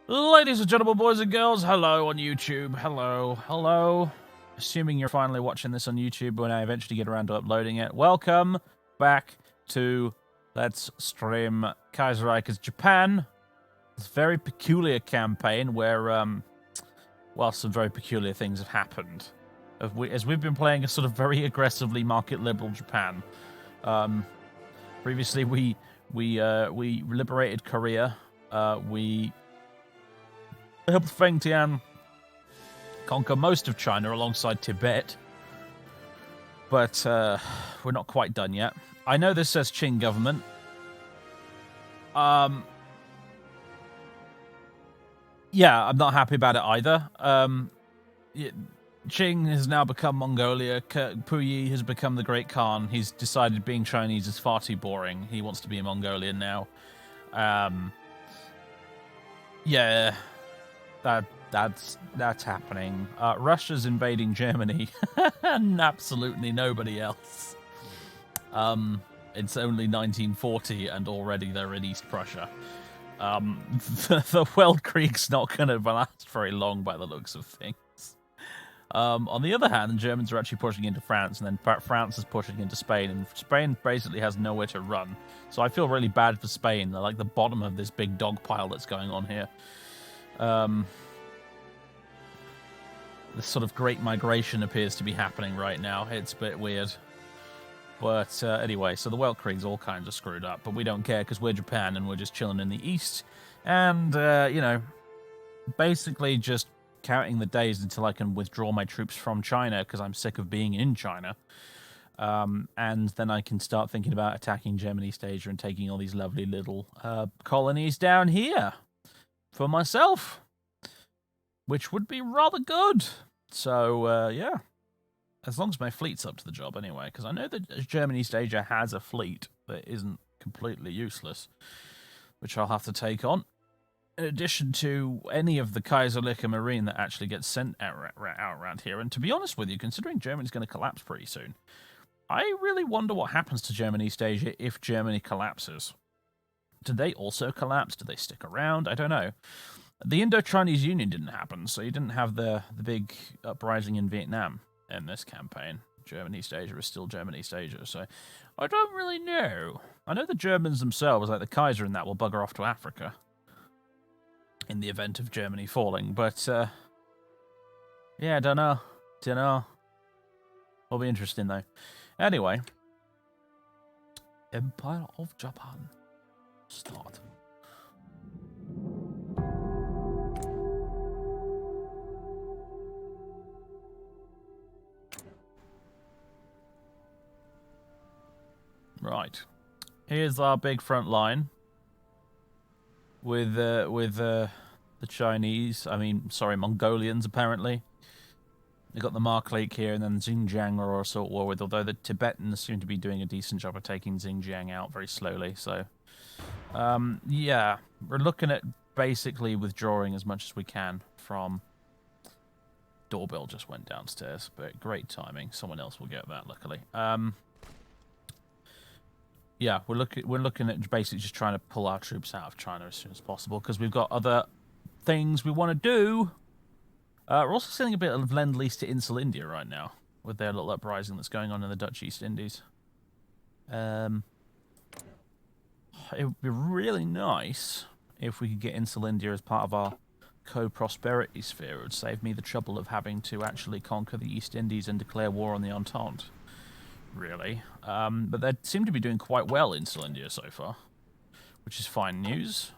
Ladies and gentlemen, boys and girls, hello on YouTube. Hello. Assuming you're finally watching this on YouTube when I eventually get around to uploading it. Welcome back to Let's Stream Kaiserreich as Japan. It's a very peculiar campaign where, well, some very peculiar things have happened. As we've been playing a sort of very aggressively market liberal Japan. Previously, we liberated Korea. We helped Feng Tian conquer most of China alongside Tibet. But we're not quite done yet. I know this says Qing government. Yeah, I'm not happy about it either. Qing has now become Mongolia. Puyi has become the Great Khan. He's decided being Chinese is far too boring. He wants to be a Mongolian now. Yeah, that's happening. Russia's invading Germany, and absolutely nobody else. It's only 1940, and already they're in East Prussia. The Weltkrieg's not going to last very long by the looks of things. On the other hand, the Germans are actually pushing into France, and then France is pushing into Spain, and Spain basically has nowhere to run. So I feel really bad for Spain. They're like the bottom of this big dog pile that's going on here. This sort of great migration appears to be happening right now. It's a bit weird. But anyway, so the Weltkrieg's all kinds of screwed up, but we don't care because we're Japan and we're just chilling in the East. And, you know, basically just counting the days until I can withdraw my troops from China because I'm sick of being in China. And then I can start thinking about attacking German East Asia and taking all these lovely little colonies down here for myself, which would be rather good. So, yeah. As long as my fleet's up to the job anyway, because I know that German East Asia has a fleet that isn't completely useless, which I'll have to take on. In addition to any of the Kaiserreich Marine that actually gets sent out around here. And to be honest with you, considering Germany's going to collapse pretty soon, I really wonder what happens to German East Asia if Germany collapses. Do they also collapse? Do they stick around? I don't know. The Indo-Chinese Union didn't happen, so you didn't have the big uprising in Vietnam in this campaign. German East Asia is still German East Asia, so I don't really know. I know the Germans themselves, like the Kaiser and that, will bugger off to Africa in the event of Germany falling, but yeah, don't know. Will be interesting though. Anyway, Empire of Japan start. Right, here's our big front line with the Chinese. I mean, sorry, Mongolians apparently. They got the Mark Lake here, and then Xinjiang are also at war with. Although the Tibetans seem to be doing a decent job of taking Xinjiang out very slowly. So, yeah, we're looking at basically withdrawing as much as we can from. Doorbell just went downstairs, but great timing. Someone else will get that, luckily. Yeah, we're looking at basically just trying to pull our troops out of China as soon as possible because we've got other things we want to do. We're also seeing a bit of lend-lease to Insular India right now with their little uprising that's going on in the Dutch East Indies. It would be really nice if we could get Insular India as part of our co-prosperity sphere. It would save me the trouble of having to actually conquer the East Indies and declare war on the Entente. Really. But they seem to be doing quite well in India so far, which is fine news.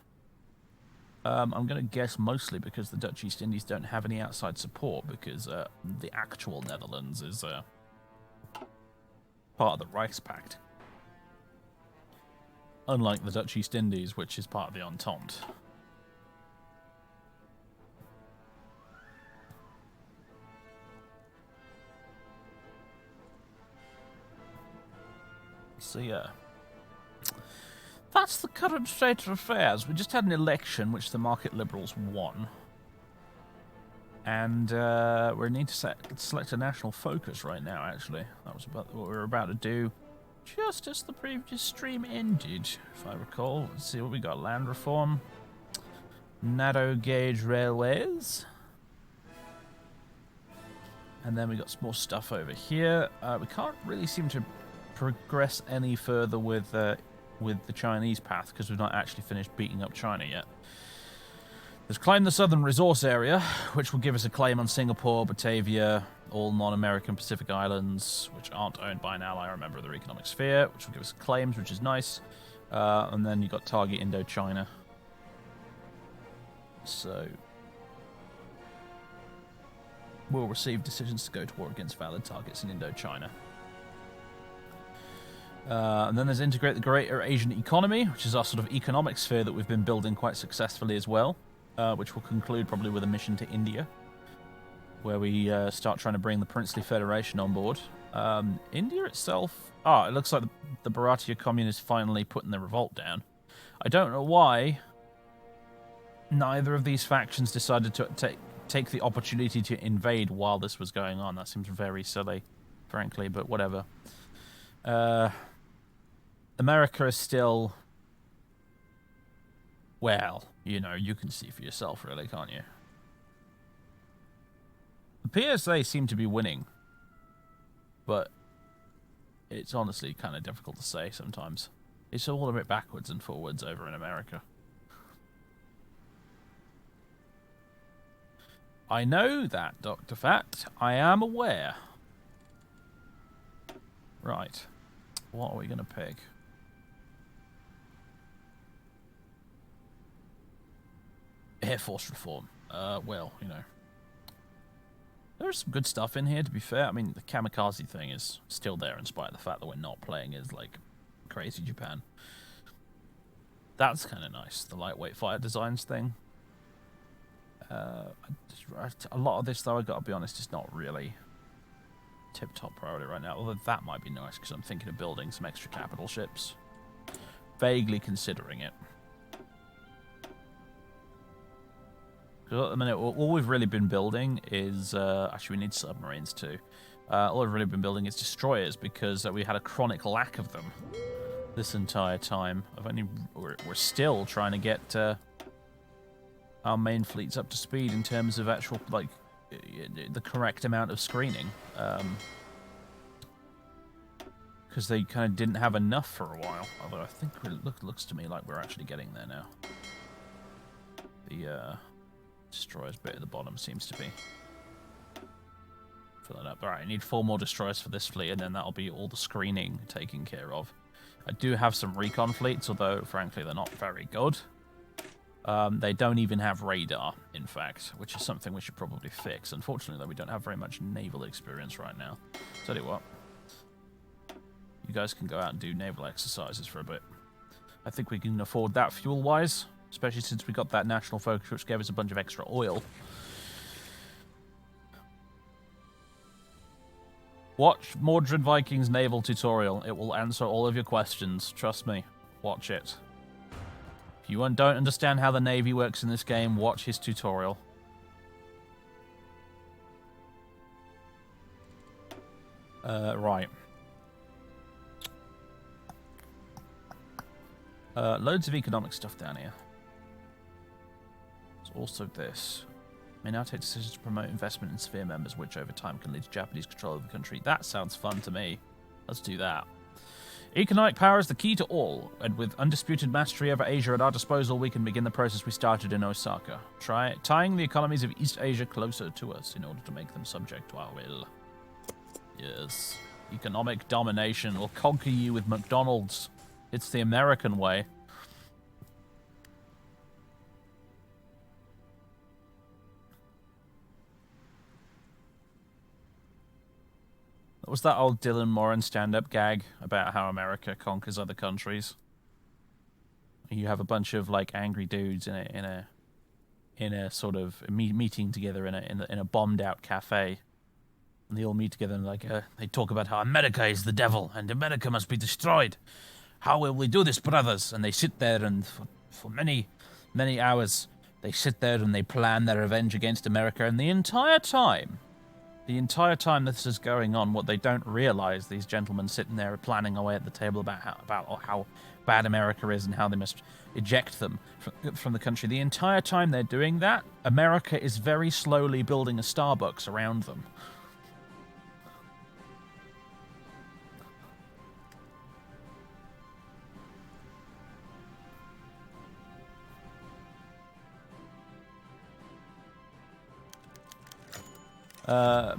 I'm going to guess mostly because the Dutch East Indies don't have any outside support because the actual Netherlands is part of the Reichspakt. Unlike the Dutch East Indies, which is part of the Entente. So, yeah. That's the current state of affairs. We just had an election which the market liberals won. And we need to select a national focus right now, actually. That was about what we were about to do just as the previous stream ended, if I recall. Let's see what we got. Land reform. narrow gauge railways. And then we got some more stuff over here. We can't really seem to progress any further with the Chinese path because we've not actually finished beating up China yet. Let's claim the southern resource area, which will give us a claim on Singapore, Batavia, all non-American Pacific islands, which aren't owned by an ally or a member of their economic sphere, which will give us claims, which is nice. And then you've got target Indochina. So we'll receive decisions to go to war against valid targets in Indochina. And then there's integrate the greater Asian economy, which is our sort of economic sphere that we've been building quite successfully as well, which will conclude probably with a mission to India, where we start trying to bring the Princely Federation on board. India itself... it looks like the Bharatiya communists finally putting the revolt down. I don't know why neither of these factions decided to take the opportunity to invade while this was going on. That seems very silly, frankly, but whatever. America is still... Well, you know, you can see for yourself, really, can't you? The PSA seem to be winning, but it's honestly kind of difficult to say sometimes. It's all a bit backwards and forwards over in America. I know that, Dr. Fact. I am aware. Right. What are we going to pick? Air Force reform. Well, you know. There's some good stuff in here, to be fair. I mean, the kamikaze thing is still there in spite of the fact that we're not playing as, like, crazy Japan. That's kind of nice, the lightweight fire designs thing. A lot of this, though, I've got to be honest, is not really tip-top priority right now. Although that might be nice, because I'm thinking of building some extra capital ships. Vaguely considering it. Because at the minute, all we've really been building is... actually, we need submarines, too. All we've really been building is destroyers, because we had a chronic lack of them this entire time. We're still trying to get... our main fleet's up to speed in terms of actual, like, the correct amount of screening. Because they kind of didn't have enough for a while. Although I think it looks to me like we're actually getting there now. The destroyers bit at the bottom seems to be filling up. Alright, I need 4 more destroyers for this fleet, and then that'll be all the screening taken care of. I do have some recon fleets, although, frankly, they're not very good. They don't even have radar, in fact, which is something we should probably fix. Unfortunately, though, we don't have very much naval experience right now. Tell you what, you guys can go out and do naval exercises for a bit. I think we can afford that fuel-wise, especially since we got that national focus, which gave us a bunch of extra oil. Watch Mordred Vikings naval tutorial. It will answer all of your questions. Trust me. Watch it. If you don't understand how the Navy works in this game, watch his tutorial. Right. Loads of economic stuff down here. There's also this. May now take decisions to promote investment in sphere members, which over time can lead to Japanese control of the country. That sounds fun to me. Let's do that. Economic power is the key to all, and with undisputed mastery over Asia at our disposal, we can begin the process we started in Osaka. Tying the economies of East Asia closer to us in order to make them subject to our will. Yes. Economic domination will conquer you with McDonald's. It's the American way. What was that old Dylan Moran stand-up gag about how America conquers other countries? You have a bunch of like angry dudes in a sort of meeting together in a bombed-out cafe, and they all meet together and like they talk about how America is the devil and America must be destroyed. How will we do this, brothers? And they sit there and for many hours they sit there and they plan their revenge against America, and the entire time The entire time this is going on, what they don't realize, these gentlemen sitting there planning away at the table about how bad America is and how they must eject them from the country. The entire time they're doing that, America is very slowly building a Starbucks around them.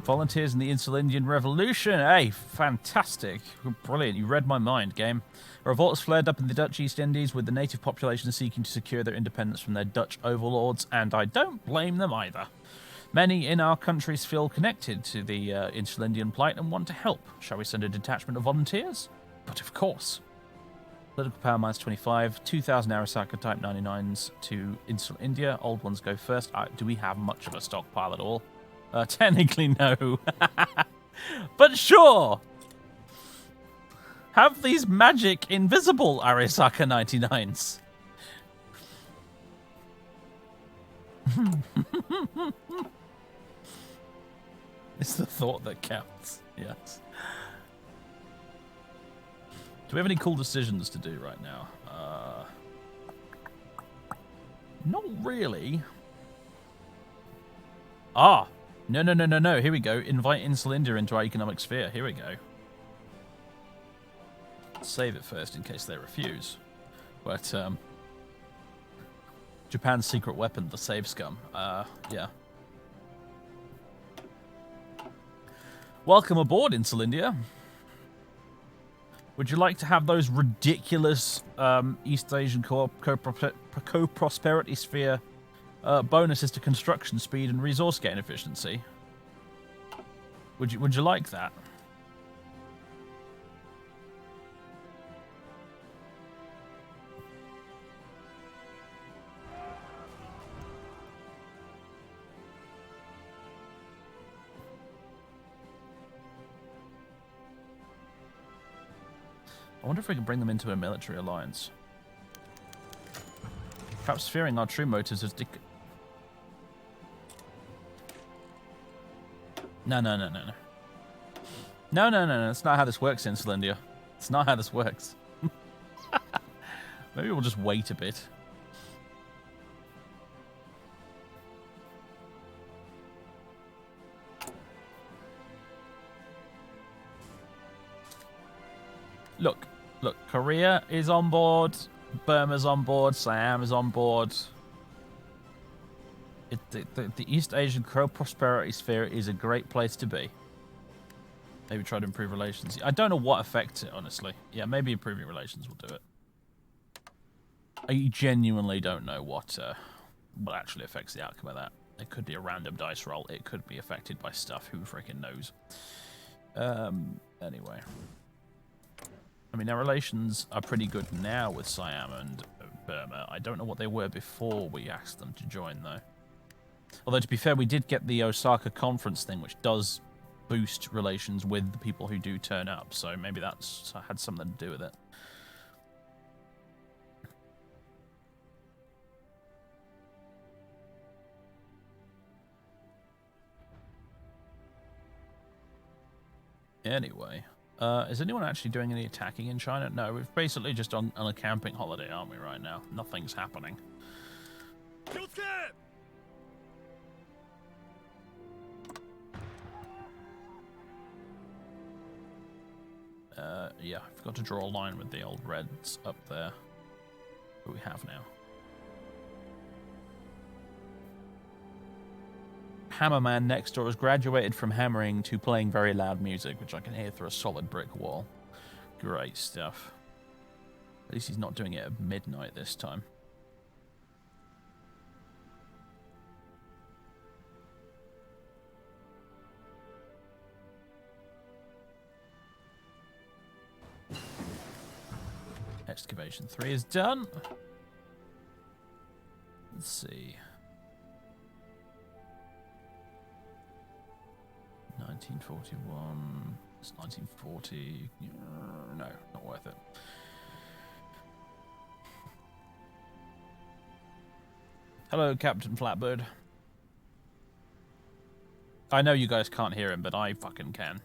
Volunteers in the Insulindian Revolution. Hey, fantastic. Brilliant. You read my mind, game. Revolts flared up in the Dutch East Indies with the native population seeking to secure their independence from their Dutch overlords, and I don't blame them either. Many in our countries feel connected to the Insulindian plight and want to help. Shall we send a detachment of volunteers? But of course. Political power minus 25, 2,000 Arasaka Type 99s to Insul India. Old ones go first. Do we have much of a stockpile at all? Technically, no. But sure! Have these magic invisible Arisaka 99s. It's the thought that counts. Yes. Do we have any cool decisions to do right now? Not really. Ah! No. Here we go. Invite Insulindia into our economic sphere. Here we go. Save it first in case they refuse. But, Japan's secret weapon, the save scum. Yeah. Welcome aboard, Insulindia. Would you like to have those ridiculous East Asian co-prosperity sphere bonuses to construction speed and resource gain efficiency? Would you like that? I wonder if we can bring them into a military alliance. Perhaps fearing our true motives is No. No. That's not how this works, Insulindia. It's not how this works. Maybe we'll just wait a bit. Look, Korea is on board, Burma's on board, Siam is on board. The East Asian prosperity sphere is a great place to be. Maybe try to improve relations. I don't know what affects it, honestly. Yeah, maybe improving relations will do it. I genuinely don't know what actually affects the outcome of that. It could be a random dice roll. It could be affected by stuff. Who freaking knows? Anyway. I mean, our relations are pretty good now with Siam and Burma. I don't know what they were before we asked them to join, though. Although, to be fair, we did get the Osaka conference thing, which does boost relations with the people who do turn up, so maybe that's had something to do with it. Anyway, is anyone actually doing any attacking in China? No, we're basically just on a camping holiday, aren't we, right now? Nothing's happening. Yeah, I forgot to draw a line with the old reds up there. But we have now. Hammerman next door has graduated from hammering to playing very loud music, which I can hear through a solid brick wall. Great stuff. At least he's not doing it at midnight this time. Excavation 3 is done. Let's see. 1941. It's 1940. No, not worth it. Hello, Captain Flatbird. I know you guys can't hear him, but I fucking can.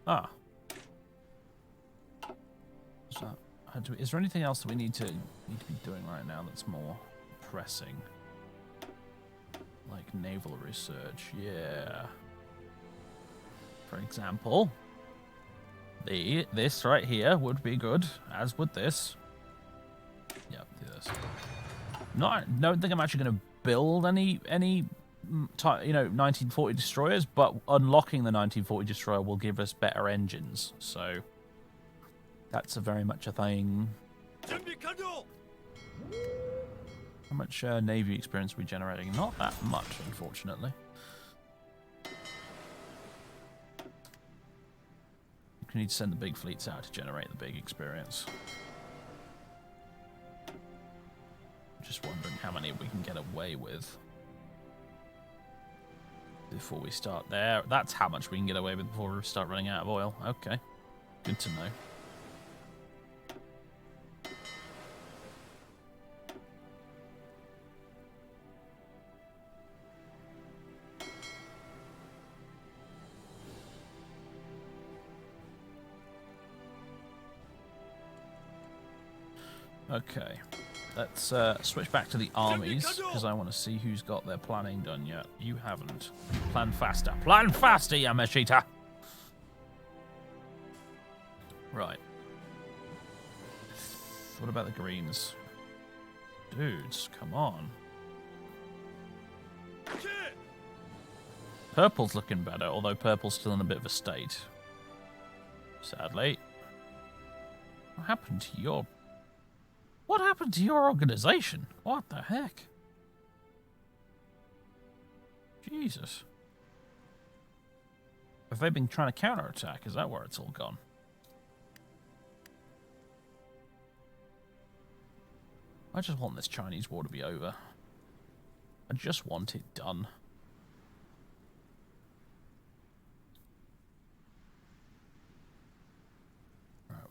Ah. So, is there anything else that we need to be doing right now that's more pressing? Like naval research, yeah. For example, this right here would be good, as would this. Yeah, do this. Don't think I'm actually going to build any 1940 destroyers, but unlocking the 1940 destroyer will give us better engines, so that's very much a thing. How much Navy experience are we generating? Not that much, unfortunately. We need to send the big fleets out to generate the big experience. Just wondering how many we can get away with before we start there. That's how much we can get away with before we start running out of oil. Okay, good to know. Okay, let's switch back to the armies, because I want to see who's got their planning done yet. You haven't. Plan faster. Plan faster, Yamashita! Right. What about the greens? Dudes, come on. Purple's looking better, although purple's still in a bit of a state. Sadly. What happened to your... What happened to your organization? What the heck? Jesus. Have they been trying to counterattack? Is that where it's all gone? I just want this Chinese war to be over. I just want it done.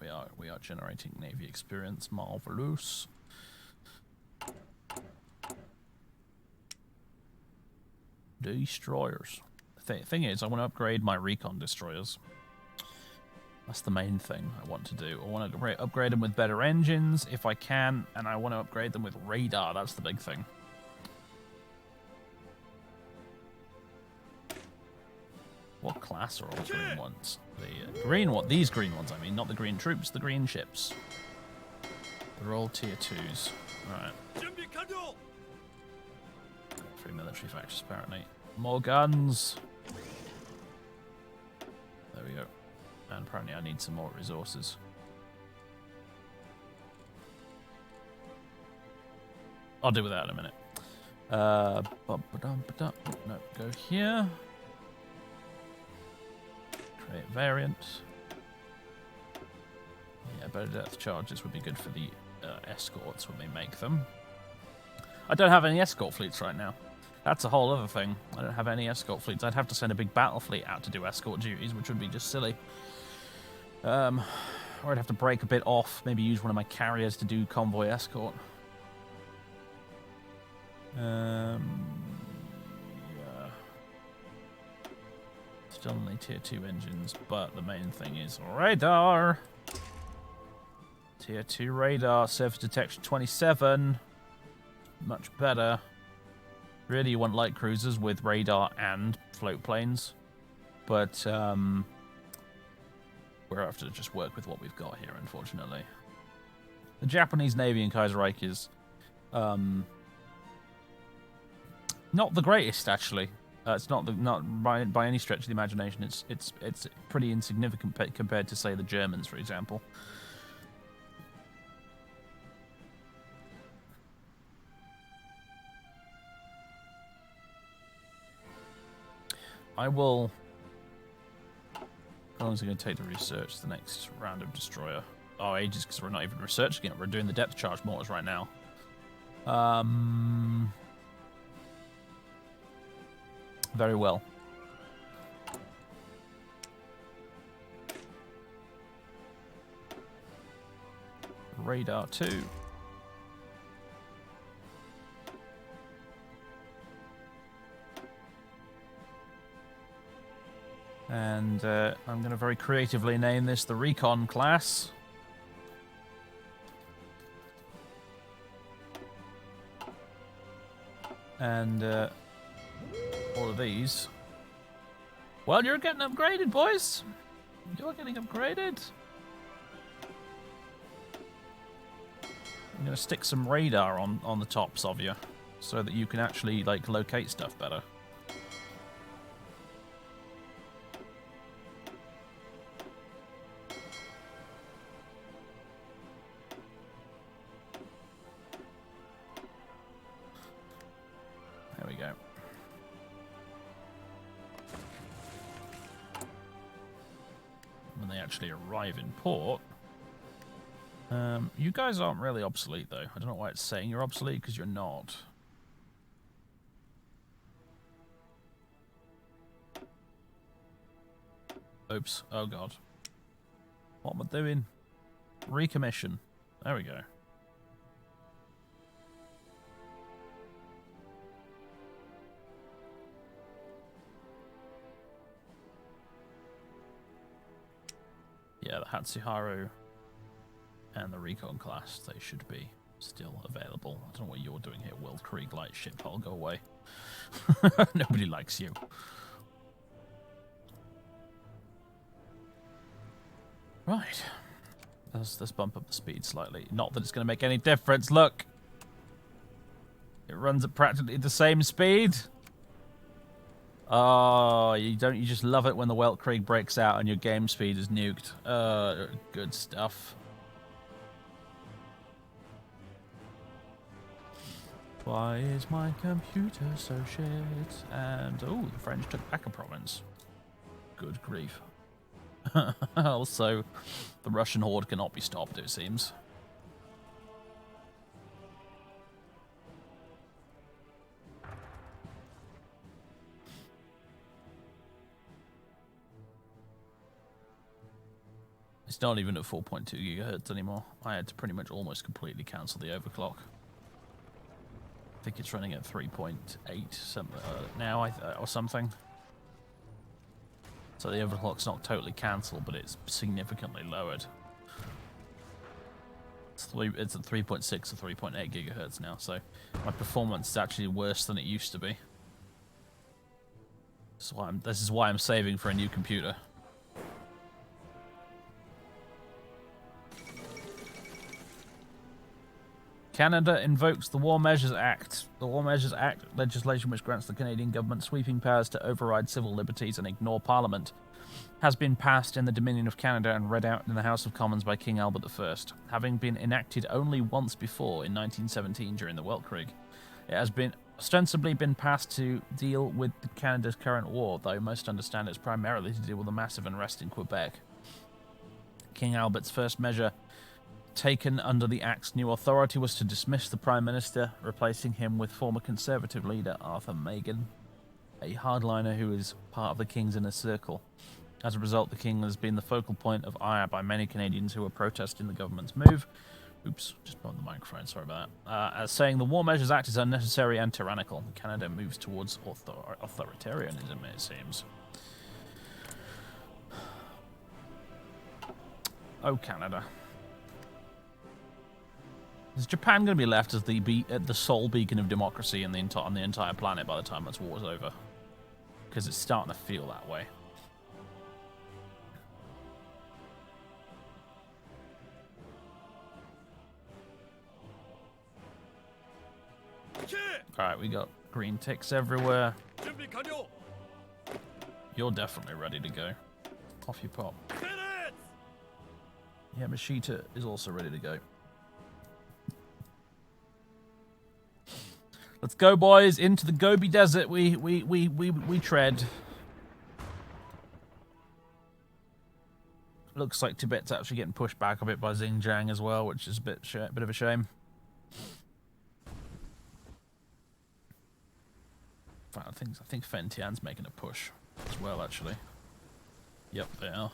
Right, we are generating Navy experience. Marvelous. Destroyers. Thing is, I want to upgrade my recon destroyers. That's the main thing I want to do. I want to upgrade them with better engines, if I can, and I want to upgrade them with radar. That's the big thing. What class are all green ones? The green one. These green ones, I mean, not the green troops, the green ships. They're all tier 2s. Alright. 3 military factions, apparently. More guns. There we go. And apparently I need some more resources. I'll do with that in a minute. No, go here. Create variant. Yeah, better depth charges would be good for the escorts when they make them. I don't have any escort fleets right now. That's a whole other thing. I don't have any escort fleets. I'd have to send a big battle fleet out to do escort duties, which would be just silly. Or I'd have to break a bit off, maybe use one of my carriers to do convoy escort. Yeah. Still only tier 2 engines, but the main thing is radar. Tier 2 radar, surface detection 27. Much better. Really, you want light cruisers with radar and float planes, but we'll have to just work with what we've got here, unfortunately. The Japanese Navy in Kaiserreich is not the greatest, actually. It's not by any stretch of the imagination. It's pretty insignificant compared to, say, the Germans, for example. I will... How long is it going to take to research the next round of destroyer? Oh, ages, because we're not even researching it. We're doing the depth charge mortars right now. Very well. Radar 2. And I'm going to very creatively name this the Recon class. And all of these. Well, you're getting upgraded, boys. You're getting upgraded. I'm going to stick some radar on the tops of you so that you can actually, like, locate stuff better. There we go. When they actually arrive in port... you guys aren't really obsolete, though. I don't know why it's saying you're obsolete, because you're not. Oops. Oh, God. What am I doing? Recommission. There we go. Yeah, the Hatsuharu and the Recon class, they should be still available. I don't know what you're doing here, Weltkrieg light ship. I'll go away. Nobody likes you. Right. Let's bump up the speed slightly. Not that it's going to make any difference. Look. It runs at practically the same speed. Oh, you just love it when the Weltkrieg breaks out and your game speed is nuked. Good stuff. Why is my computer so shit? And, oh, the French took back a province. Good grief. Also, the Russian horde cannot be stopped, it seems. It's not even at 4.2 gigahertz anymore. I had to pretty much almost completely cancel the overclock. I think it's running at 3.8 now, or something. So the overclock's not totally cancelled, but it's significantly lowered. It's at 3.6 or 3.8 gigahertz now, so my performance is actually worse than it used to be. This is why I'm saving for a new computer. Canada invokes the War Measures Act. The War Measures Act, legislation which grants the Canadian government sweeping powers to override civil liberties and ignore Parliament, has been passed in the Dominion of Canada and read out in the House of Commons by King Albert I. Having been enacted only once before, in 1917 during the Weltkrieg, it has been ostensibly been passed to deal with Canada's current war, though most understand it's primarily to deal with the massive unrest in Quebec. King Albert's first measure taken under the Act's new authority was to dismiss the Prime Minister, replacing him with former Conservative leader Arthur Meighen, a hardliner who is part of the King's inner circle. As a result, the King has been the focal point of ire by many Canadians who are protesting the government's move. Oops, just bumped the microphone, sorry about that. As saying the War Measures Act is unnecessary and tyrannical. Canada moves towards authoritarianism, it seems. Oh, Canada. Is Japan going to be left as the sole beacon of democracy on the entire planet by the time this war's over? Because it's starting to feel that way. Alright, we got green ticks everywhere. You're definitely ready to go. Off you pop. Yeah, Mashita is also ready to go. Let's go, boys, into the Gobi Desert. We tread. Looks like Tibet's actually getting pushed back a bit by Xinjiang as well, which is a bit of a shame. I think Fentian's making a push as well, actually. Yep, they are.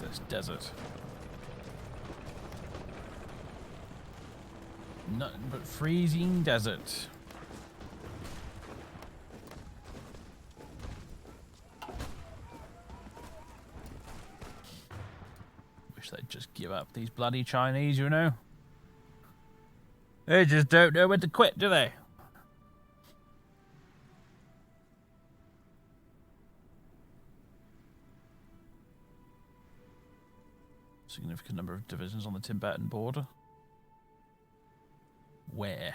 is this? Desert. Nothing but freezing desert. Wish they'd just give up, these bloody Chinese, you know? They just don't know when to quit, do they? Significant number of divisions on the Tibetan border. Where?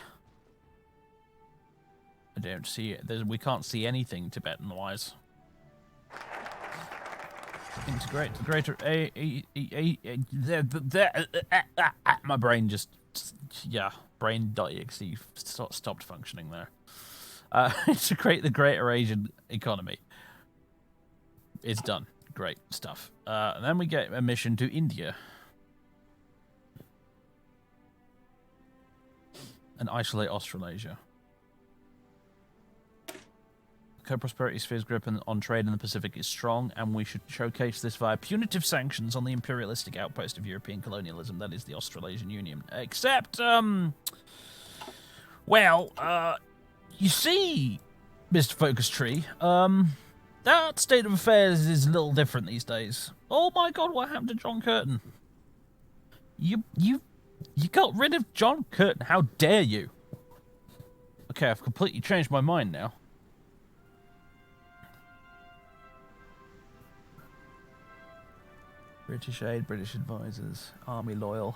I don't see it. We can't see anything Tibetan-wise. Integrate the greater my brain just, yeah, brain.exe stopped functioning there. Integrate the greater Asian economy. It's done. Great stuff. And then we get a mission to India. And isolate Australasia. Co-prosperity sphere's grip on trade in the Pacific is strong, and we should showcase this via punitive sanctions on the imperialistic outpost of European colonialism, that is the Australasian Union. Except, well, you see, Mr. Focus Tree, that state of affairs is a little different these days. Oh my god, what happened to John Curtin? You got rid of John Curtin, how dare you? Okay, I've completely changed my mind now. British aid, British advisors, army loyal,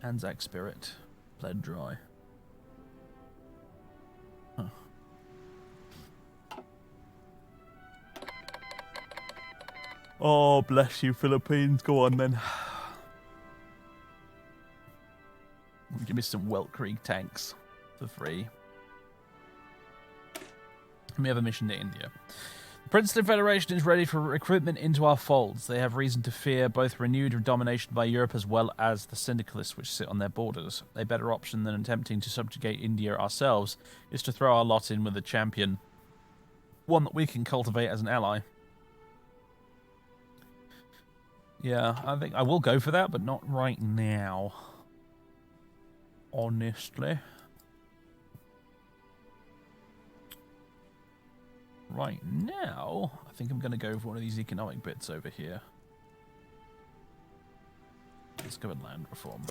Anzac spirit, bled dry. Huh. Oh, bless you, Philippines. Go on then. Give me some Weltkrieg tanks for free. And we have a mission to India. The Princely Federation is ready for recruitment into our folds. They have reason to fear both renewed domination by Europe as well as the syndicalists which sit on their borders. A better option than attempting to subjugate India ourselves is to throw our lot in with a champion. One that we can cultivate as an ally. Yeah, I think I will go for that, but not right now. Honestly. Right now, I think I'm going to go for one of these economic bits over here. Let's go with land reform.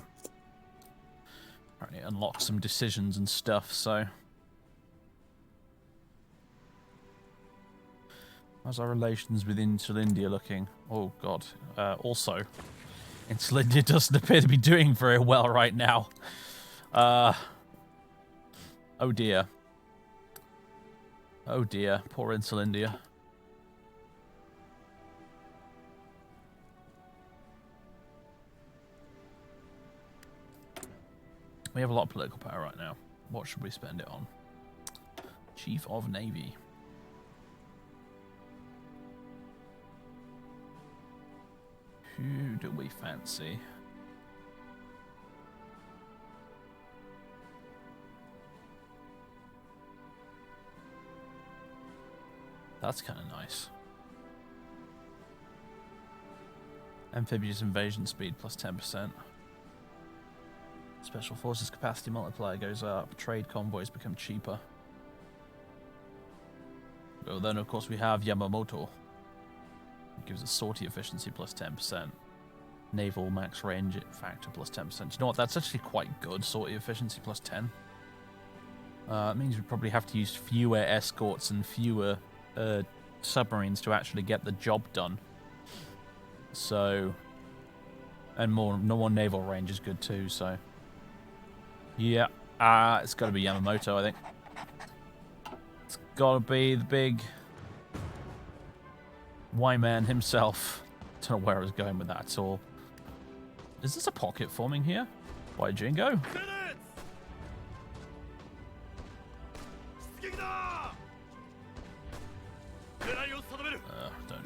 Apparently it unlocks some decisions and stuff, so... How's our relations with Insular India looking? Oh, God. Also, Insular India doesn't appear to be doing very well right now. Oh, dear. Oh dear, poor Insular India. We have a lot of political power right now. What should we spend it on? Chief of Navy. Who do we fancy? That's kind of nice. Amphibious invasion speed plus 10%. Special forces capacity multiplier goes up. Trade convoys become cheaper. Well, then of course we have Yamamoto. It gives us sortie efficiency plus 10%. Naval max range factor plus 10%. You know what? That's actually quite good. Sortie efficiency plus 10. It means we probably have to use fewer escorts and fewer submarines to actually get the job done. So, and no more naval range is good too. So, yeah, it's got to be Yamamoto, I think. It's got to be the big Y-man himself. Don't know where I was going with that at all. Is this a pocket forming here? Why, Jingo?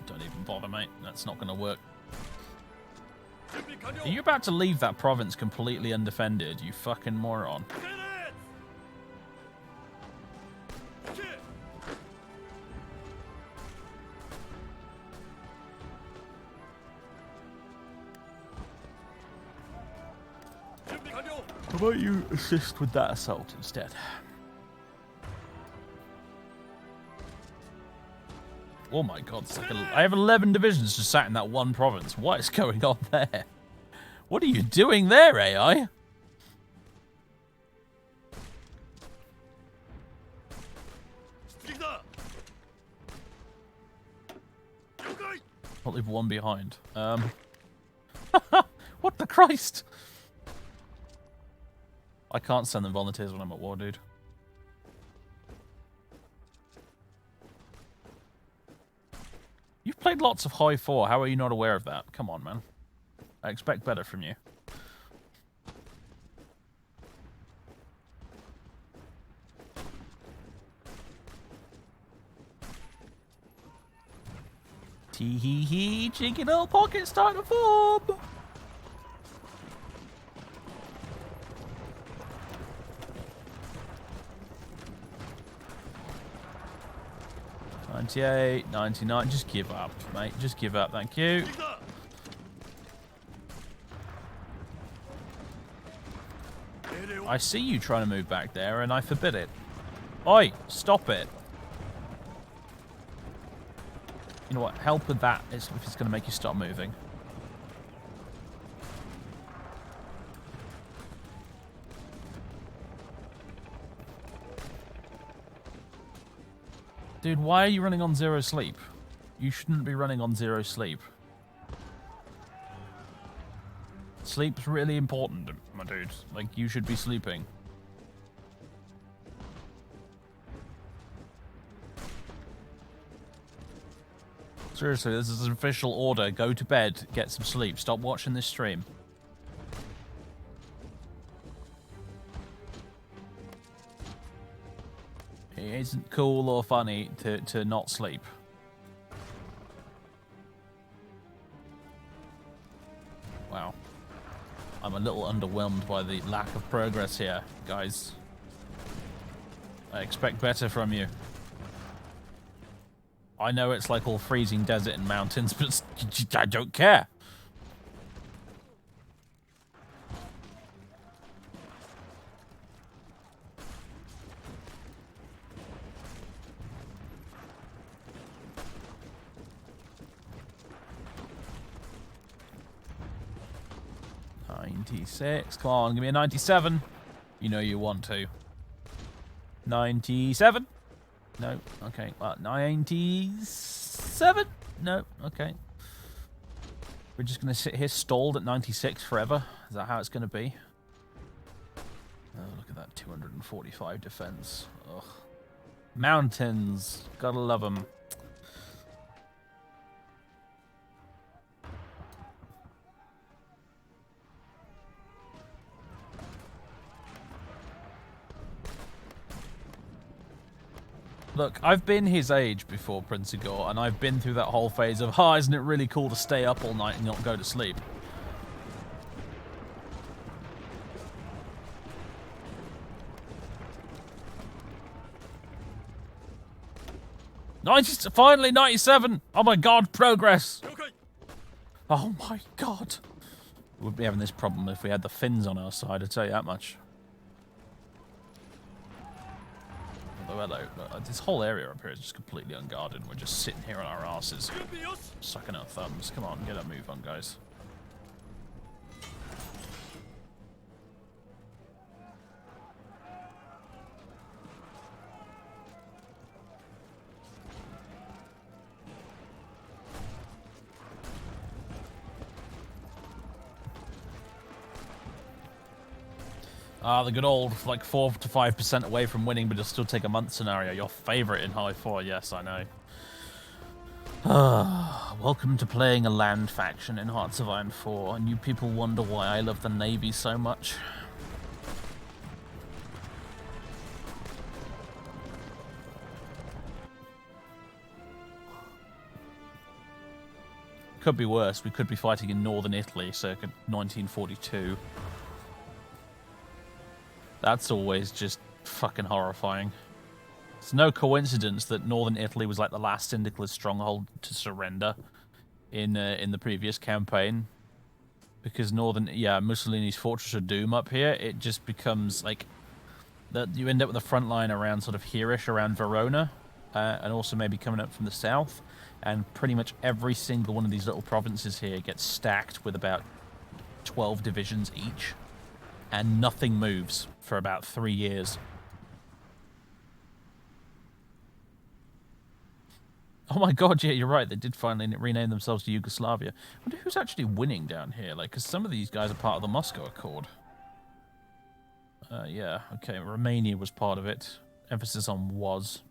Don't even bother, mate. That's not going to work. Are you about to leave that province completely undefended, you fucking moron? about you assist with that assault instead? Oh my god, it's like I have 11 divisions just sat in that one province. What is going on there? What are you doing there, AI? I'll leave one behind. What the Christ? I can't send them volunteers when I'm at war, dude. You've played lots of High 4. How are you not aware of that? Come on, man. I expect better from you. Tee hee hee, cheeky little pocket starting to form. $98, $99. Just give up, mate. Just give up. Thank you. I see you trying to move back there, and I forbid it. Oi! Stop it. You know what? Help with that if it's going to make you stop moving. Dude, why are you running on 0 sleep? You shouldn't be running on 0 sleep. Sleep's really important, my dude. Like, you should be sleeping. Seriously, this is an official order. Go to bed, get some sleep. Stop watching this stream. It isn't cool or funny to not sleep. Wow. I'm a little underwhelmed by the lack of progress here, guys. I expect better from you. I know it's like all freezing desert and mountains, but I don't care. $96. Come on, give me a 97. You know you want to. 97. No. Okay. Well, 97. No. Okay. We're just going to sit here stalled at 96 forever. Is that how it's going to be? Oh, look at that 245 defense. Ugh. Mountains. Gotta love them. Look, I've been his age before, Prince Igor, and I've been through that whole phase of, isn't it really cool to stay up all night and not go to sleep? Finally, 97! Oh my god, progress! Oh my god. We wouldn't be having this problem if we had the Finns on our side, I'll tell you that much. Hello. This whole area up here is just completely unguarded. We're just sitting here on our asses, sucking our thumbs. Come on, get a move on, guys. The good old, like, 4 to 5% away from winning, but it'll still take a month scenario. Your favorite in High 4, yes, I know. Welcome to playing a land faction in Hearts of Iron 4, and you people wonder why I love the Navy so much. Could be worse. We could be fighting in northern Italy circa 1942. That's always just fucking horrifying. It's no coincidence that northern Italy was like the last syndicalist stronghold to surrender in the previous campaign. because Mussolini's Fortress of Doom up here, it just becomes like that. You end up with a front line around sort of here-ish, around Verona, and also maybe coming up from the south, and pretty much every single one of these little provinces here gets stacked with about 12 divisions each, and nothing moves for about 3 years. Oh my god, yeah, you're right. They did finally rename themselves to Yugoslavia. I wonder who's actually winning down here. Like, because some of these guys are part of the Moscow Accord. Yeah, okay. Romania was part of it. Emphasis on was.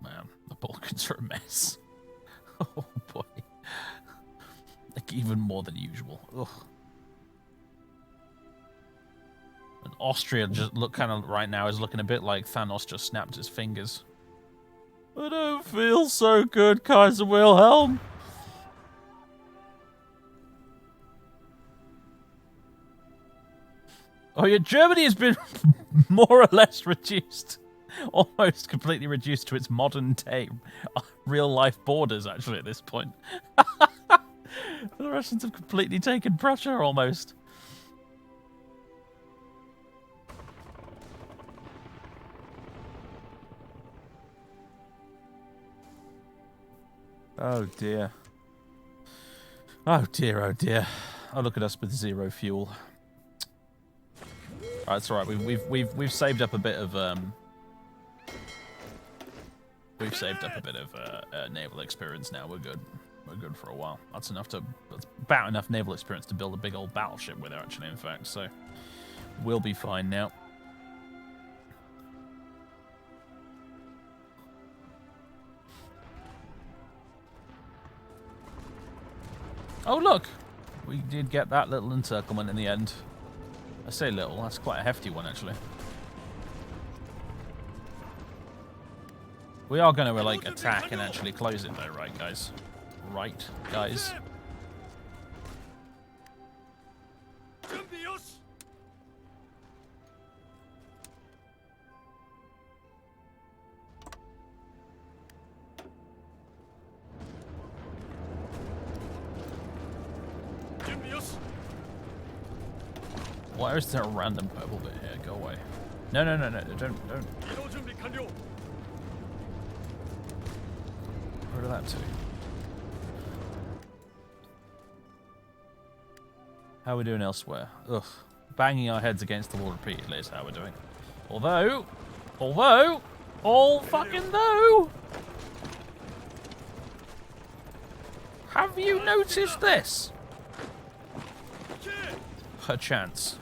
Man, the Balkans are a mess. Oh boy. Like, even more than usual. Ugh. And Austria just right now is looking a bit like Thanos just snapped his fingers. I don't feel so good, Kaiser Wilhelm. Oh yeah, Germany has been more or less reduced. Almost completely reduced to its modern day real-life borders, actually, at this point. The Russians have completely taken Prussia, almost. Oh dear. Oh dear, oh dear. Oh, look at us with zero fuel. Alright, it's alright. We've saved up a bit of naval experience now. We're good. We're good for a while. That's about enough naval experience to build a big old battleship with, actually, in fact. So we'll be fine now. Oh, look! We did get that little encirclement in the end. I say little, that's quite a hefty one, actually. We are going to, like, attack and actually close it, though, right, guys? Right, guys? Why is there a random purple bit here? Go away. No, no, no, no, don't. Where did that to? How are we doing elsewhere? Ugh. Banging our heads against the wall repeatedly is how we're doing. Although, all fucking though! Have you noticed this? Her chance.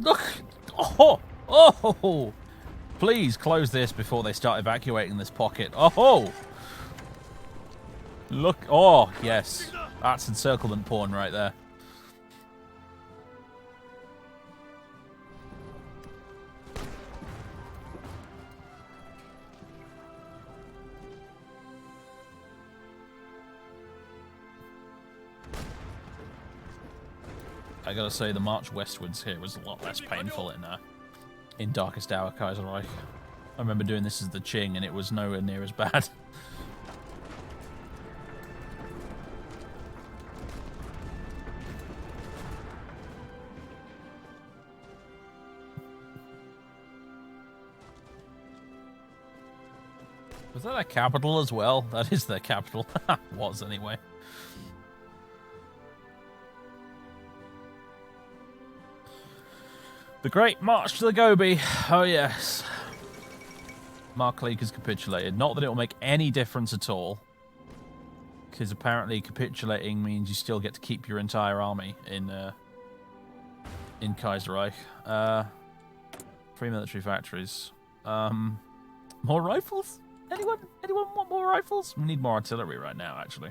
Look! Oh! Oh! Please close this before they start evacuating this pocket. Oh! Look! Oh, yes. That's encirclement porn right there. I gotta say, the march westwards here was a lot less painful in Darkest Hour Kaiserreich. I remember doing this as the Qing, and it was nowhere near as bad. Was that a capital as well? That is their capital. Was, anyway. The Great March to the Gobi. Oh, yes. Markleek has capitulated. Not that it will make any difference at all. Because apparently capitulating means you still get to keep your entire army in Kaiserreich. 3 military factories. More rifles? Anyone want more rifles? We need more artillery right now, actually.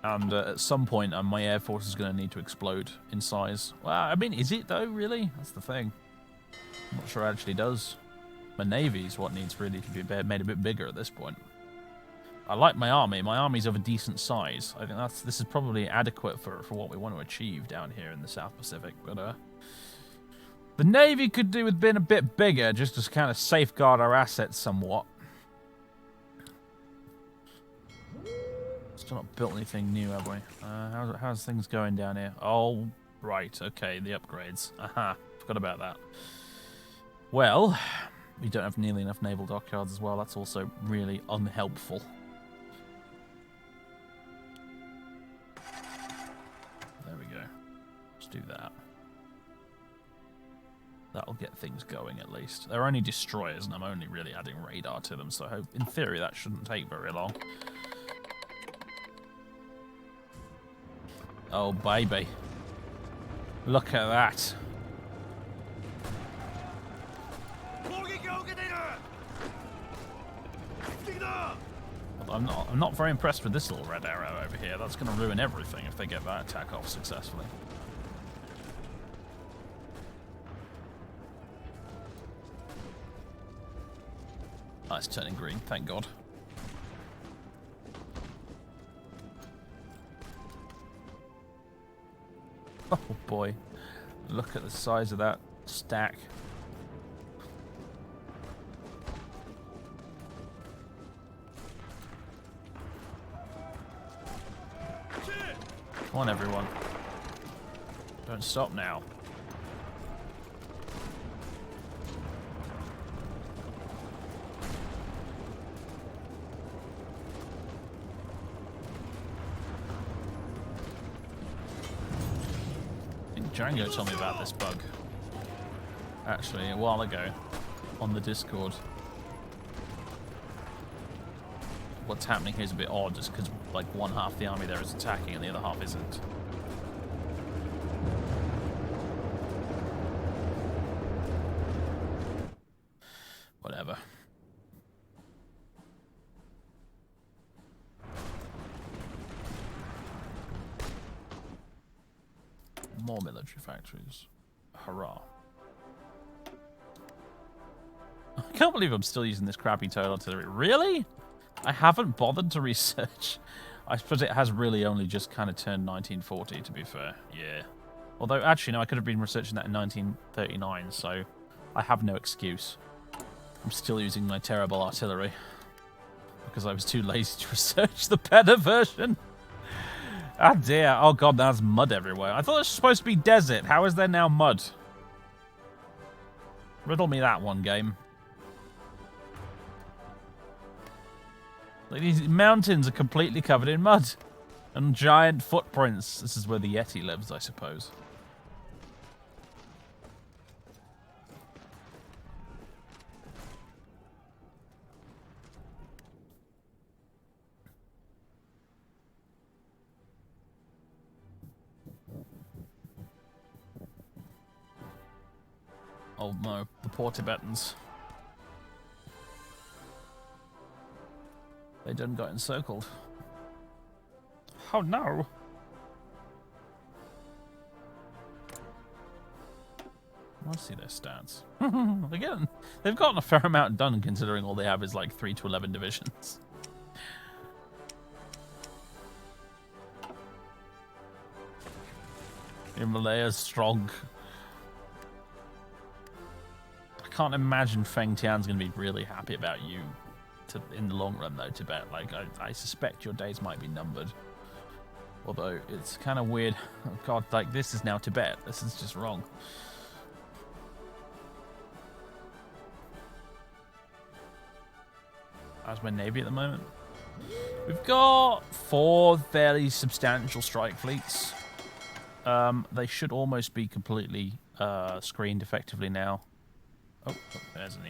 And at some point, my air force is going to need to explode in size. Well, I mean, is it though, really? That's the thing. I'm not sure it actually does. My navy is what needs really to be made a bit bigger at this point. I like my army. My army's of a decent size. I think this is probably adequate for what we want to achieve down here in the South Pacific. But the navy could do with being a bit bigger, just to kind of safeguard our assets somewhat. Still not built anything new, have we? How's things going down here? Oh, right. Okay, the upgrades. Aha, forgot about that. Well, we don't have nearly enough naval dockyards as well. That's also really unhelpful. There we go. Let's do that. That'll get things going at least. They're only destroyers, and I'm only really adding radar to them, so in theory that shouldn't take very long. Oh, baby. Look at that. I'm not very impressed with this little red arrow over here. That's going to ruin everything if they get that attack off successfully. Oh, it's turning green, thank God. Oh boy, look at the size of that stack. Come on, everyone. Don't stop now. Django told me about this bug, actually, a while ago, on the Discord. What's happening here is a bit odd, just because, like, one half the army there is attacking and the other half isn't. Whatever. More military factories. Hurrah. I can't believe I'm still using this crappy total artillery. Really? I haven't bothered to research. I suppose it has really only just kind of turned 1940, to be fair. Yeah. Although, actually, no, I could have been researching that in 1939, so I have no excuse. I'm still using my terrible artillery because I was too lazy to research the better version. Ah, dear. Oh, God, there's mud everywhere. I thought it was supposed to be desert. How is there now mud? Riddle me that one, game. Like, these mountains are completely covered in mud. And giant footprints. This is where the Yeti lives, I suppose. Oh no, the poor Tibetans. They done got encircled. Oh no! I see their stats. Again, they've gotten a fair amount done considering all they have is like 3 to 11 divisions. Himalaya's strong. I can't imagine Feng Tian's going to be really happy about you in the long run, though, Tibet. Like, I suspect your days might be numbered. Although, it's kind of weird. Oh, God, like, this is now Tibet. This is just wrong. How's my navy at the moment? We've got 4 fairly substantial strike fleets. They should almost be completely screened effectively now. Oh, there's a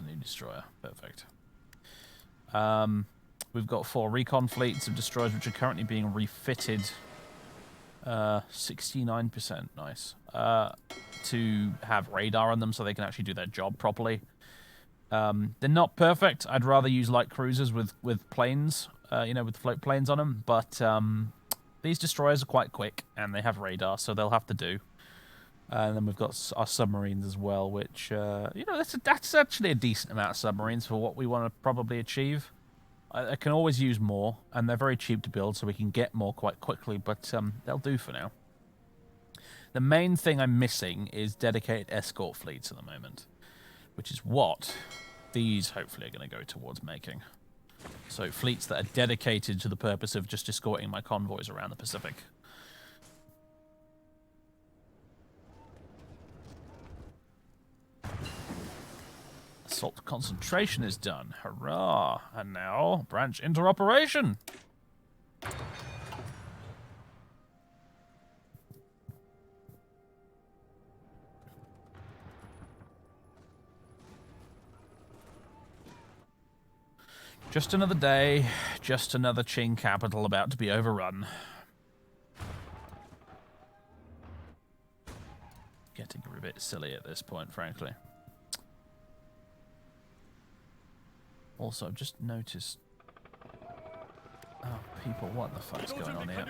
new destroyer. Perfect. We've got 4 recon fleets of destroyers which are currently being refitted. 69%, nice. To have radar on them so they can actually do their job properly. They're not perfect. I'd rather use light cruisers with planes, with float planes on them. But these destroyers are quite quick and they have radar, so they'll have to do. And then we've got our submarines as well, which, that's actually a decent amount of submarines for what we want to probably achieve. I can always use more, and they're very cheap to build, so we can get more quite quickly, but they'll do for now. The main thing I'm missing is dedicated escort fleets at the moment, which is what these hopefully are going to go towards making. So fleets that are dedicated to the purpose of just escorting my convoys around the Pacific. Assault concentration is done. Hurrah! And now, branch into operation! Just another day, just another Qing capital about to be overrun. Getting a bit silly at this point, frankly. Also, I've just noticed... Oh, people, what the fuck's going on here?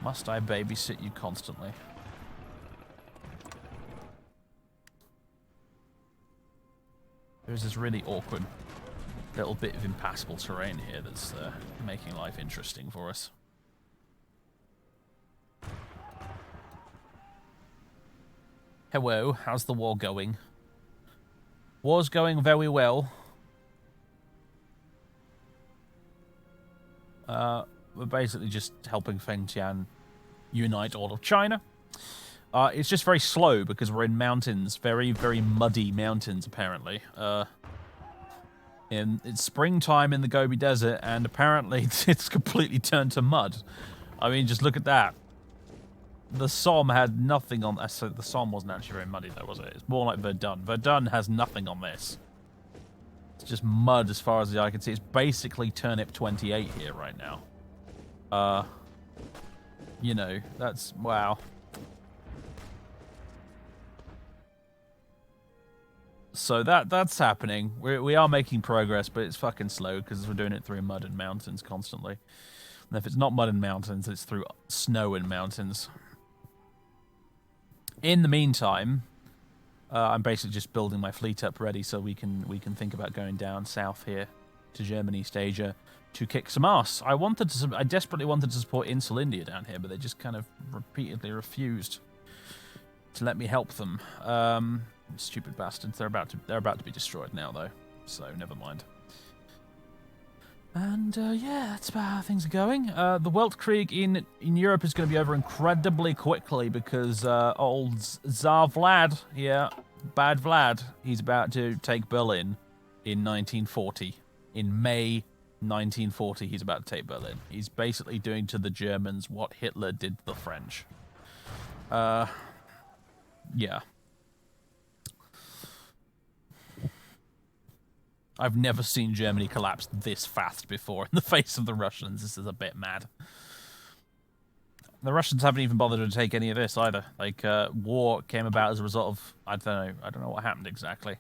Must I babysit you constantly? There's this really awkward little bit of impassable terrain here that's making life interesting for us. Hello, how's the war going? War's going very well. We're basically just helping Feng Tian unite all of China. It's just very slow because we're in mountains, very, very muddy mountains, apparently. It's springtime in the Gobi Desert, and apparently it's completely turned to mud. I mean, just look at that. The Somme had nothing on... So the Somme wasn't actually very muddy, though, was it? It's more like Verdun. Verdun has nothing on this. It's just mud as far as the eye can see. It's basically Turnip 28 here right now. You know, that's... Wow. So that's happening. We are making progress, but it's fucking slow because we're doing it through mud and mountains constantly. And if it's not mud and mountains, it's through snow and mountains. In the meantime, I'm basically just building my fleet up ready so we can think about going down south here to Germany, East Asia, to kick some ass. I desperately wanted to support Insul India down here, but they just kind of repeatedly refused to let me help them. Stupid bastards. They're about to be destroyed now, though. So never mind. And yeah, that's about how things are going. The Weltkrieg in Europe is going to be over incredibly quickly because old Tsar Vlad, yeah, bad Vlad, he's about to take Berlin in 1940. In May 1940, he's about to take Berlin. He's basically doing to the Germans what Hitler did to the French. Yeah. I've never seen Germany collapse this fast before in the face of the Russians. This is a bit mad. The Russians haven't even bothered to take any of this either. Like, war came about as a result of, I don't know what happened exactly.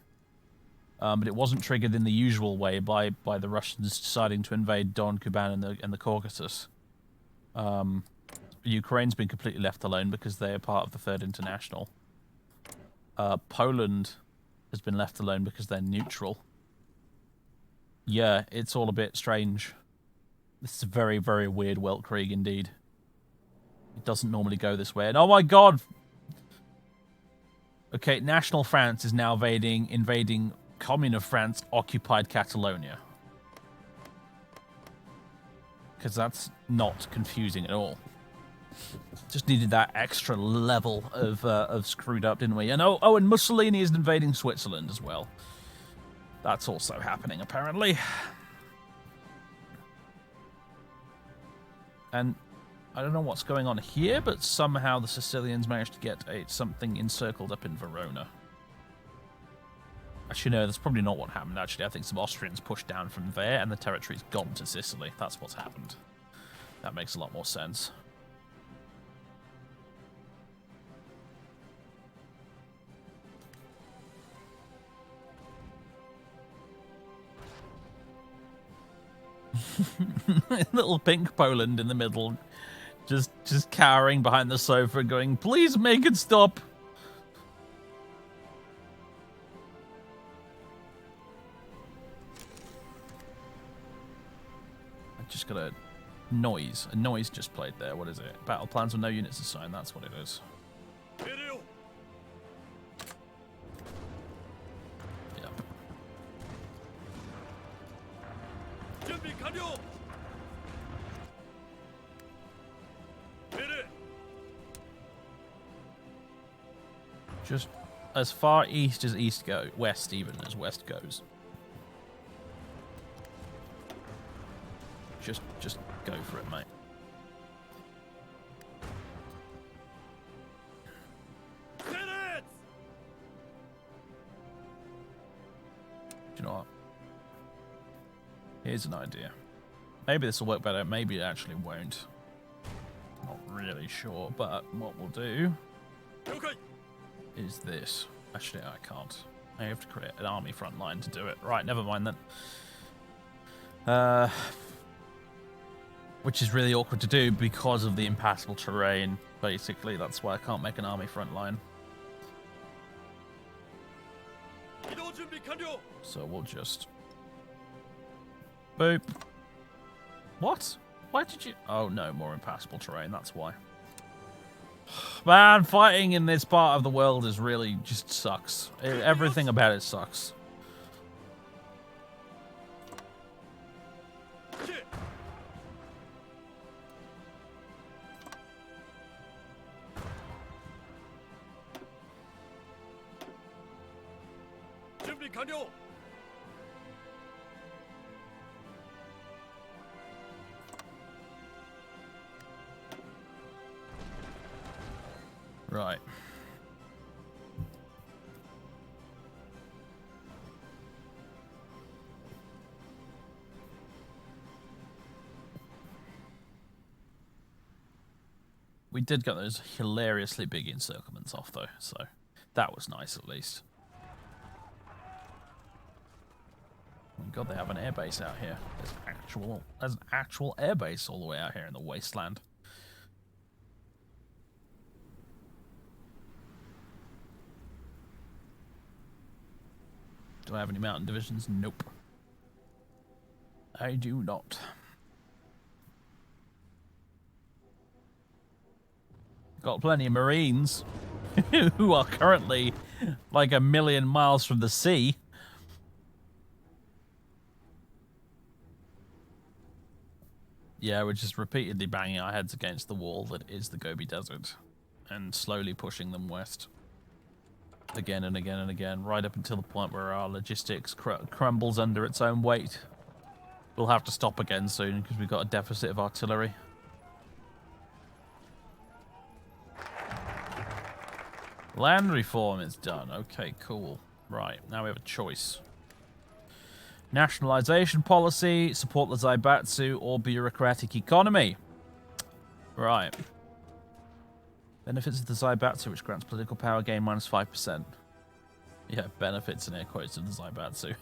But it wasn't triggered in the usual way by the Russians deciding to invade Don, Kuban, and the Caucasus. Ukraine's been completely left alone because they are part of the Third International. Poland has been left alone because they're neutral. Yeah, it's all a bit strange. This is a very, very weird Weltkrieg indeed. It doesn't normally go this way. And oh my god! Okay, National France is now invading Commune of France occupied Catalonia. Because that's not confusing at all. Just needed that extra level of screwed up, didn't we? And and Mussolini is invading Switzerland as well. That's also happening, apparently. And I don't know what's going on here, but somehow the Sicilians managed to get something encircled up in Verona. Actually, no, that's probably not what happened, actually. I think some Austrians pushed down from there, and the territory's gone to Sicily. That's what's happened. That makes a lot more sense. Little pink Poland in the middle, Just cowering behind the sofa going, please make it stop. I just got a noise. A noise just played there. What is it? Battle plans with no units assigned. That's what it is. Just as far east as east goes, west even as west goes. Just go for it, mate. Do you know what? Here's an idea. Maybe this will work better. Maybe it actually won't. Not really sure, but what we'll do is this. Actually, I can't. I have to create an army front line to do it. Right, never mind then. Which is really awkward to do because of the impassable terrain, basically. That's why I can't make an army front line. So we'll just... Boop. What? Why did you... Oh, no, more impassable terrain, that's why. Man, fighting in this part of the world is really just sucks. Everything about it sucks. Right. We did get those hilariously big encirclements off, though, so that was nice at least. Oh my God, they have an airbase out here. There's an actual airbase all the way out here in the wasteland. Do I have any mountain divisions? Nope. I do not. Got plenty of Marines who are currently like 1,000,000 miles from the sea. Yeah, we're just repeatedly banging our heads against the wall that is the Gobi Desert and slowly pushing them west. Again and again and again, right up until the point where our logistics crumbles under its own weight. We'll have to stop again soon because we've got a deficit of artillery. Land reform is done. Okay, cool. Right, now we have a choice. Nationalization policy, support the Zaibatsu, or bureaucratic economy. Right. Benefits of the Zaibatsu, which grants political power gain minus 5%. Yeah, benefits in air quotes of the Zaibatsu.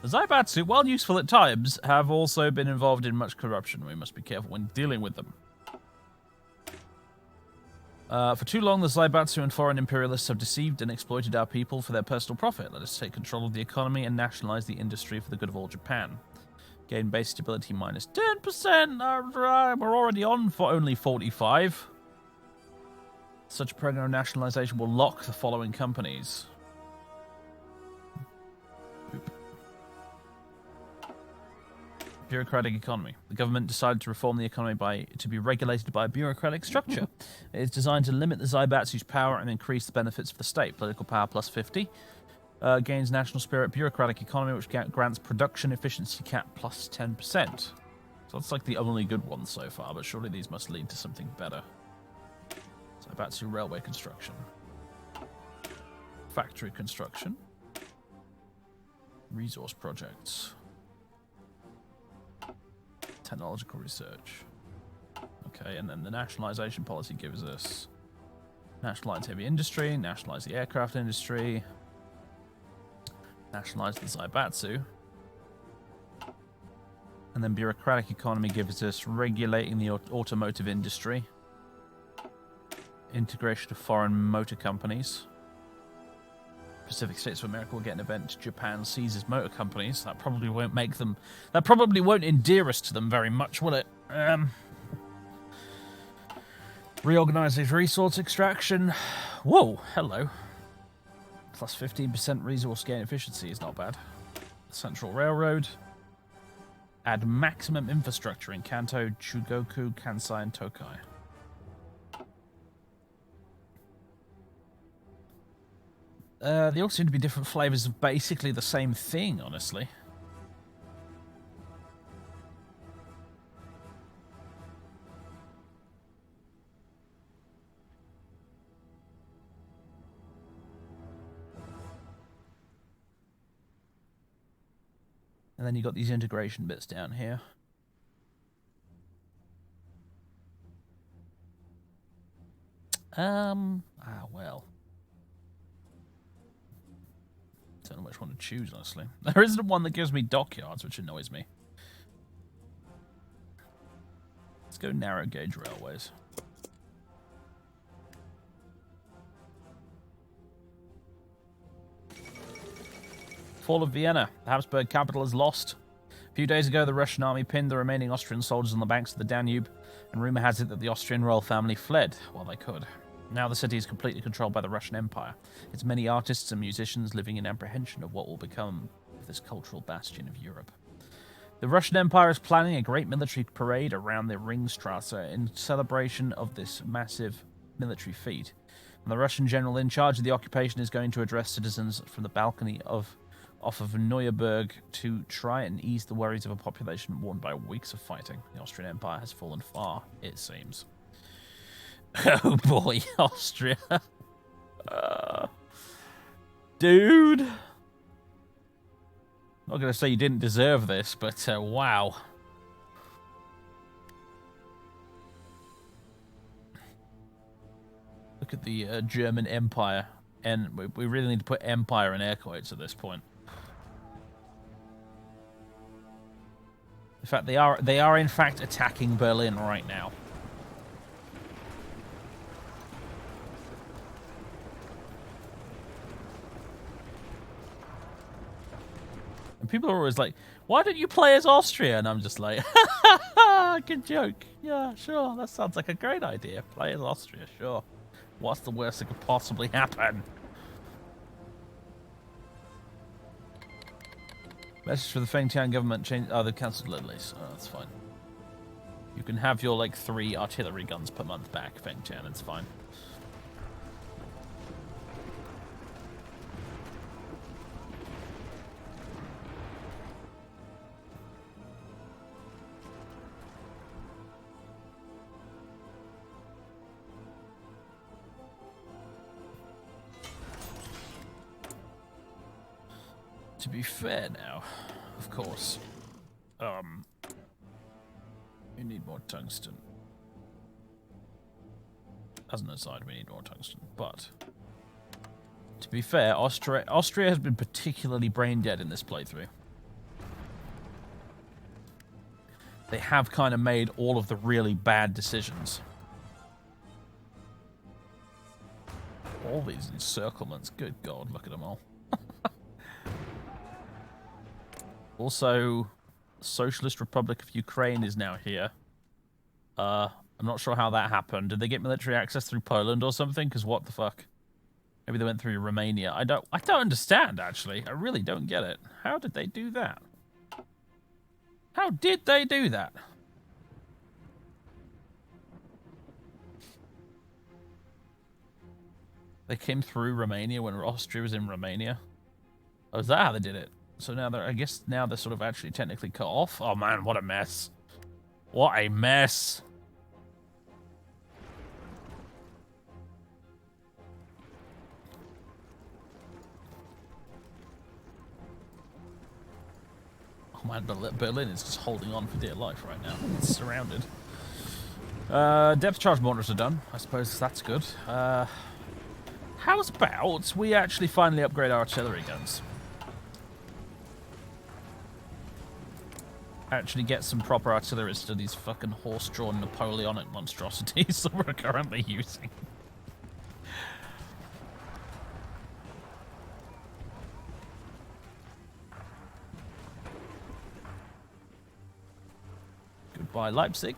The Zaibatsu, while useful at times, have also been involved in much corruption. We must be careful when dealing with them. For too long, the Zaibatsu and foreign imperialists have deceived and exploited our people for their personal profit. Let us take control of the economy and nationalize the industry for the good of all Japan. Gain base stability minus 10%. We're already on for only 45. Such a program of nationalization will lock the following companies. Oop. Bureaucratic economy. The government decided to reform the economy to be regulated by a bureaucratic structure. It is designed to limit the Zaibatsu's power and increase the benefits for the state. Political power plus 50. Gains national spirit. Bureaucratic economy, which grants production efficiency cap plus 10%. So that's like the only good one so far, but surely these must lead to something better. Zaibatsu railway construction. Factory construction. Resource projects. Technological research. Okay, and then the nationalization policy gives us nationalize heavy industry, nationalize the aircraft industry, nationalize the Zaibatsu. And then bureaucratic economy gives us regulating the automotive industry. Integration of foreign motor companies. Pacific States of America will get an event. Japan seizes motor companies. That probably won't make them... That probably won't endear us to them very much, will it? Reorganizes resource extraction. Whoa, hello. Plus 15% resource gain efficiency is not bad. Central Railroad. Add maximum infrastructure in Kanto, Chugoku, Kansai, and Tokai. They all seem to be different flavors of basically the same thing, honestly. And then you got these integration bits down here. Well. Don't know which one to choose, honestly. There isn't one that gives me dockyards, which annoys me. Let's go narrow gauge railways. Fall of Vienna. The Habsburg capital is lost. A few days ago, the Russian army pinned the remaining Austrian soldiers on the banks of the Danube, and rumor has it that the Austrian royal family fled while they could. Now the city is completely controlled by the Russian Empire. Its many artists and musicians living in apprehension of what will become of this cultural bastion of Europe. The Russian Empire is planning a great military parade around the Ringstrasse in celebration of this massive military feat. And the Russian general in charge of the occupation is going to address citizens from the balcony off of Neuerberg to try and ease the worries of a population worn by weeks of fighting. The Austrian Empire has fallen far, it seems. Oh boy, Austria. Dude. Not going to say you didn't deserve this, but wow. Look at the German Empire. And we really need to put Empire in air quotes at this point. In fact, they are in fact attacking Berlin right now. And people are always like, why don't you play as Austria? And I'm just like, good joke. Yeah, sure. That sounds like a great idea. Play as Austria, sure. What's the worst that could possibly happen? Message for the Fengtian government change. Oh, they've cancelled Lindley's. Oh, that's fine. You can have your, like, 3 artillery guns per month back, Fengtian. It's fine. To be fair now, of course, we need more tungsten. As an aside, we need more tungsten, but to be fair, Austria has been particularly brain dead in this playthrough. They have kind of made all of the really bad decisions. All these encirclements, good God, look at them all. Also, Socialist Republic of Ukraine is now here. I'm not sure how that happened. Did they get military access through Poland or something? Because what the fuck? Maybe they went through Romania. I don't understand, actually. I really don't get it. How did they do that? How did they do that? They came through Romania when Austria was in Romania? Oh, is that how they did it? So now I guess now they're sort of actually technically cut off. Oh man, what a mess. What a mess. Oh man, Berlin is just holding on for dear life right now. It's surrounded. Depth charge mortars are done. I suppose that's good. How's about we actually finally upgrade our artillery guns? actually get some proper artillery instead of these fucking horse-drawn Napoleonic monstrosities that we're currently using. Goodbye, Leipzig.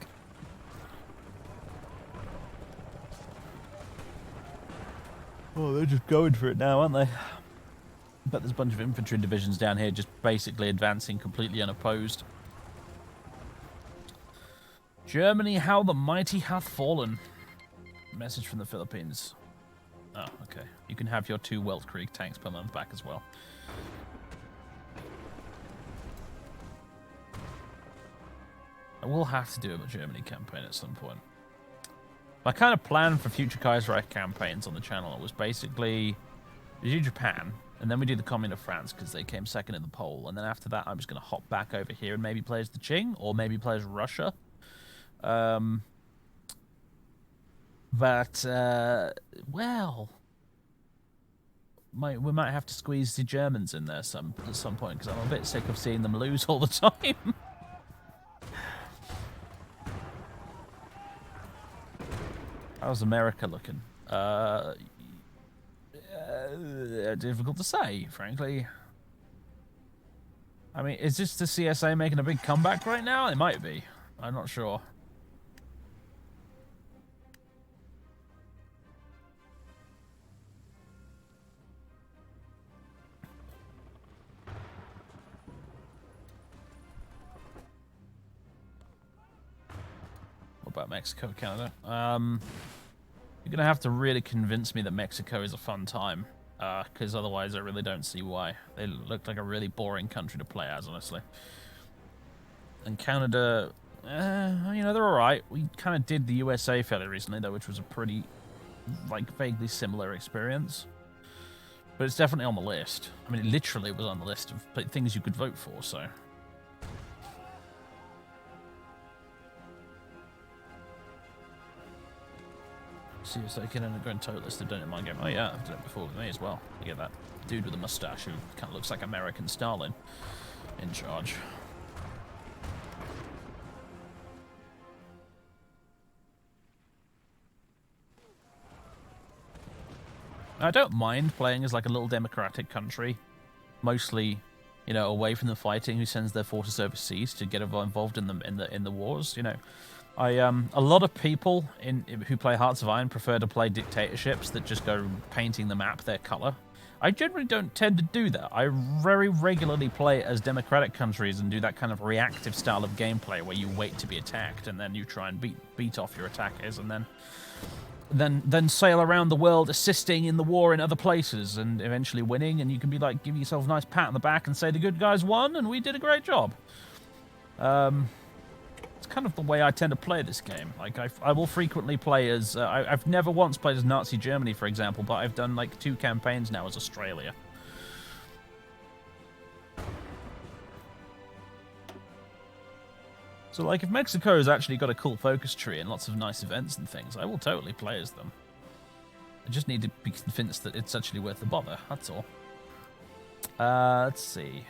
Oh, they're just going for it now, aren't they? But there's a bunch of infantry divisions down here just basically advancing completely unopposed. Germany, how the mighty hath fallen. Message from the Philippines. Oh, okay. You can have your 2 Weltkrieg tanks per month back as well. I will have to do a Germany campaign at some point. My kind of plan for future Kaiserreich campaigns on the channel was basically we do Japan, and then we do the Commune of France because they came second in the poll, and then after that I'm just going to hop back over here and maybe play as the Qing, or maybe play as Russia. Well, we might have to squeeze the Germans in there at some point because I'm a bit sick of seeing them lose all the time. How's America looking? Difficult to say, frankly. I mean, is this the CSA making a big comeback right now? It might be. I'm not sure. What about Mexico, Canada? You're gonna have to really convince me that Mexico is a fun time, because otherwise I really don't see why. They look like a really boring country to play as, honestly. And Canada, you know, they're alright. We kind of did the USA fairly recently, though, which was a pretty, like, vaguely similar experience. But it's definitely on the list. I mean, it literally was on the list of things you could vote for, so... Seriously, I can go and total list. They've done it in my game. Oh yeah, I've done it before with me as well. You get that dude with a mustache who kind of looks like American Stalin in charge. I don't mind playing as like a little democratic country, mostly, you know, away from the fighting, who sends their forces overseas to get involved in the wars. You know, a lot of people who play Hearts of Iron prefer to play dictatorships that just go painting the map their color. I generally don't tend to do that. I very regularly play as democratic countries and do that kind of reactive style of gameplay where you wait to be attacked and then you try and beat off your attackers and then sail around the world assisting in the war in other places and eventually winning, and you can be like, give yourself a nice pat on the back and say the good guys won and we did a great job. It's kind of the way I tend to play this game. Like, I will frequently play as... I've never once played as Nazi Germany, for example, but I've done, like, 2 campaigns now as Australia. So, like, if Mexico's actually got a cool focus tree and lots of nice events and things, I will totally play as them. I just need to be convinced that it's actually worth the bother, that's all. Let's see.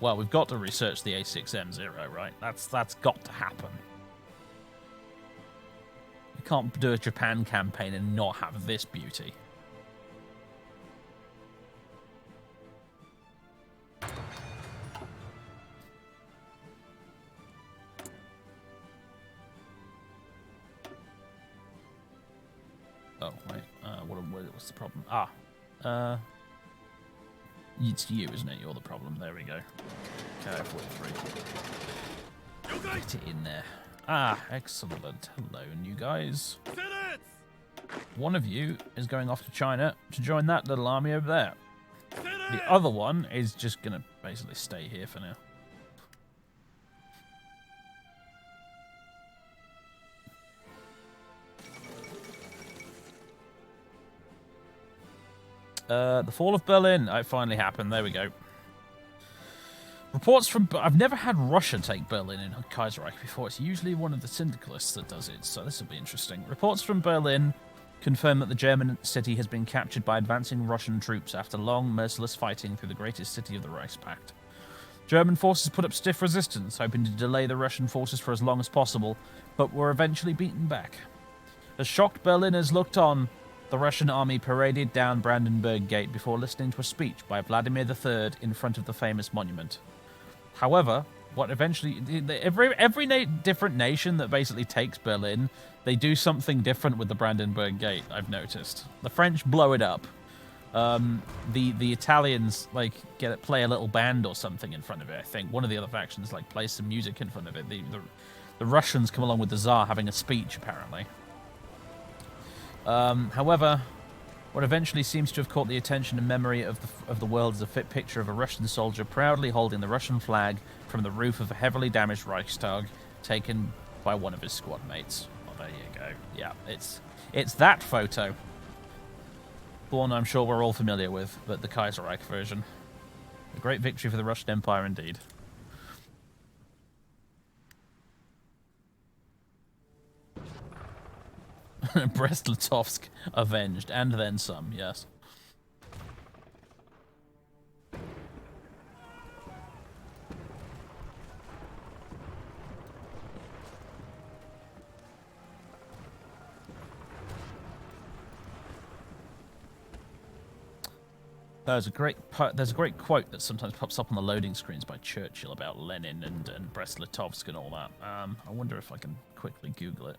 Well, we've got to research the A6M0, right? That's got to happen. You can't do a Japan campaign and not have this beauty. Oh, wait. What's the problem? It's you, isn't it? You're the problem. There we go. KI-43. Get it in there. Excellent. Hello, new guys. One of you is going off to China to join that little army over there. The other one is just going to basically stay here for now. The fall of Berlin. It finally happened. There we go. Reports from... I've never had Russia take Berlin in Kaiserreich before. It's usually one of the syndicalists that does it, so this will be interesting. Reports from Berlin confirm that the German city has been captured by advancing Russian troops after long, merciless fighting through the greatest city of the Reichspakt. German forces put up stiff resistance, hoping to delay the Russian forces for as long as possible, but were eventually beaten back. As shocked Berliners looked on, the Russian army paraded down Brandenburg Gate before listening to a speech by Vladimir III in front of the famous monument. However, what eventually... Every different nation that basically takes Berlin, they do something different with the Brandenburg Gate, I've noticed. The French blow it up. The Italians, like, play a little band or something in front of it, I think. One of the other factions, like, plays some music in front of it. The Russians come along with the Tsar having a speech, apparently. However, what eventually seems to have caught the attention and memory of the world is a fit picture of a Russian soldier proudly holding the Russian flag from the roof of a heavily damaged Reichstag, taken by one of his squad mates. Oh, there you go. Yeah, it's that photo. The one I'm sure we're all familiar with, but the Kaiserreich version. A great victory for the Russian Empire indeed. Brest-Litovsk avenged, and then some, yes. There's a great quote that sometimes pops up on the loading screens by Churchill about Lenin and Brest-Litovsk and all that. I wonder if I can quickly Google it.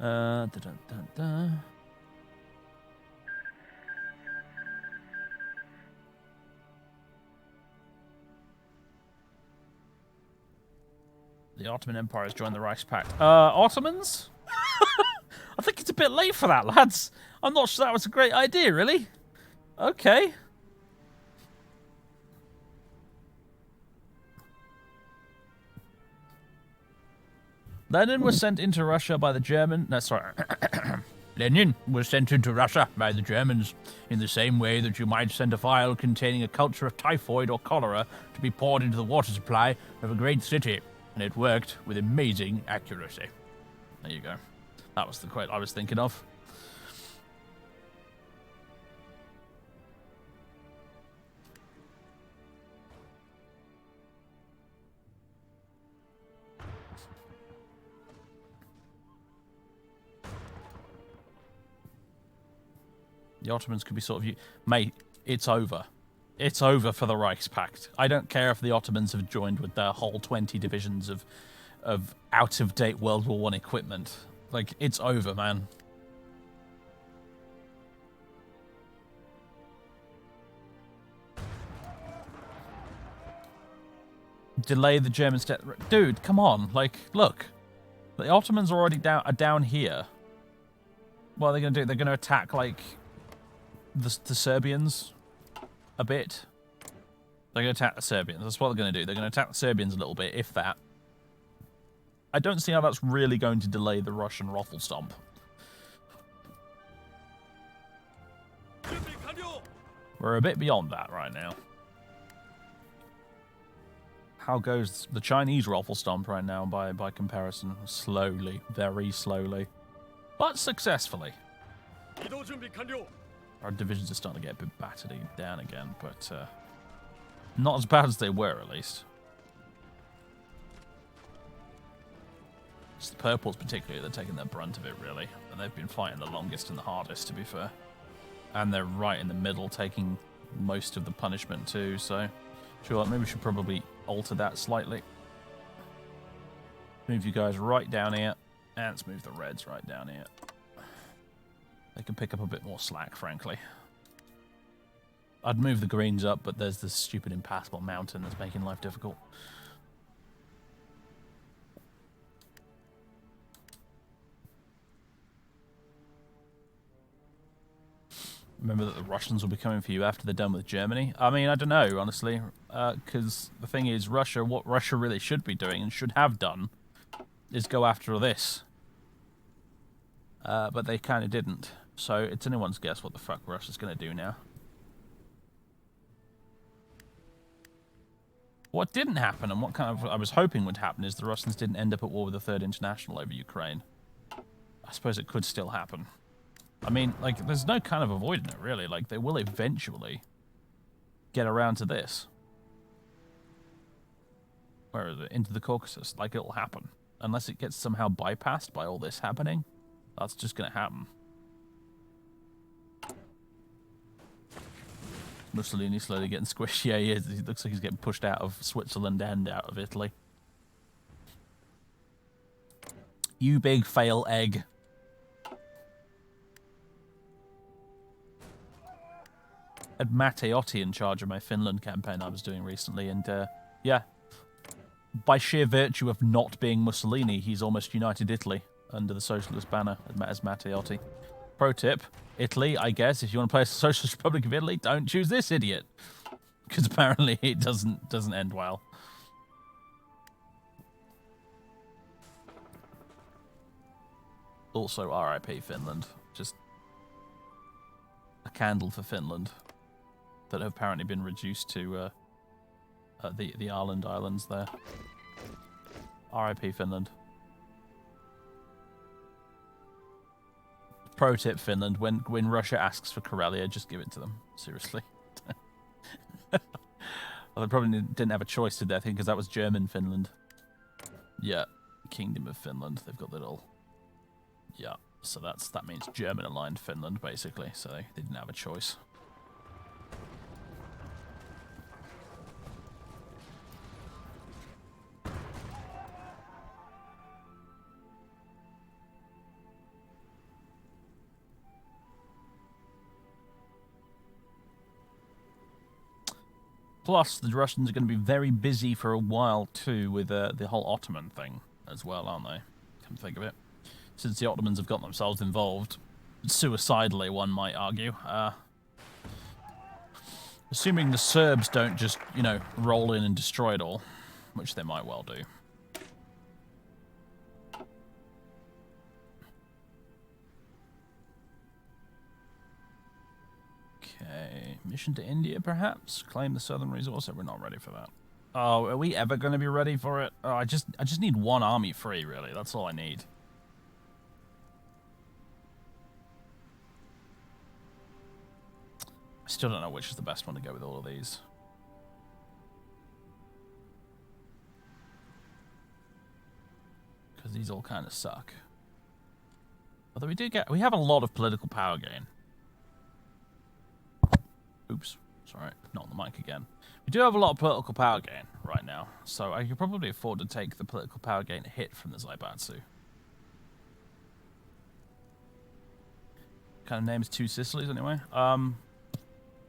The Ottoman Empire has joined the Reichspakt. Ottomans? I think it's a bit late for that, lads. I'm not sure that was a great idea, really. Okay. Lenin was sent into Russia by the German... No, sorry. Lenin was sent into Russia by the Germans in the same way that you might send a vial containing a culture of typhoid or cholera to be poured into the water supply of a great city. And it worked with amazing accuracy. There you go. That was the quote I was thinking of. The Ottomans could be sort of... Mate, it's over. It's over for the Reichspakt. I don't care if the Ottomans have joined with their whole 20 divisions of out-of-date World War I equipment. Like, it's over, man. Delay the German step. Dude, come on. Like, look. The Ottomans are already down here. What are they going to do? They're going to attack, like... The Serbians a bit. They're going to attack the Serbians. That's what they're going to do. They're going to attack the Serbians a little bit, if that. I don't see how that's really going to delay the Russian Rothelstomp. We're a bit beyond that right now. How goes the Chinese Rothelstomp right now by comparison? Slowly. Very slowly. But successfully. Our divisions are starting to get a bit battered down again, but not as bad as they were, at least. It's the purples particularly that are taking the brunt of it, really. And they've been fighting the longest and the hardest, to be fair. And they're right in the middle, taking most of the punishment too, so... Sure, maybe we should probably alter that slightly. Move you guys right down here, and let's move the reds right down here. They can pick up a bit more slack, frankly. I'd move the greens up, but there's this stupid impassable mountain that's making life difficult. Remember that the Russians will be coming for you after they're done with Germany. I mean, I don't know, honestly. Because the thing is, what Russia really should be doing, and should have done, is go after this. But they kind of didn't. So it's anyone's guess what the fuck Russia's going to do now. What didn't happen, and what kind of I was hoping would happen, is the Russians didn't end up at war with the Third International over Ukraine. I suppose it could still happen. I mean, like, there's no kind of avoiding it, really. Like, they will eventually get around to this. Where is it? Into the Caucasus. Like, it'll happen. Unless it gets somehow bypassed by all this happening, that's just going to happen. Mussolini slowly getting squished. Yeah, he is. He looks like he's getting pushed out of Switzerland and out of Italy. You big fail egg. I had Matteotti in charge of my Finland campaign I was doing recently, and yeah, by sheer virtue of not being Mussolini, he's almost united Italy under the socialist banner as Matteotti. Pro tip, Italy, I guess, if you want to play as the Socialist Republic of Italy, don't choose this idiot. Because apparently it doesn't end well. Also, RIP Finland. Just a candle for Finland that have apparently been reduced to the Ireland Islands there. RIP Finland. Pro tip, Finland, when Russia asks for Karelia, just give it to them. Seriously. Well, they probably didn't have a choice, did they? I think, because that was German Finland. Yeah, Kingdom of Finland. They've got little... Yeah, so that means German-aligned Finland, basically. So they didn't have a choice. Plus, the Russians are going to be very busy for a while, too, with the whole Ottoman thing as well, aren't they? Come to think of it. Since the Ottomans have got themselves involved, suicidally, one might argue. Assuming the Serbs don't just, you know, roll in and destroy it all, which they might well do. Okay, mission to India, perhaps? Claim the southern resource. We're not ready for that. Oh, are we ever going to be ready for it? Oh, I just need one army free, really. That's all I need. I still don't know which is the best one to go with all of these. Because these all kind of suck. Although we have a lot of political power gain. Oops, sorry, not on the mic again. We do have a lot of political power gain right now, so I could probably afford to take the political power gain hit from the Zaibatsu. Kind of name is Two Sicilies, anyway.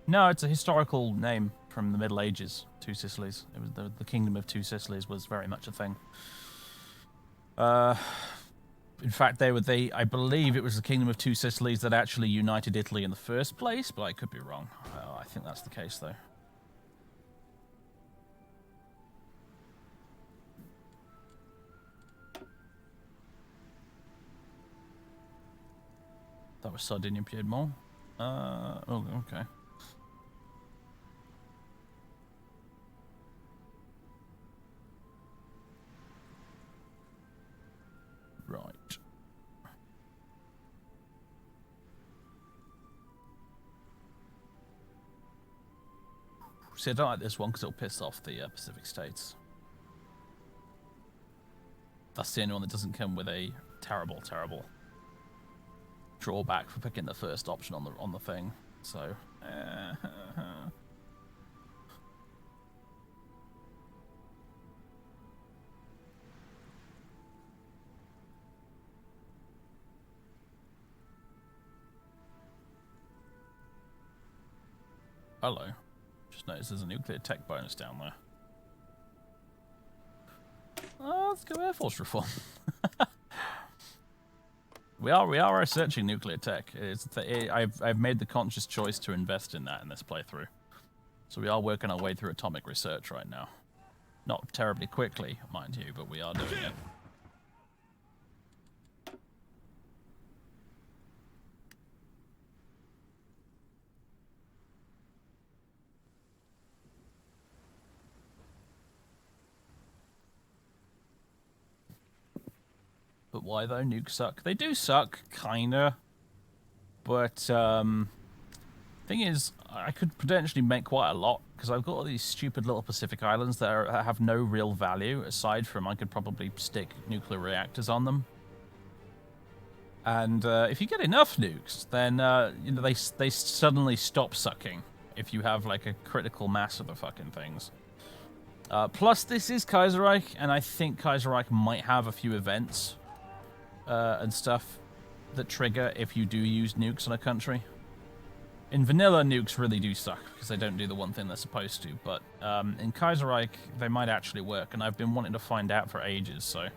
No, it's a historical name from the Middle Ages. Two Sicilies. It was the Kingdom of Two Sicilies was very much a thing. In fact, I believe it was the Kingdom of Two Sicilies that actually united Italy in the first place, but I could be wrong. I think that's the case, though. That was Sardinia Piedmont. Oh, okay. Right. See, I don't like this one because it'll piss off the Pacific States. That's the only one that doesn't come with a terrible, terrible drawback for picking the first option on the thing. So, hello. Just noticed there's a nuclear tech bonus down there. Let's go Air Force reform. We are researching nuclear tech. I've made the conscious choice to invest in that in this playthrough. So we are working our way through atomic research right now. Not terribly quickly, mind you, but we are doing it. But why though? Nukes suck. They do suck, kinda. But thing is, I could potentially make quite a lot because I've got all these stupid little Pacific islands that have no real value aside from I could probably stick nuclear reactors on them. And if you get enough nukes, then you know they suddenly stop sucking if you have like a critical mass of the fucking things. Plus, this is Kaiserreich, and I think Kaiserreich might have a few events and stuff that trigger if you do use nukes on a country. In vanilla, nukes really do suck because they don't do the one thing they're supposed to. But in Kaiserreich, they might actually work, and I've been wanting to find out for ages. So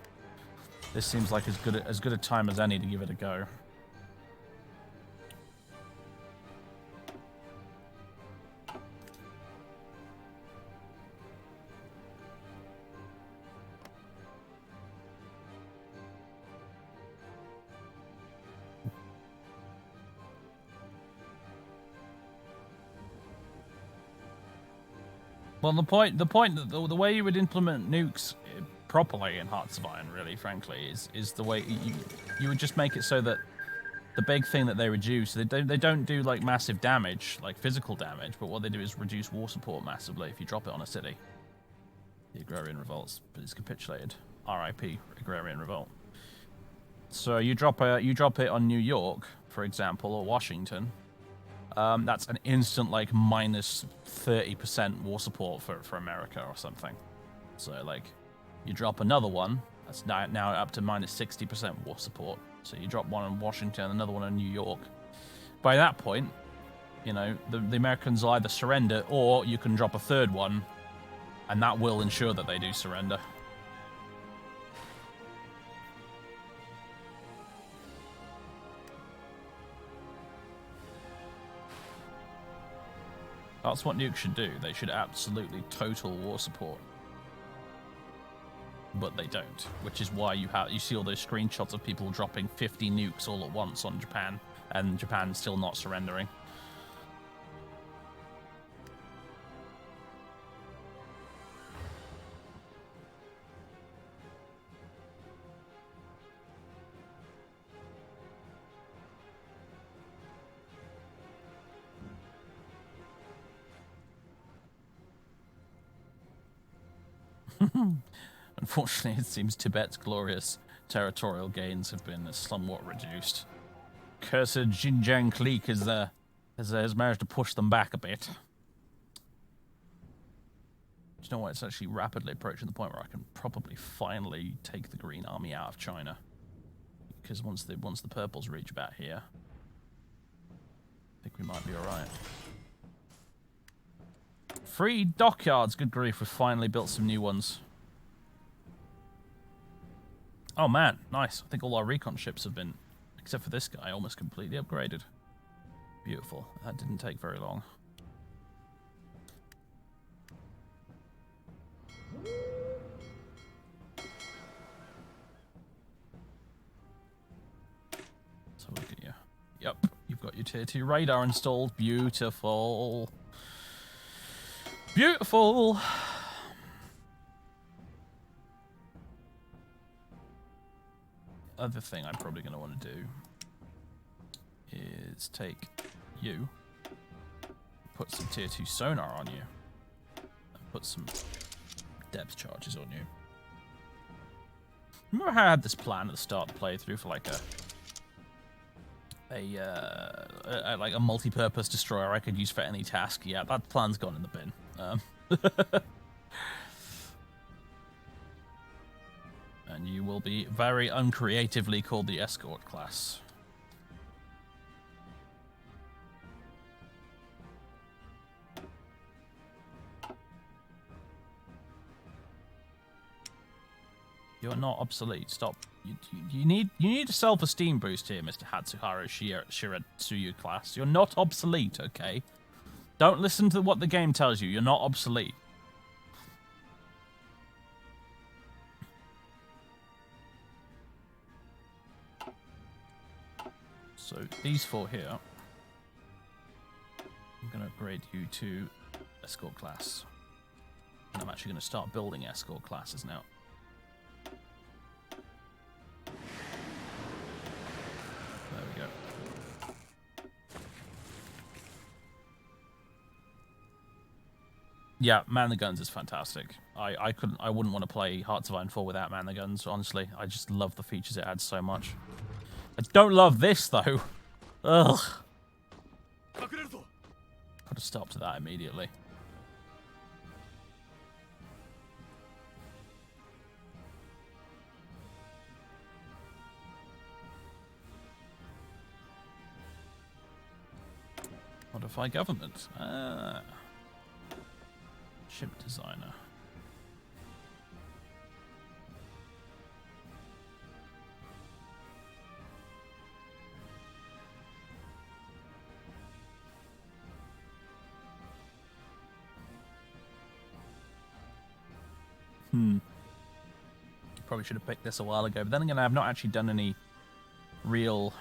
this seems like as good a time as any to give it a go. Well, the way you would implement nukes properly in Hearts of Iron, really, frankly, is the way you would just make it so that the big thing that they reduce, they don't do like massive damage, like physical damage, but what they do is reduce war support massively if you drop it on a city. The agrarian revolts, but it's capitulated. R.I.P. agrarian revolt. So you drop it on New York, for example, or Washington. That's an instant, like, minus 30% war support for America or something. So, like, you drop another one, that's now up to minus 60% war support. So you drop one on Washington, another one on New York. By that point, you know, the Americans will either surrender, or you can drop a third one, and that will ensure that they do surrender. That's what nukes should do. They should absolutely total war support. But they don't, which is why you see all those screenshots of people dropping 50 nukes all at once on Japan, and Japan still not surrendering. Unfortunately, it seems Tibet's glorious territorial gains have been somewhat reduced. Cursed Xinjiang clique has managed to push them back a bit. Do you know what? It's actually rapidly approaching the point where I can probably finally take the Green Army out of China. Because once the purples reach about here, I think we might be alright. Free dockyards, good grief, we've finally built some new ones. Oh man, nice. I think all our recon ships have been, except for this guy, almost completely upgraded. Beautiful. That didn't take very long. Let's have a look at you. Yep, you've got your tier 2 radar installed. Beautiful. Beautiful. Other thing I'm probably going to want to do is take you, put some tier 2 sonar on you, and put some depth charges on you. Remember how I had this plan at the start of the playthrough for like a multi-purpose destroyer I could use for any task? Yeah, that plan's gone in the bin. And you will be very uncreatively called the escort class. You're not obsolete. Stop. You need a self-esteem boost here, Mr. Hatsuharu Shiratsuyu class. You're not obsolete, okay? Don't listen to what the game tells you. You're not obsolete. So these four here, I'm going to upgrade you to escort class. And I'm actually going to start building escort classes now. There we go. Yeah, Man the Guns is fantastic. I wouldn't want to play Hearts of Iron 4 without Man the Guns, honestly. I just love the features it adds so much. I don't love this, though. Ugh. Could have stopped that immediately. Modify government. Ship designer. Probably should have picked this a while ago, but then again, I've not actually done any real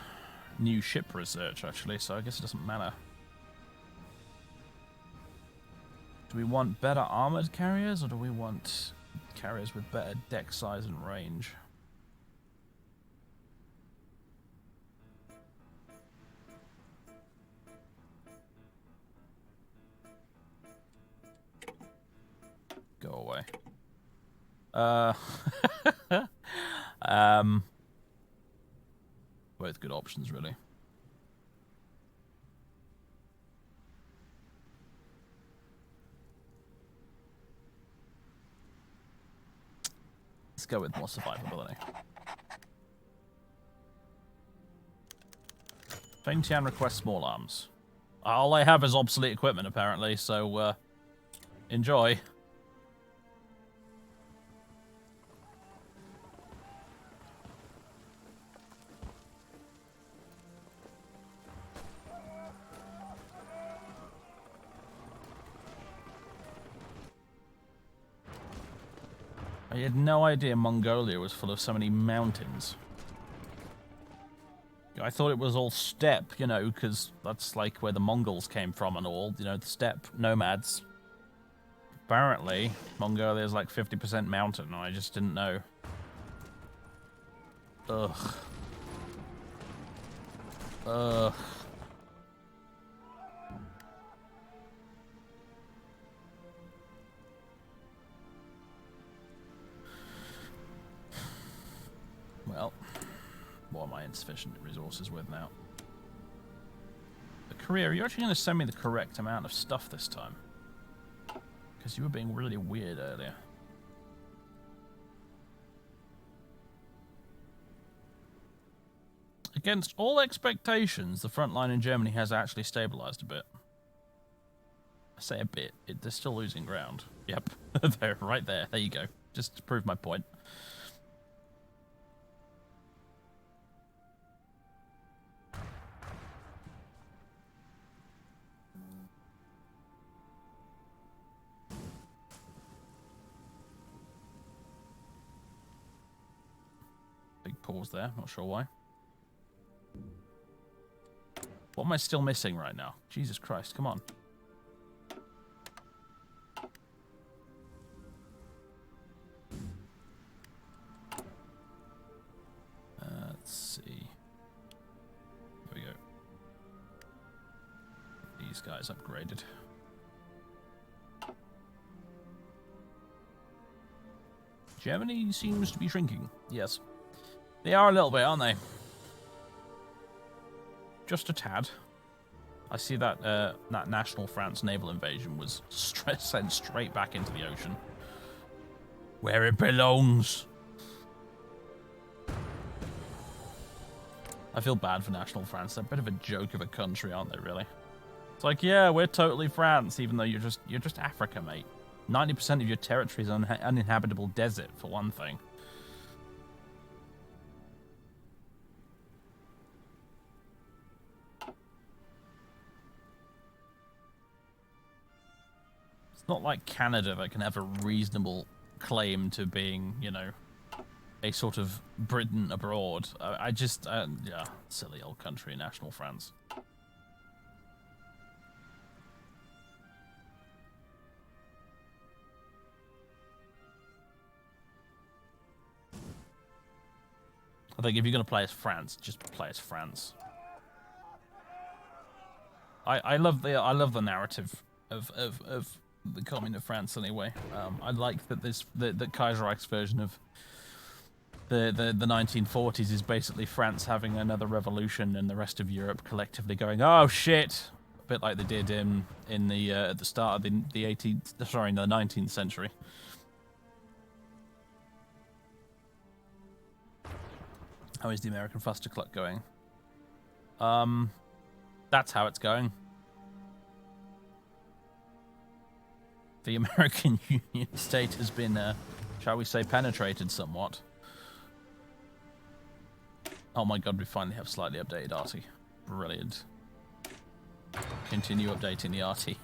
new ship research, actually, so I guess it doesn't matter. Do we want better armored carriers, or do we want carriers with better deck size and range? Go away. Both good options, really. Let's go with more survivability. Fengtian requests small arms. All I have is obsolete equipment, apparently, so enjoy. I had no idea Mongolia was full of so many mountains. I thought it was all steppe, you know, because that's like where the Mongols came from and all, you know, the steppe nomads. Apparently, Mongolia is like 50% mountain, and I just didn't know. Ugh. Ugh. Well, what am I insufficient resources with now? The Korea, are you actually going to send me the correct amount of stuff this time? Because you were being really weird earlier. Against all expectations, the front line in Germany has actually stabilized a bit. I say a bit. They're still losing ground. Yep. There, right there. There you go. Just to prove my point. Big pause there. Not sure why. What am I still missing right now? Jesus Christ, come on. Let's see. Here we go. These guys upgraded. Germany seems to be shrinking. Yes. They are a little bit, aren't they? Just a tad. I see that that National France naval invasion was sent straight back into the ocean. Where it belongs. I feel bad for National France. They're a bit of a joke of a country, aren't they, really? It's like, yeah, we're totally France, even though you're just Africa, mate. 90% of your territory is uninhabitable desert, for one thing. It's not like Canada that can have a reasonable claim to being, you know, a sort of Britain abroad. I just, yeah, silly old country, National France. I think if you're going to play as France, just play as France. I love the narrative of the Communist of France anyway. I like that the Kaiserreich's version of the 1940s is basically France having another revolution and the rest of Europe collectively going, oh shit, a bit like they did in the at the start of the 18th, sorry, the 19th century. How is the American Fustercluck going? That's how it's going. The American Union state has been, shall we say, penetrated somewhat. Oh my god, we finally have slightly updated RT. Brilliant. Continue updating the RT.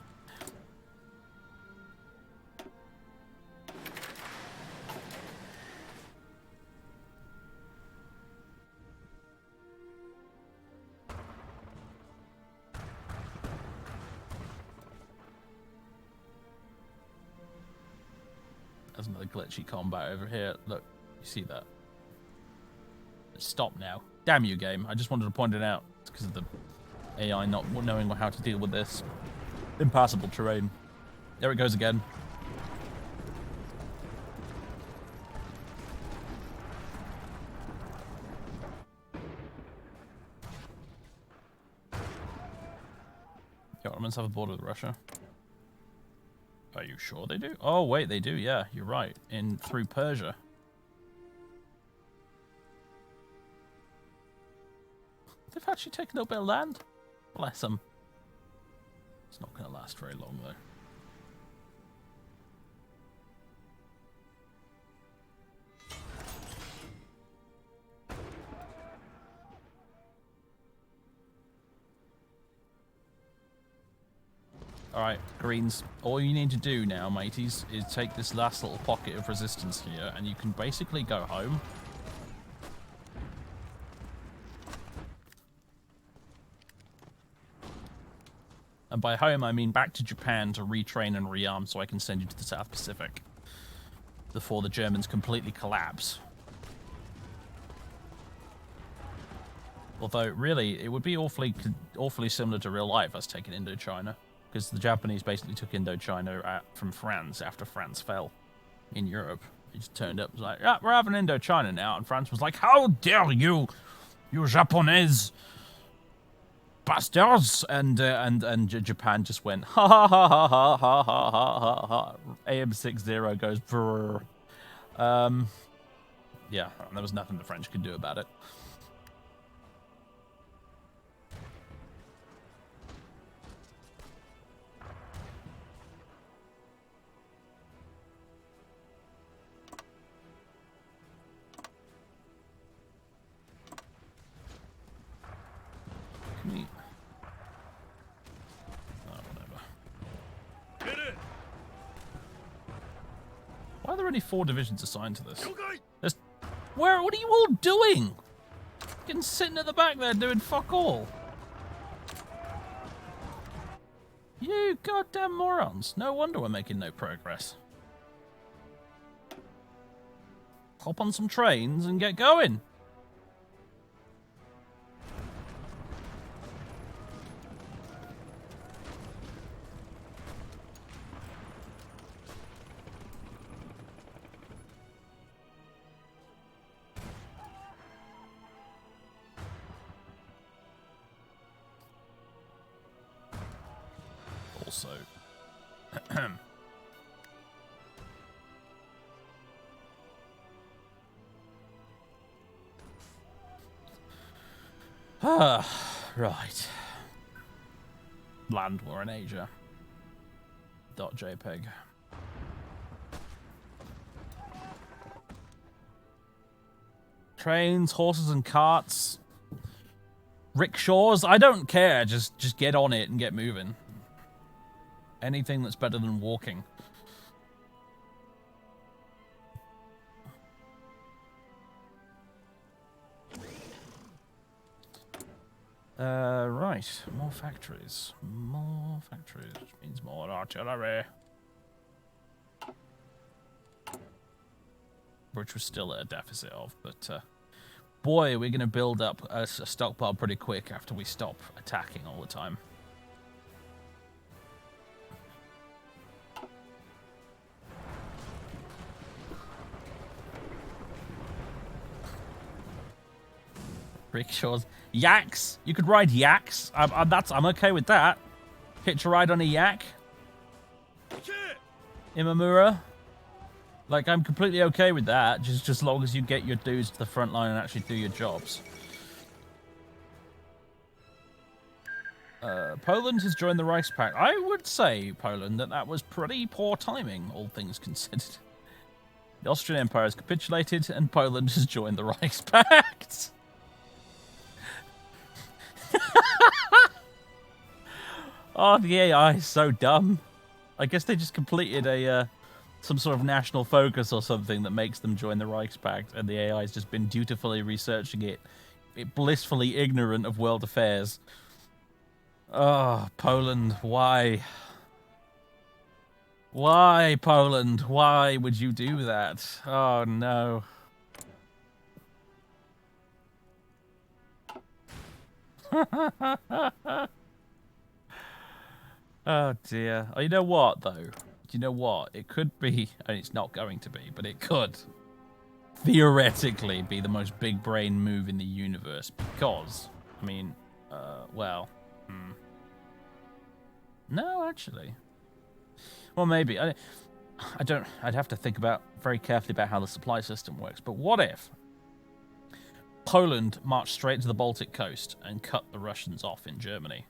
There's another glitchy combat over here. Look, you see that? Stop now. Damn you, game. I just wanted to point it out. It's because of the AI not knowing how to deal with this impassable terrain. There it goes again. The Ottomans have a border with Russia. Are you sure they do? Oh, wait, they do. Yeah, you're right. Through Persia. They've actually taken a bit of land. Bless them. It's not going to last very long, though. Alright, Greens, all you need to do now, mateys, is take this last little pocket of resistance here, and you can basically go home. And by home, I mean back to Japan to retrain and rearm so I can send you to the South Pacific before the Germans completely collapse. Although, really, it would be awfully similar to real life, us taking Indochina. Because the Japanese basically took Indochina from France after France fell in Europe. They just turned up and was like, yeah, we're having Indochina now. And France was like, how dare you, you Japanese bastards! And Japan just went, ha ha ha ha ha ha ha ha ha. AM60 goes, brrr. Yeah, and there was nothing the French could do about it. Why are there only 4 divisions assigned to this? What are you all doing? Fucking sitting at the back there doing fuck all. You goddamn morons. No wonder we're making no progress. Hop on some trains and get going. Also, right. Land war in Asia. .jpg. Trains, horses and carts. Rickshaws, I don't care, just get on it and get moving. Anything that's better than walking. Right. More factories. More factories, which means more artillery. Which we're still at a deficit of, but boy, we're going to build up a stockpile pretty quick after we stop attacking all the time. Rickshaws. Yaks. You could ride yaks. I'm okay with that. Hitch a ride on a yak. Imamura. Like, I'm completely okay with that, just as long as you get your dudes to the front line and actually do your jobs. Poland has joined the Reichspakt. I would say, Poland, that was pretty poor timing, all things considered. The Austrian Empire has capitulated, and Poland has joined the Reichspakt. Oh, the AI is so dumb. I guess they just completed a... some sort of national focus or something that makes them join the Reichspakt, and the AI has just been dutifully researching it blissfully ignorant of world affairs. Oh, Poland, why? Why, Poland? Why would you do that? Oh, no. Oh, dear. Oh, you know what, though? You know what? It could be, and it's not going to be, but it could theoretically be the most big brain move in the universe because, I mean, well, no, actually. Well, maybe. I don't, I'd have to think about very carefully about how the supply system works, but what if Poland marched straight to the Baltic coast and cut the Russians off in Germany?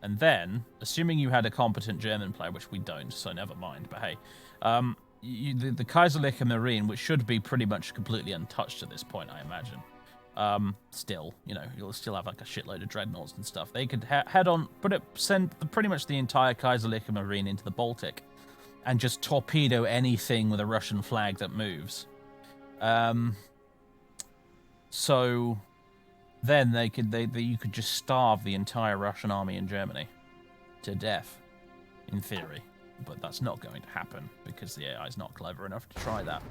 And then, assuming you had a competent German player, which we don't, so never mind, but hey, the Kaiserreich Marine, which should be pretty much completely untouched at this point, I imagine. Still, you know, you'll still have like a shitload of dreadnoughts and stuff. They could head on, send pretty much the entire Kaiserreich Marine into the Baltic and just torpedo anything with a Russian flag that moves. So then you could just starve the entire Russian army in Germany to death, in theory. But that's not going to happen because the AI is not clever enough to try that.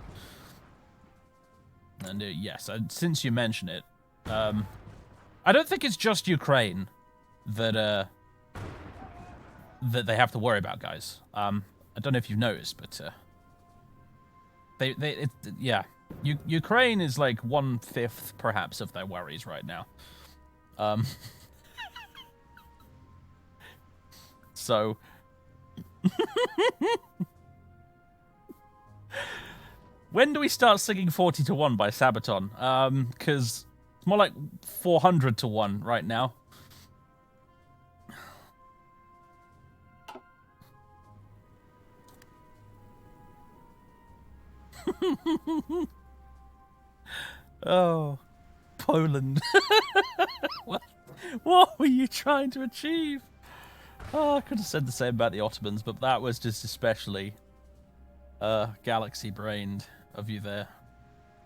And yes, since you mention it, I don't think it's just Ukraine that that they have to worry about, guys. I don't know if you've noticed, but yeah, Ukraine is like 1/5 perhaps of their worries right now. So. When do we start singing 40-1 by Sabaton? Because it's more like 400-1 right now. Oh, Poland. What were you trying to achieve? Oh, I could have said the same about the Ottomans, but that was just especially galaxy-brained of you there.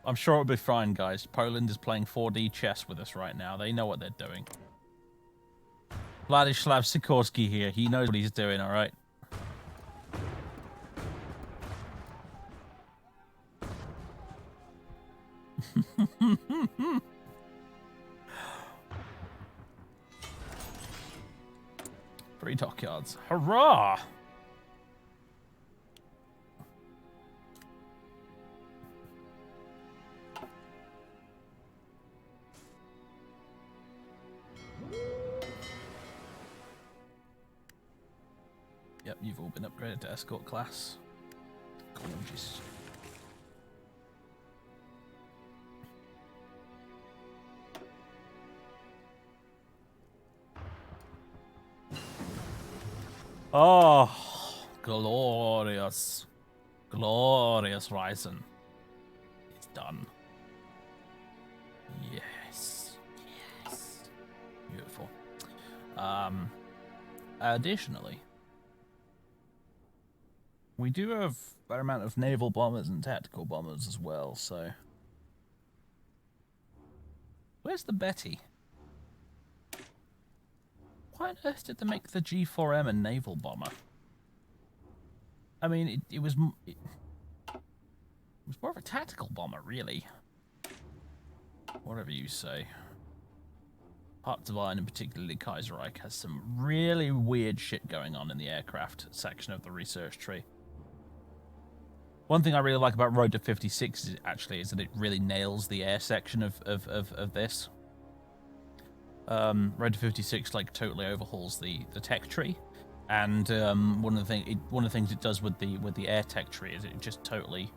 I'm sure it'll be fine, guys. Poland is playing 4D chess with us right now. They know what they're doing. Vladislav Sikorsky here. He knows what he's doing, all right? Three dockyards. Hurrah! Yep, you've all been upgraded to escort class. Gorgeous. Oh, glorious. Glorious Ryzen. It's done. Yes. Yes. Beautiful. Additionally, we do have a fair amount of naval bombers and tactical bombers as well, so... Where's the Betty? Why on earth did they make the G4M a naval bomber? I mean, it was more of a tactical bomber, really. Whatever you say. Parts of Iron, and particularly Kaiserreich, has some really weird shit going on in the aircraft section of the research tree. One thing I really like about Road to 56 is that it really nails the air section of this. Road to 56 like totally overhauls the tech tree, and one of the things it does with the air tech tree is it just totally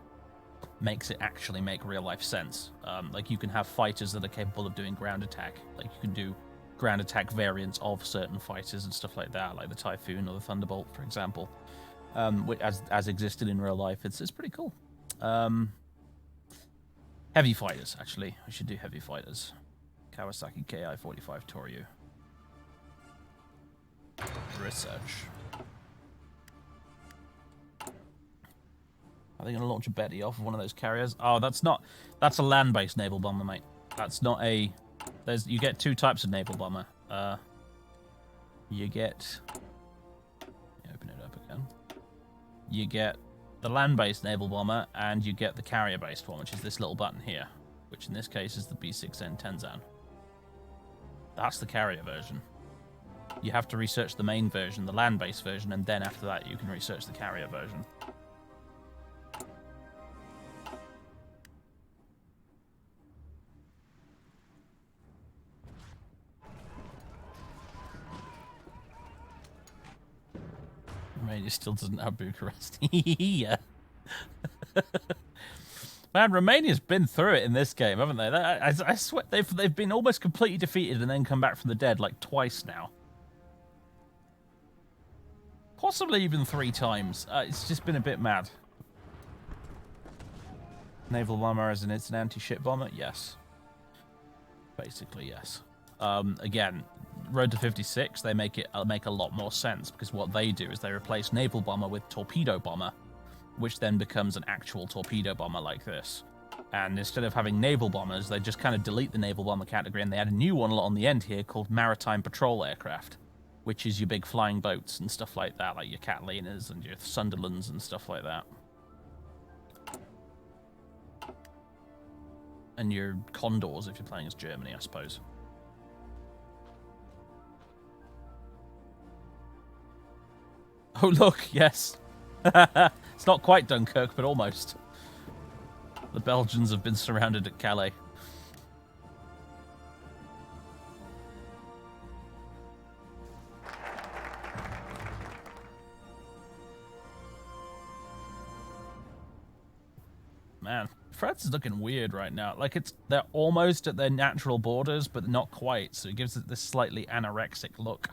makes it actually make real life sense. Like you can have fighters that are capable of doing ground attack. Like you can do ground attack variants of certain fighters and stuff like that, like the Typhoon or the Thunderbolt, for example, as existed in real life. It's pretty cool. Heavy fighters, actually. We should do heavy fighters. Kawasaki Ki-45 Toryu. Research. Are they going to launch a Betty off of one of those carriers? Oh, that's a land-based naval bomber, mate. That's not a... You get two types of naval bomber. You get... Open it up again. You get the land-based naval bomber, and you get the carrier-based one, which is this little button here, which in this case is the B6N Tenzan. That's the carrier version. You have to research the main version, the land-based version, and then after that you can research the carrier version. Romania still doesn't have Bucharest. Yeah. Man, Romania's been through it in this game, haven't they? I swear they've been almost completely defeated and then come back from the dead like twice now. Possibly even 3 times. It's just been a bit mad. Naval bomber as in it's an anti-ship bomber? Yes. Basically, yes. Again, Road to 56, they make a lot more sense, because what they do is they replace naval bomber with torpedo bomber, which then becomes an actual torpedo bomber like this. And instead of having naval bombers, they just kind of delete the naval bomber category, and they add a new one on the end here called maritime patrol aircraft, which is your big flying boats and stuff like that, like your Catalinas and your Sunderlands and stuff like that. And your Condors if you're playing as Germany, I suppose. Oh, look, yes. It's not quite Dunkirk, but almost. The Belgians have been surrounded at Calais. Man, France is looking weird right now. Like, they're almost at their natural borders, but not quite, so it gives it this slightly anorexic look.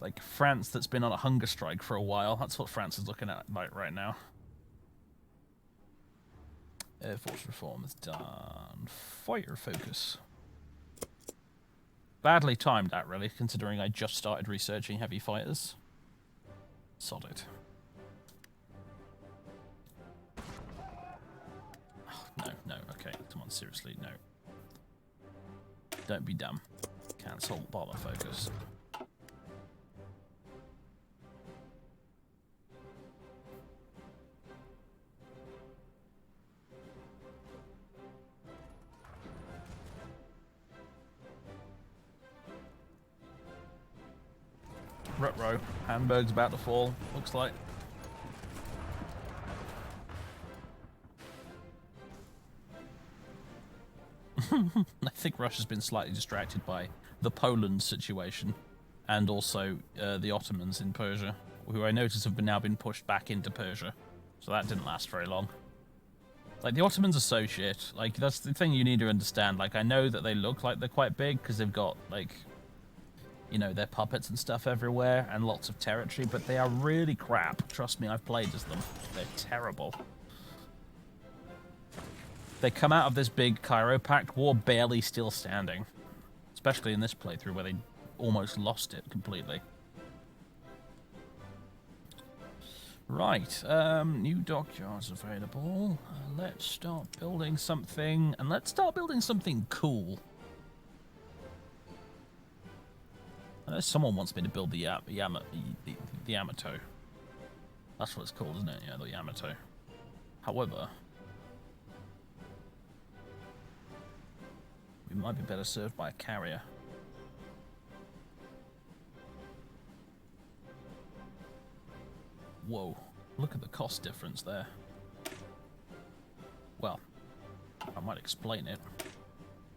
Like France that's been on a hunger strike for a while. That's what France is looking at like right now. Air Force reform is done. Fire focus. Badly timed that, really, considering I just started researching heavy fighters. Sod it. Oh, no, okay. Come on, seriously, no. Don't be dumb. Cancel bomber focus. Ruh-roh. Hamburg's about to fall, looks like. I think Russia's been slightly distracted by the Poland situation, and also the Ottomans in Persia, who I notice have now been pushed back into Persia. So that didn't last very long. Like, the Ottomans are so shit. Like, that's the thing you need to understand. Like, I know that they look like they're quite big, because they've got, like, you know, their puppets and stuff everywhere, and lots of territory, but they are really crap. Trust me, I've played as them. They're terrible. They come out of this big Cairo Pact war barely still standing. Especially in this playthrough, where they almost lost it completely. Right, new dockyards available. Let's start building something, and let's start building something cool. I know someone wants me to build the Yamato. That's what it's called, isn't it? Yeah, the Yamato. However, we might be better served by a carrier. Whoa, look at the cost difference there. Well, I might explain it.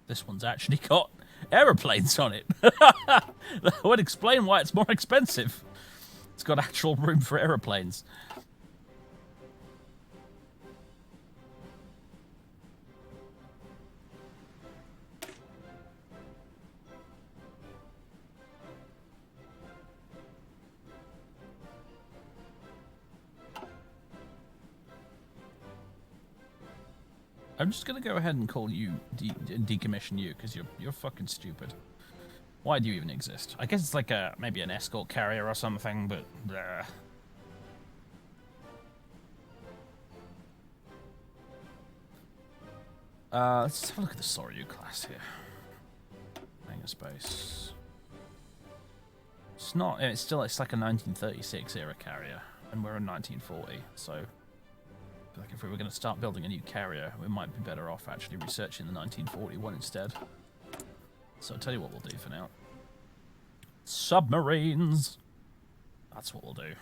This one's actually got aeroplanes on it. That would explain why it's more expensive. It's got actual room for aeroplanes. I'm just gonna go ahead and call you decommission you because you're fucking stupid. Why do you even exist? I guess it's like maybe an escort carrier or something, but let's have a look at the Soryu class here. Hangar space. It's not. It's like a 1936 era carrier, and we're in 1940, so. Like if we were going to start building a new carrier, we might be better off actually researching the 1941 instead. So I'll tell you what we'll do for now. Submarines! That's what we'll do.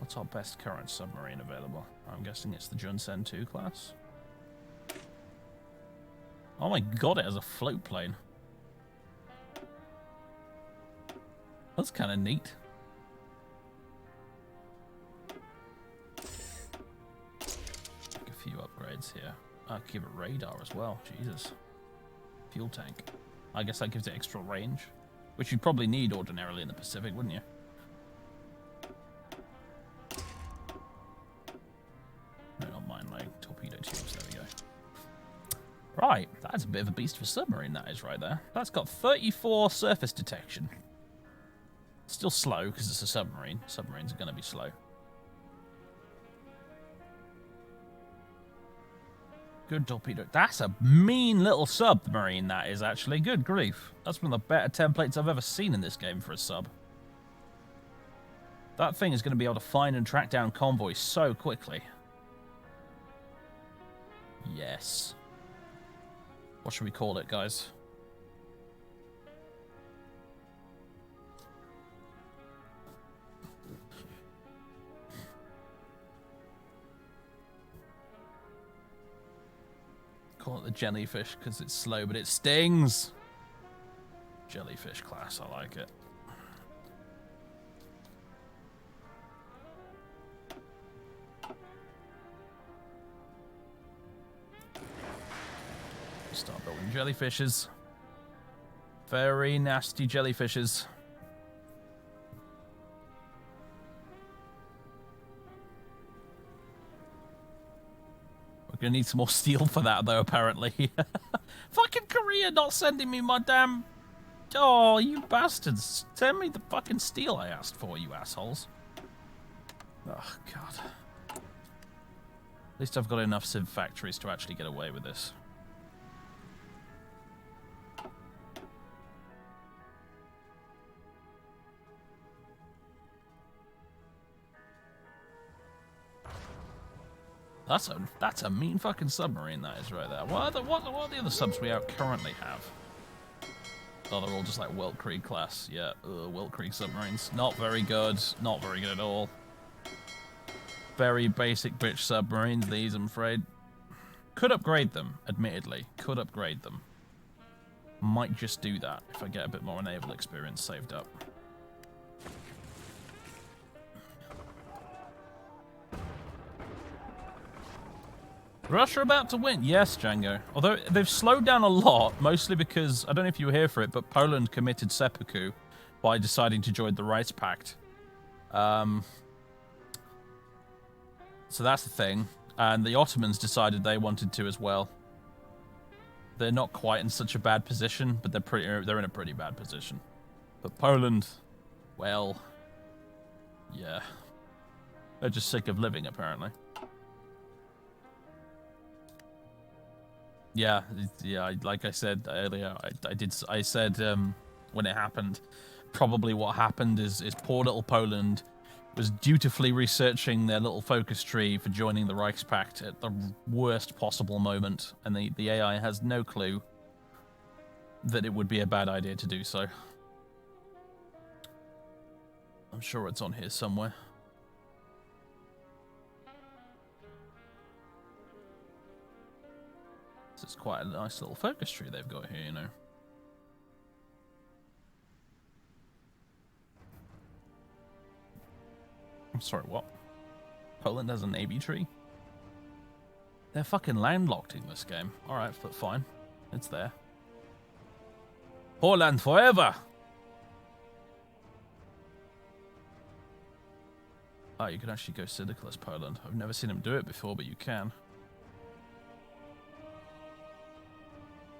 What's our best current submarine available? I'm guessing it's the Junsen 2 class. Oh my god, it has a float plane. That's kind of neat. Few upgrades here. I'll give it radar as well. Jesus. Fuel tank. I guess that gives it extra range, which you'd probably need ordinarily in the Pacific, wouldn't you? No, not mine, like torpedo tubes. There we go. Right, that's a bit of a beast of a submarine, that is right there. That's got 34 surface detection. Still slow because it's a submarine. Submarines are going to be slow. Good torpedo. That's a mean little submarine, that is, actually. Good grief. That's one of the better templates I've ever seen in this game for a sub. That thing is going to be able to find and track down convoys so quickly. Yes. What should we call it, guys? Call it the jellyfish because it's slow, but it stings. Jellyfish class, I like it. Start building jellyfishes. Very nasty jellyfishes. We're gonna need some more steel for that, though, apparently. Fucking Korea not sending me my damn... Oh, you bastards. Send me the fucking steel I asked for, you assholes. Oh, God. At least I've got enough civ factories to actually get away with this. That's a mean fucking submarine, that is right there. What are the other subs we currently have? Oh, they're all just like Weltkrieg class. Yeah, Weltkrieg submarines. Not very good. Not very good at all. Very basic bitch submarines, these, I'm afraid. Could upgrade them, admittedly. Could upgrade them. Might just do that if I get a bit more naval experience saved up. Russia about to win. Yes, Django. Although they've slowed down a lot, mostly because, I don't know if you were here for it, but Poland committed seppuku by deciding to join the Rights Pact. So that's the thing. And the Ottomans decided they wanted to as well. They're not quite in such a bad position, but they're in a pretty bad position. But Poland, well, yeah. They're just sick of living, apparently. Yeah, like I said earlier, I said when it happened, probably what happened is poor little Poland was dutifully researching their little focus tree for joining the Reichspakt at the worst possible moment, and the AI has no clue that it would be a bad idea to do so. I'm sure it's on here somewhere. It's quite a nice little focus tree they've got here, you know. I'm sorry, what? Poland has a navy tree? They're fucking landlocked in this game. Alright, but fine. It's there. Poland forever! Oh, you can actually go syndicalist Poland. I've never seen him do it before, but you can.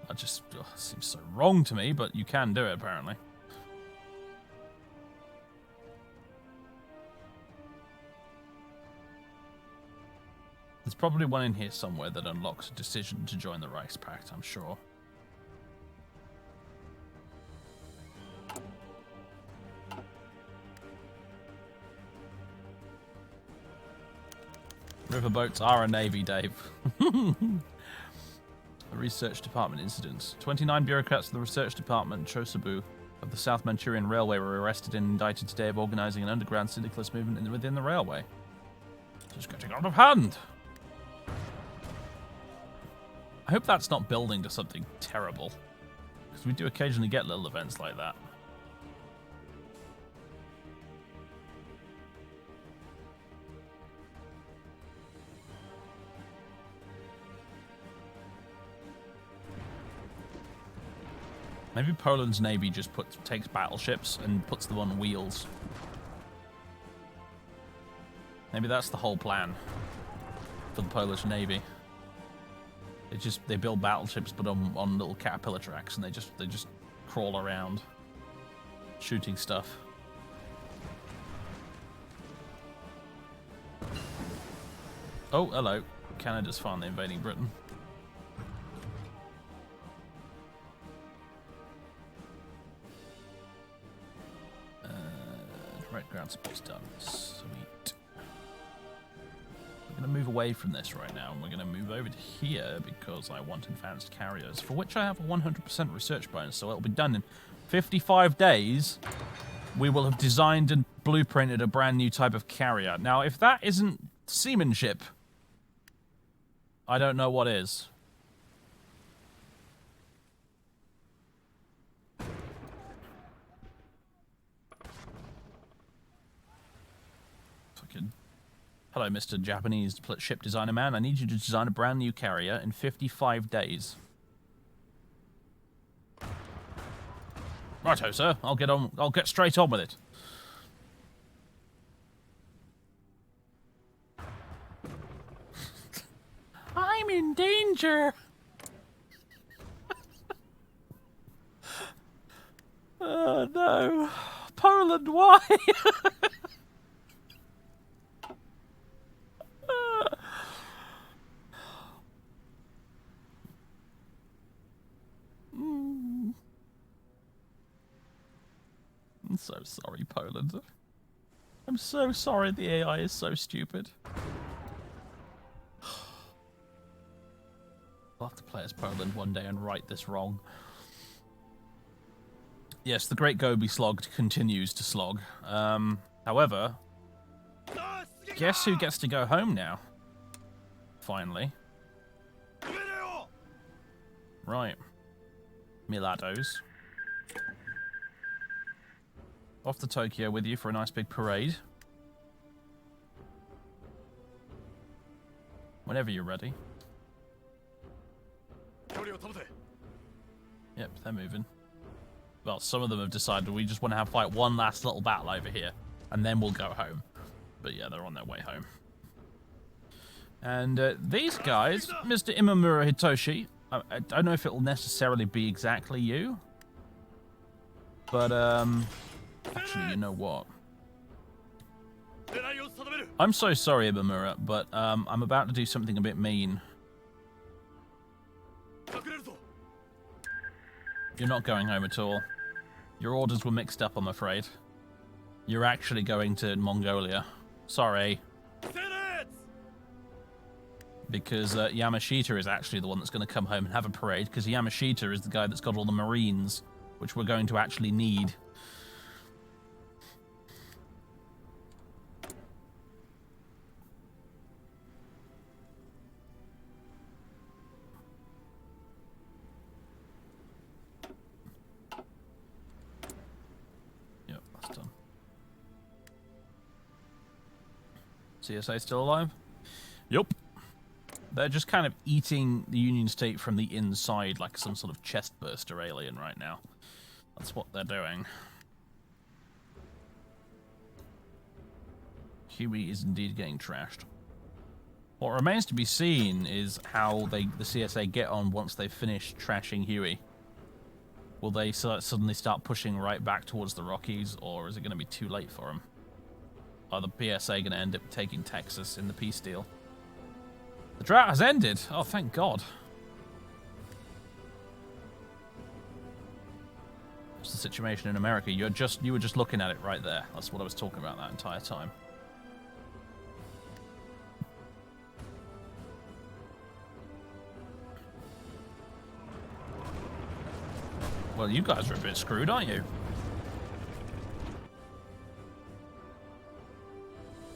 That just seems so wrong to me, but you can do it, apparently. There's probably one in here somewhere that unlocks a decision to join the Reichspact, I'm sure. Riverboats are a navy, Dave. The research department incidents. 29 bureaucrats of the research department, Chosabu, of the South Manchurian Railway were arrested and indicted today of organizing an underground syndicalist movement within the railway. It's getting out of hand. I hope that's not building to something terrible, because we do occasionally get little events like that. Maybe Poland's navy just takes battleships and puts them on wheels. Maybe that's the whole plan for the Polish navy. They build battleships, but on little caterpillar tracks, and they just crawl around, shooting stuff. Oh, hello! Canada's finally invading Britain. Direct ground support's done. Sweet. We're going to move away from this right now, and we're going to move over to here because I want advanced carriers, for which I have a 100% research bonus, so it'll be done in 55 days. We will have designed and blueprinted a brand new type of carrier. Now, if that isn't seamanship, I don't know what is. Hello, Mr. Japanese ship designer man. I need you to design a brand new carrier in 55 days. Righto, sir. I'll get straight on with it. I'm in danger. Oh no. Poland, why? I'm so sorry, Poland. I'm so sorry the AI is so stupid. I'll have to play as Poland one day and right this wrong. Yes, the Great Gobi slog continues to slog. However, guess who gets to go home now? Finally. Right. Milados. Off to Tokyo with you for a nice big parade. Whenever you're ready. Yep, they're moving. Well, some of them have decided we just want to fight one last little battle over here, and then we'll go home. But yeah, they're on their way home. And these guys, Mr. Imamura Hitoshi, I don't know if it'll necessarily be exactly you, but actually, you know what? I'm so sorry, Imamura, but I'm about to do something a bit mean. You're not going home at all. Your orders were mixed up, I'm afraid. You're actually going to Mongolia. Sorry. Because Yamashita is actually the one that's going to come home and have a parade, because Yamashita is the guy that's got all the Marines, which we're going to actually need. CSA still alive? Yup. They're just kind of eating the Union State from the inside like some sort of chestburster alien right now. That's what they're doing. Huey is indeed getting trashed. What remains to be seen is how the CSA get on once they finish trashing Huey. Will they suddenly start pushing right back towards the Rockies, or is it going to be too late for them? Are the PSA going to end up taking Texas in the peace deal? The drought has ended. Oh, thank God. What's the situation in America? You were just looking at it right there. That's what I was talking about that entire time. Well, you guys are a bit screwed, aren't you?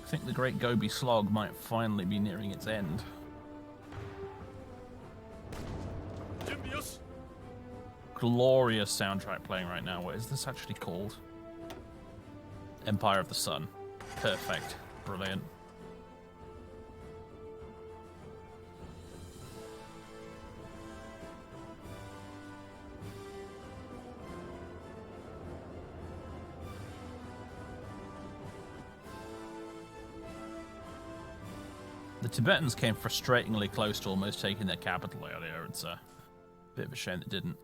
I think the Great Gobi Slog might finally be nearing its end. Glorious soundtrack playing right now. What is this actually called? Empire of the Sun. Perfect. Brilliant. The Tibetans came frustratingly close to almost taking their capital earlier. It's a bit of a shame they didn't.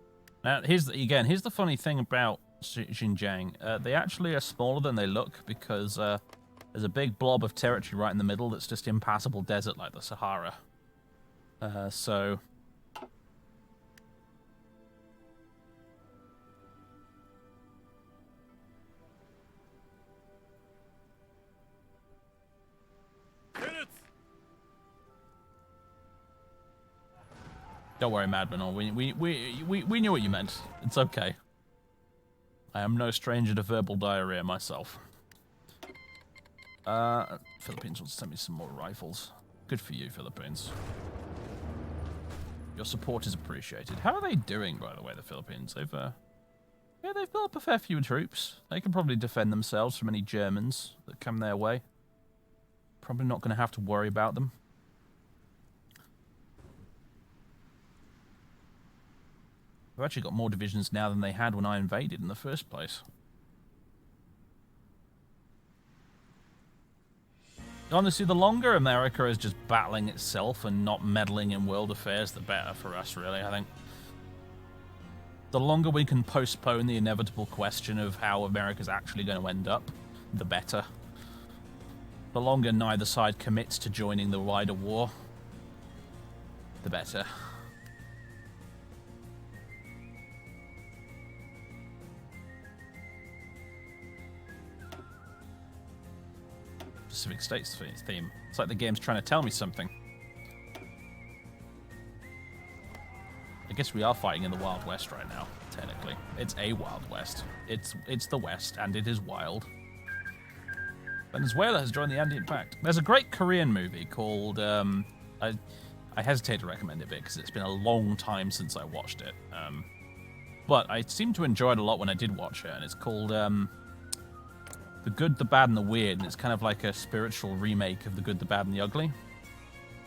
Now, here's the funny thing about Xinjiang. They actually are smaller than they look because there's a big blob of territory right in the middle that's just impassable desert like the Sahara. So... Don't worry, Madman. We knew what you meant. It's okay. I am no stranger to verbal diarrhea myself. Philippines wants to send me some more rifles. Good for you, Philippines. Your support is appreciated. How are they doing, by the way, the Philippines? They've built up a fair few troops. They can probably defend themselves from any Germans that come their way. Probably not going to have to worry about them. They've actually got more divisions now than they had when I invaded in the first place. Honestly, the longer America is just battling itself and not meddling in world affairs, the better for us, really, I think. The longer we can postpone the inevitable question of how America's actually going to end up, the better. The longer neither side commits to joining the wider war, the better. Pacific States theme. It's like the game's trying to tell me something. I guess we are fighting in the Wild West right now, technically. It's a Wild West. It's the West, and it is wild. Venezuela has joined the Andean Pact. There's a great Korean movie called... I hesitate to recommend it because it's been a long time since I watched it. But I seemed to enjoy it a lot when I did watch it, and it's called... The Good, the Bad, and the Weird, and it's kind of like a spiritual remake of The Good, the Bad, and the Ugly.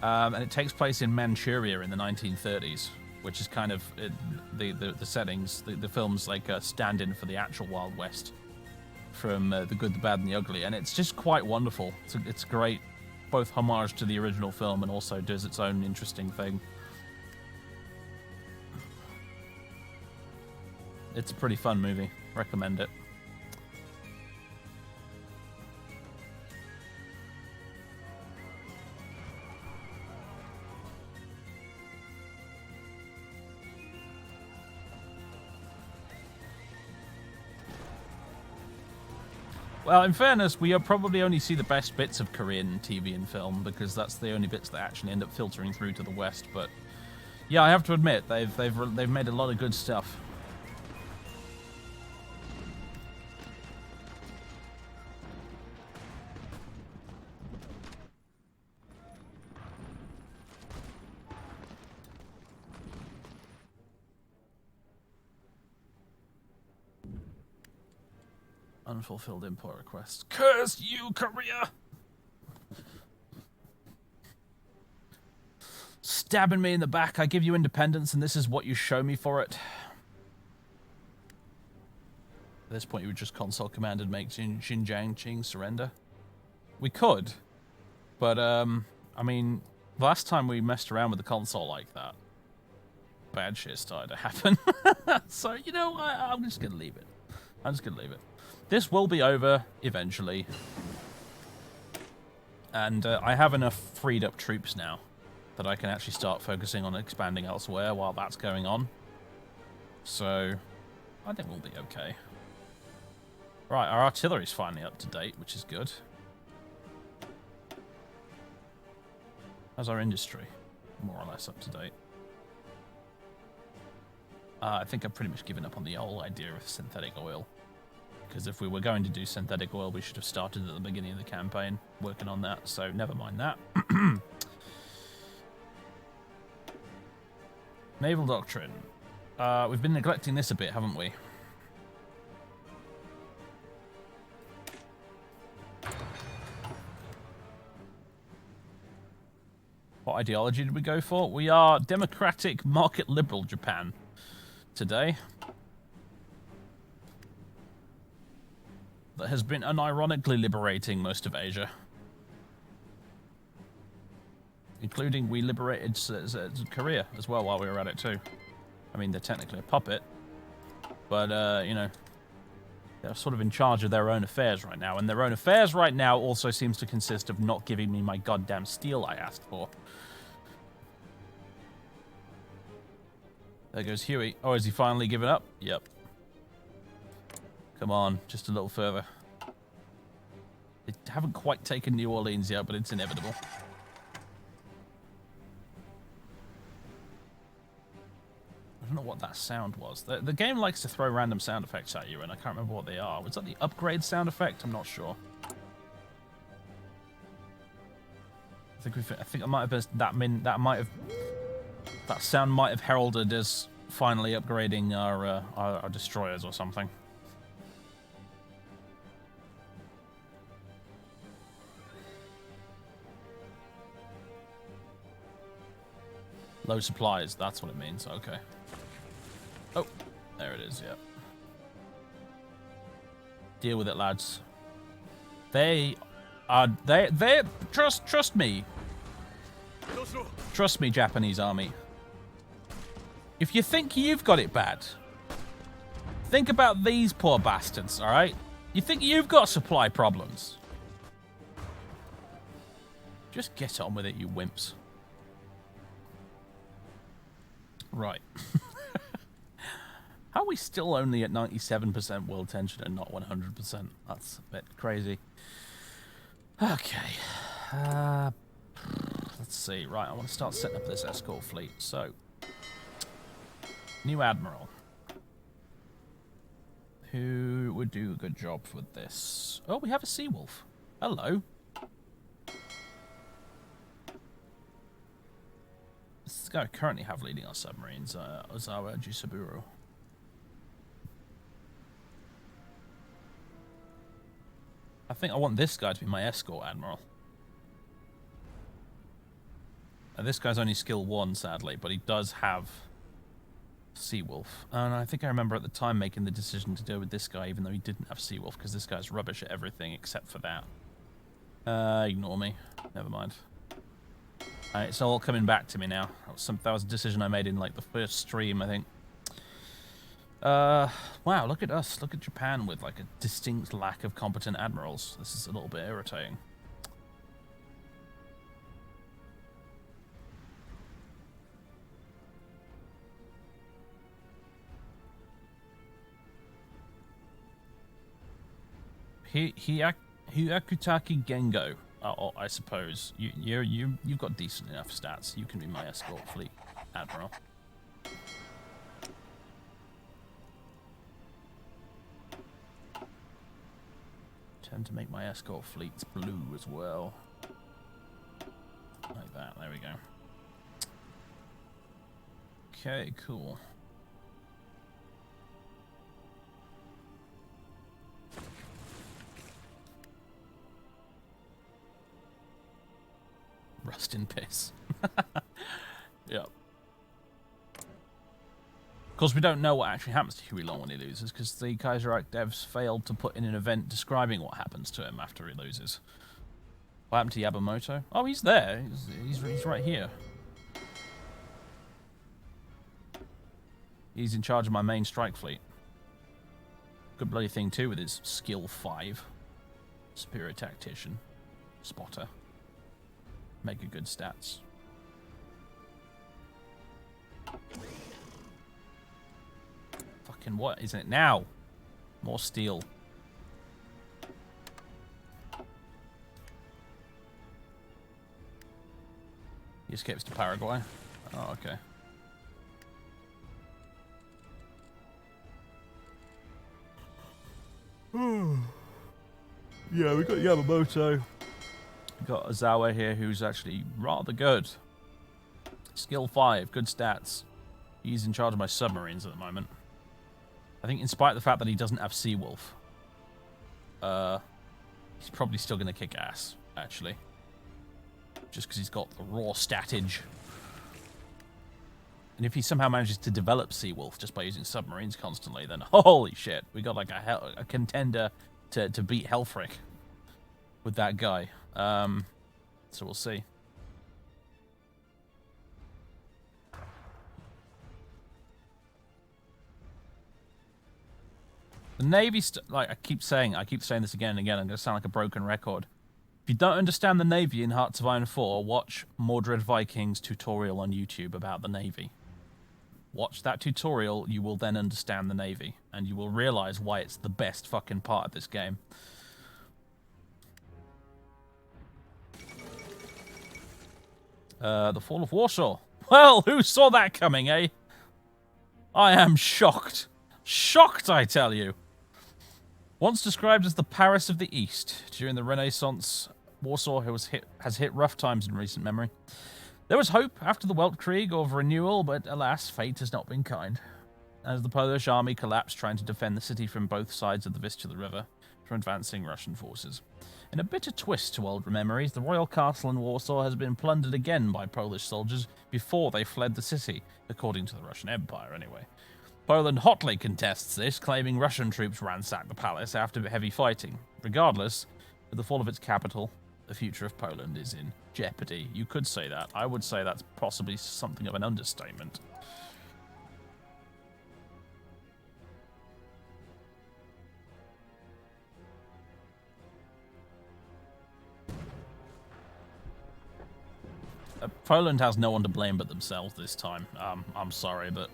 And it takes place in Manchuria in the 1930s, which is kind of the settings. The film's like a stand-in for the actual Wild West from The Good, the Bad, and the Ugly, and it's just quite wonderful. It's great, both homage to the original film and also does its own interesting thing. It's a pretty fun movie. Recommend it. Well, in fairness, we probably only see the best bits of Korean TV and film because that's the only bits that actually end up filtering through to the West. But yeah, I have to admit they've made a lot of good stuff. Unfulfilled import requests. Curse you, Korea! stabbing me in the back. I give you independence, and this is what you show me for it. At this point, you would just console command and make Xinjiang Qing surrender. We could, but, I mean, last time we messed around with the console like that, bad shit started to happen. So, you know, I'm just going to leave it. I'm just going to leave it. This will be over eventually. And I have enough freed up troops now that I can actually start focusing on expanding elsewhere while that's going on. So, I think we'll be okay. Right, our artillery's finally up to date, which is good. How's our industry? More or less up to date. I think I've pretty much given up on the whole idea of synthetic oil. Because if we were going to do synthetic oil, we should have started at the beginning of the campaign working on that, so never mind that. Naval doctrine. We've been neglecting this a bit, haven't we? What ideology did we go for? We are democratic, market liberal Japan today. That has been unironically liberating most of Asia. Including we liberated Korea as well while we were at it too. I mean, they're technically a puppet, but, you know, they're sort of in charge of their own affairs right now. And their own affairs right now also seems to consist of not giving me my goddamn steel I asked for. There goes Huey. Oh, has he finally given up? Yep. Come on, just a little further. They haven't quite taken New Orleans yet, but it's inevitable. I don't know what that sound was. The game likes to throw random sound effects at you, and I can't remember what they are. Was that the upgrade sound effect? I'm not sure. I think it might have been that sound might have heralded as finally upgrading our destroyers or something. Low supplies, that's what it means, okay. Oh, there it is, yep. Deal with it, lads. They trust me. Trust me, Japanese army. If you think you've got it bad, think about these poor bastards, alright? You think you've got supply problems? Just get on with it, you wimps. Right. How are we still only at 97% world tension and not 100%? That's a bit crazy. Okay. Let's see. Right, I want to start setting up this escort fleet. So, new admiral. Who would do a good job with this? Oh, we have a sea wolf. Hello. This is the guy we currently have leading our submarines, Ozawa Jisaburo. I think I want this guy to be my escort admiral. This guy's only skill 1, sadly, but he does have Seawolf. And I think I remember at the time making the decision to go with this guy, even though he didn't have Seawolf, because this guy's rubbish at everything except for that. Ignore me. Never mind. It's all coming back to me now. That was a decision I made in, like, the first stream, I think. Wow, look at us. Look at Japan with, like, a distinct lack of competent admirals. This is a little bit irritating. Hyakutaki Gengo, I suppose. You've got decent enough stats. You can be my escort fleet admiral. Tend to make my escort fleets blue as well. Like that. There we go. Okay, cool. Rust in piss. Yeah. Of course, we don't know what actually happens to Huey Long when he loses, because the Kaiserreich devs failed to put in an event describing what happens to him after he loses. What happened to Yamamoto? Oh, he's there. He's right here. He's in charge of my main strike fleet. Good bloody thing, too, with his skill 5. Superior tactician. Spotter. Mega good stats. Fucking what isn't it now? More steel. He escapes to Paraguay. Oh, okay. Yeah, we got Yamamoto. We got Ozawa here, who's actually rather good. Skill 5, good stats. He's in charge of my submarines at the moment. I think in spite of the fact that he doesn't have Seawolf, he's probably still going to kick ass, actually. Just because he's got the raw statage. And if he somehow manages to develop Seawolf just by using submarines constantly, then holy shit, we got like a contender to beat Helfrich with that guy. So we'll see. The Navy, like I keep saying this again and again. I'm going to sound like a broken record. If you don't understand the Navy in Hearts of Iron 4, watch Mordred Viking's tutorial on YouTube about the Navy. Watch that tutorial, you will then understand the Navy, and you will realize why it's the best fucking part of this game. The fall of Warsaw. Well, who saw that coming, eh? I am shocked. Shocked, I tell you. Once described as the Paris of the East, during the Renaissance, Warsaw has hit rough times in recent memory. There was hope after the Weltkrieg of renewal, but alas, fate has not been kind. As the Polish army collapsed trying to defend the city from both sides of the Vistula River from advancing Russian forces. In a bitter twist to older memories, the royal castle in Warsaw has been plundered again by Polish soldiers before they fled the city, according to the Russian Empire anyway. Poland hotly contests this, claiming Russian troops ransacked the palace after heavy fighting. Regardless, with the fall of its capital, the future of Poland is in jeopardy. You could say that. I would say that's possibly something of an understatement. Poland has no one to blame but themselves this time. I'm sorry, but...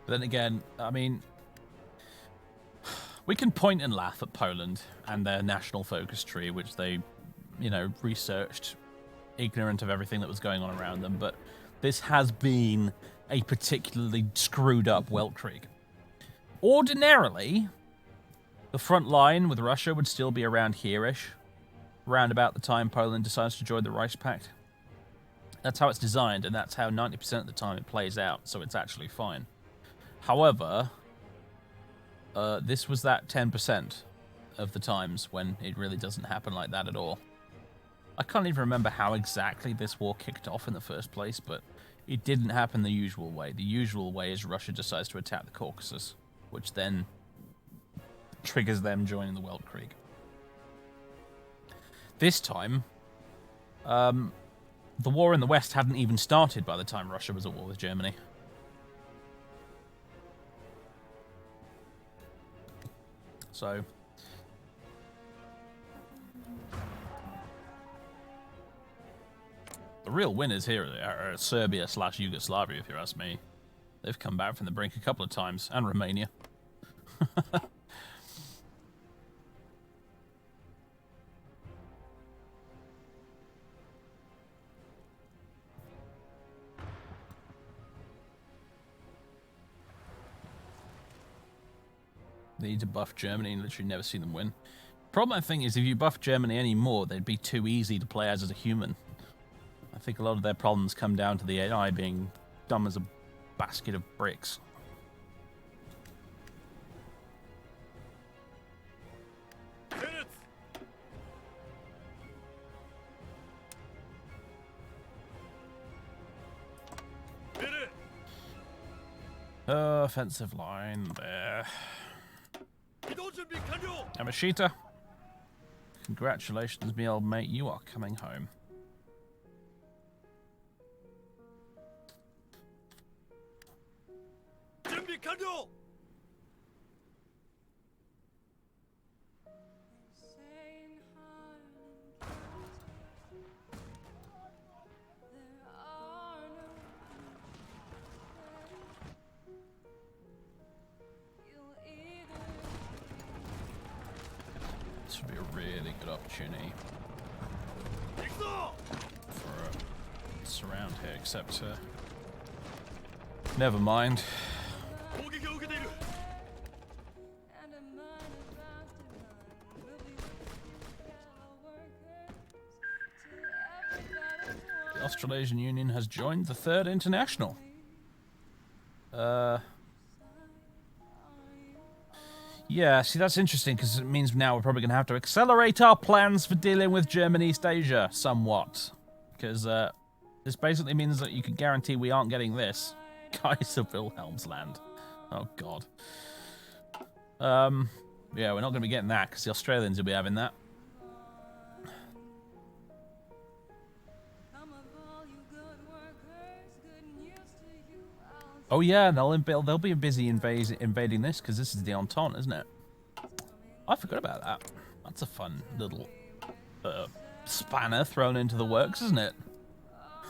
But then again, I mean, we can point and laugh at Poland and their national focus tree, which they, you know, researched, ignorant of everything that was going on around them. But this has been a particularly screwed up Weltkrieg. Ordinarily, the front line with Russia would still be around here-ish, around about the time Poland decides to join the Reichspakt. That's how it's designed, and that's how 90% of the time it plays out, so it's actually fine. However, this was that 10% of the times when it really doesn't happen like that at all. I can't even remember how exactly this war kicked off in the first place, but it didn't happen the usual way. The usual way is Russia decides to attack the Caucasus, which then triggers them joining the Weltkrieg. This time, the war in the West hadn't even started by the time Russia was at war with Germany. So, the real winners here are Serbia / Yugoslavia, if you ask me. They've come back from the brink a couple of times, and Romania. They need to buff Germany and literally never see them win. Problem, I think, is if you buff Germany anymore, they'd be too easy to play as a human. I think a lot of their problems come down to the AI being dumb as a basket of bricks. Offensive line there. Yamashita. Congratulations, me old mate. You are coming home. This would be a really good opportunity for a surround here, except never mind. The Australasian Union has joined the Third International. Yeah, see, that's interesting because it means now we're probably going to have to accelerate our plans for dealing with German East Asia somewhat. Because this basically means that you can guarantee we aren't getting this. Kaiser Wilhelm's land. Oh, God. Yeah, we're not going to be getting that because the Australians will be having that. Oh yeah, they'll be busy invading this because this is the Entente, isn't it? I forgot about that. That's a fun little spanner thrown into the works, isn't it?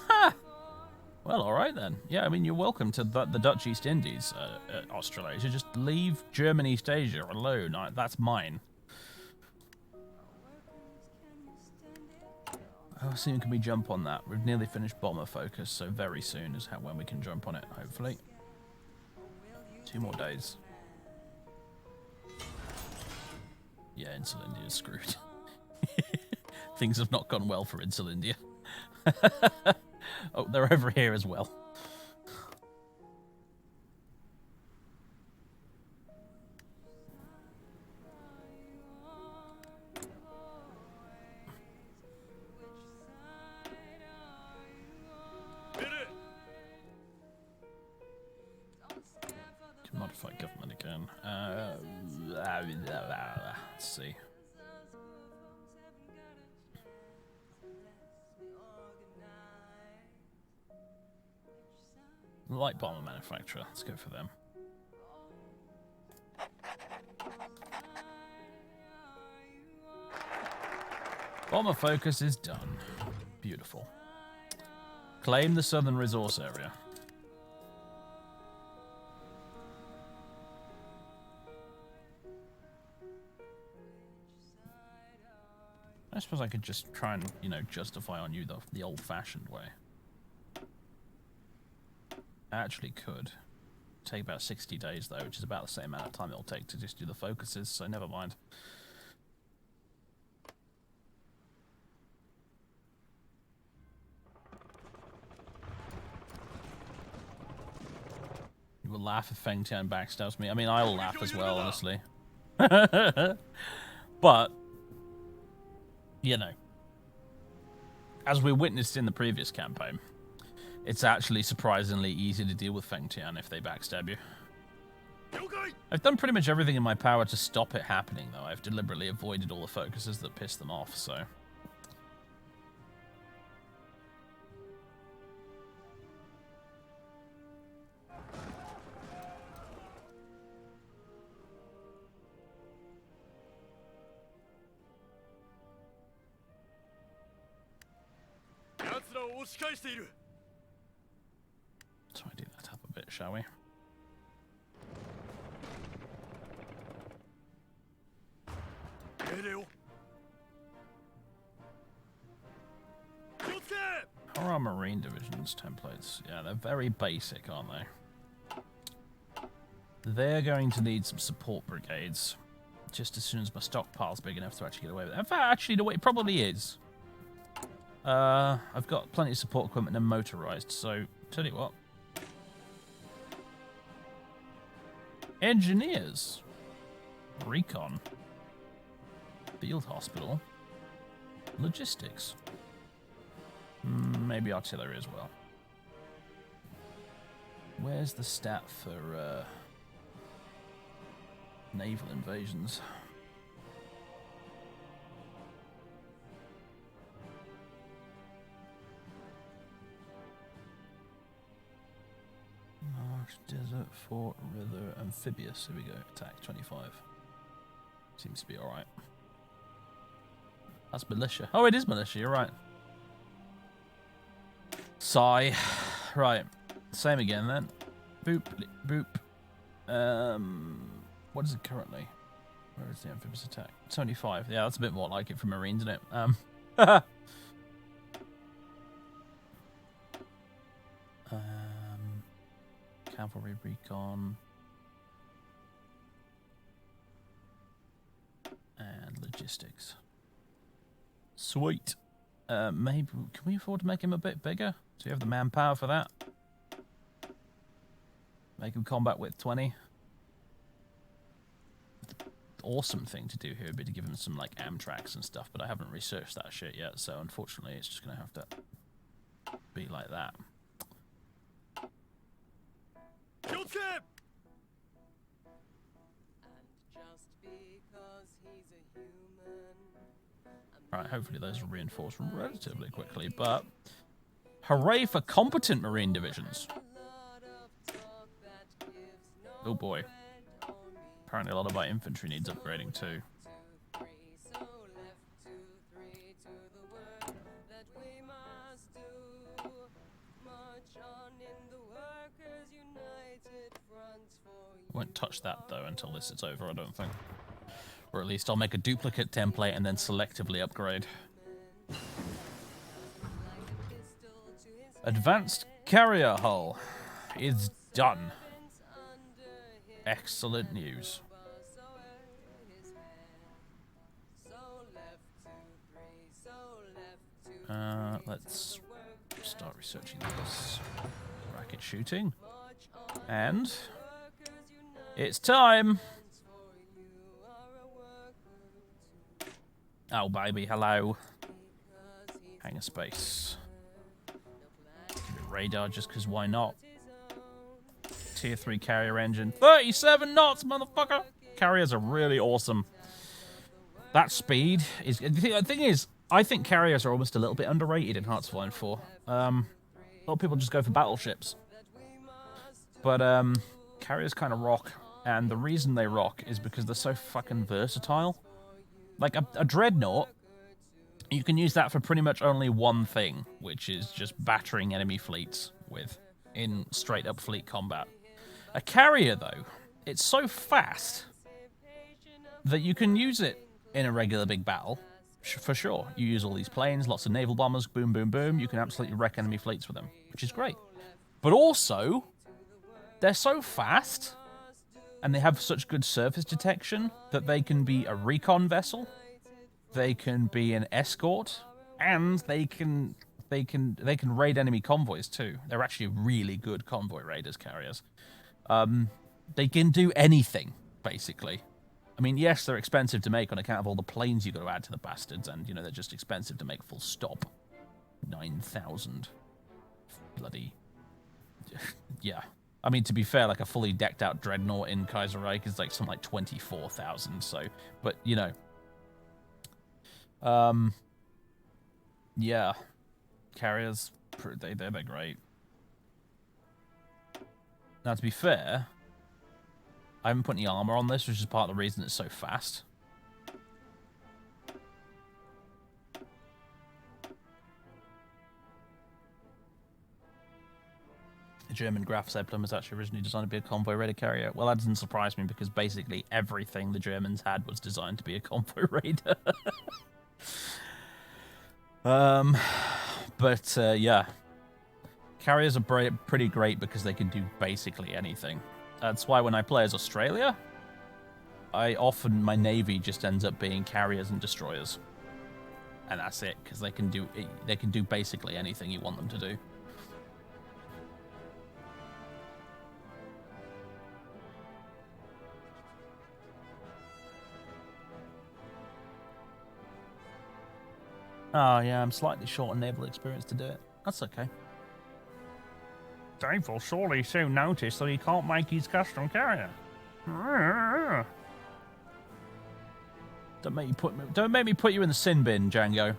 Ha! Well, all right then. Yeah, I mean, you're welcome to the Dutch East Indies, Australasia. Just leave German East Asia alone. That's mine. How soon can we jump on that? We've nearly finished bomber focus, so very soon is when we can jump on it, hopefully. 2 more days. Yeah, Insul India is screwed. Things have not gone well for Insul India. Oh, they're over here as well. Modify government again. Let's see. Light bomber manufacturer. Let's go for them. Bomber focus is done. Beautiful. Claim the southern resource area. I suppose I could just try and, you know, justify on you the old-fashioned way. I actually could. Take about 60 days, though, which is about the same amount of time it'll take to just do the focuses, so never mind. You will laugh if Feng Tian backstabs me. I mean, I'll laugh as well, honestly. But, you know, as we witnessed in the previous campaign, it's actually surprisingly easy to deal with Feng Tian if they backstab you. I've done pretty much everything in my power to stop it happening, though. I've deliberately avoided all the focuses that piss them off, so... Tidy that up a bit, shall we? How are our Marine Division's templates? Yeah, they're very basic, aren't they? They're going to need some support brigades just as soon as my stockpile's big enough to actually get away with it. In fact, actually, no, it probably is. I've got plenty of support equipment and motorized, so tell you what. Engineers. Recon. Field hospital. Logistics. Maybe artillery as well. where's the stat for naval invasions? Marsh, desert, fort, river, amphibious. Here we go. Attack 25. Seems to be alright. That's militia. Oh, it is militia. You're right. Sigh. Right. Same again then. Boop. Boop. What is it currently? Where is the amphibious attack? 75. Yeah, that's a bit more like it for Marines, isn't it? Cavalry recon. And logistics. Sweet. Maybe, can we afford to make him a bit bigger? Do you have the manpower for that? Make him combat with 20. Awesome thing to do here would be to give him some like Amtracs and stuff, but I haven't researched that shit yet, so unfortunately it's just gonna have to be like that. Alright, hopefully those will reinforce relatively quickly, but hooray for competent Marine divisions. Oh boy. Apparently a lot of our infantry needs upgrading too. Won't touch that though until this is over, I don't think. Or at least I'll make a duplicate template and then selectively upgrade. Advanced carrier hull is done. Excellent news. Let's start researching this. Racket shooting. And it's time. Oh, baby, hello. Hangar space. Give it radar just because why not? Tier 3 carrier engine. 37 knots, motherfucker! Carriers are really awesome. That speed is... The thing is, I think carriers are almost a little bit underrated in Hearts of Iron 4. A lot of people just go for battleships. But carriers kind of rock. And the reason they rock is because they're so fucking versatile. Like, a dreadnought, you can use that for pretty much only one thing, which is just battering enemy fleets in straight-up fleet combat. A carrier, though, it's so fast that you can use it in a regular big battle, for sure. You use all these planes, lots of naval bombers, boom, boom, boom. You can absolutely wreck enemy fleets with them, which is great. But also, they're so fast, and they have such good surface detection that they can be a recon vessel, they can be an escort, and they can raid enemy convoys too. They're actually really good convoy raiders, carriers. They can do anything, basically. I mean, yes, they're expensive to make on account of all the planes you've got to add to the bastards, and, you know, they're just expensive to make full stop. 9,000. Bloody... yeah. I mean, to be fair, like, a fully decked-out dreadnought in Kaiserreich is, like, something like 24,000, so... But, you know... yeah. Carriers, they're great. Now, to be fair, I haven't put any armor on this, which is part of the reason it's so fast. The German Graf Zeppelin was actually originally designed to be a convoy raider carrier. Well, that doesn't surprise me because basically everything the Germans had was designed to be a convoy raider. Yeah. Carriers are pretty great because they can do basically anything. That's why when I play as Australia, my navy just ends up being carriers and destroyers. And that's it, because they can do basically anything you want them to do. Oh, yeah, I'm slightly short on naval experience to do it. That's okay. Dave will surely soon notice that he can't make his custom carrier. Don't make me put you in the sin bin, Django.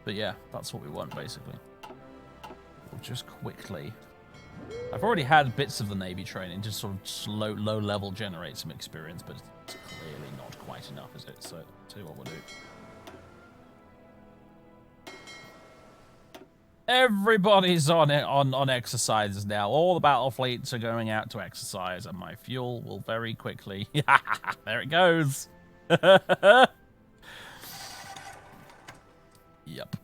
But yeah, that's what we want, basically. We'll just quickly... I've already had bits of the Navy training, just sort of low level generate some experience, but it's clearly not quite enough, is it? So, tell you what we'll do. Everybody's on exercises now. All the battle fleets are going out to exercise, and my fuel will very quickly... there it goes! Yep.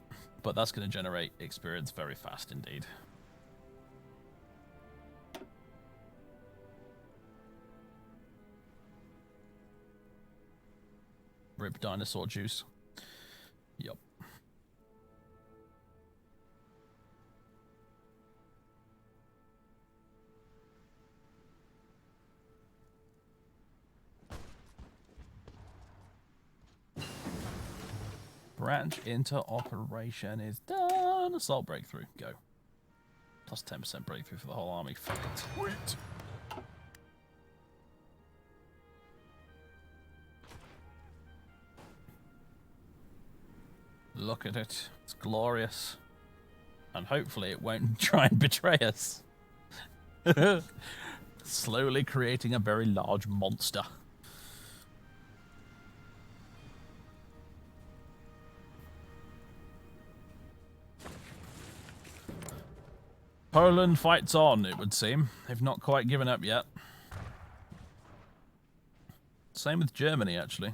But that's going to generate experience very fast indeed. Rip dinosaur juice. Yep. Branch into operation is done. Assault breakthrough. Go. Plus 10% breakthrough for the whole army. Fucking sweet. Look at it. It's glorious. And hopefully it won't try and betray us. Slowly creating a very large monster. Poland fights on, it would seem. They've not quite given up yet. Same with Germany, actually.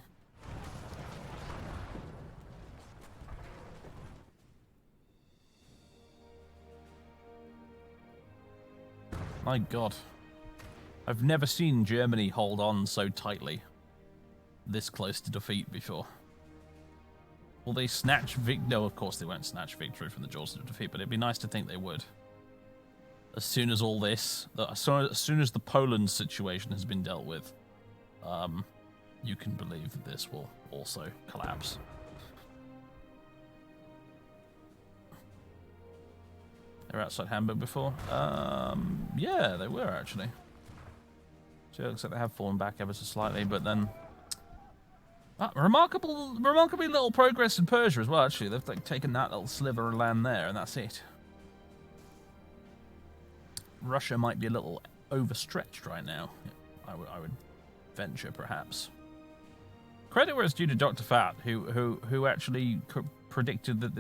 My God. I've never seen Germany hold on so tightly. This close to defeat before. Will they snatch No, of course they won't snatch victory from the jaws of defeat, but it'd be nice to think they would. As soon as all this, as soon as the Poland situation has been dealt with, you can believe that this will also collapse. They were outside Hamburg before? Yeah, they were actually. So it looks like they have fallen back ever so slightly, but then... remarkably little progress in Persia as well, actually. They've like, taken that little sliver of land there, and that's it. Russia might be a little overstretched right now. I would venture, perhaps. Credit where it's due to Dr. Fat, who actually predicted that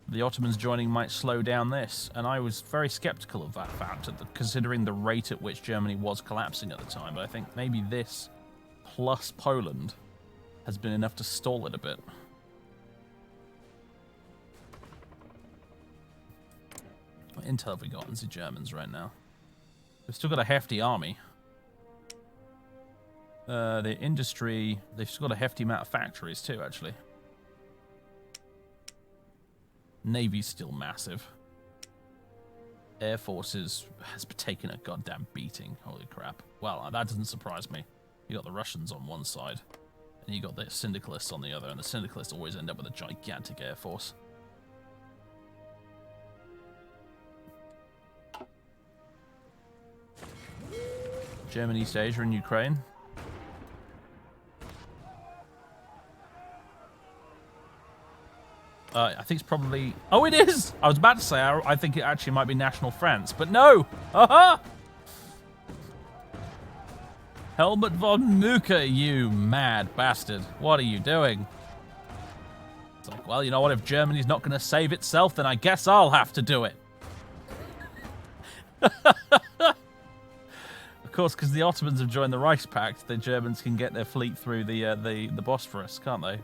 the Ottomans joining might slow down this, and I was very skeptical of that fact, considering the rate at which Germany was collapsing at the time. But I think maybe this plus Poland has been enough to stall it a bit. What intel have we got on the Germans right now? They've still got a hefty army. The industry, they've still got a hefty amount of factories too, actually. Navy's still massive. Air Forces has taken a goddamn beating. Holy crap. Well, that doesn't surprise me. You got the Russians on one side, and you got the Syndicalists on the other, and the Syndicalists always end up with a gigantic air force. Germany, East Asia, and Ukraine. I think it's probably... Oh, it is! I was about to say, I think it actually might be National France, but no! Aha! Helmut von Mucke, you mad bastard. What are you doing? It's like, well, you know what? If Germany's not going to save itself, then I guess I'll have to do it. Of course, because the Ottomans have joined the Reichspakt, the Germans can get their fleet through the Bosphorus, can't they?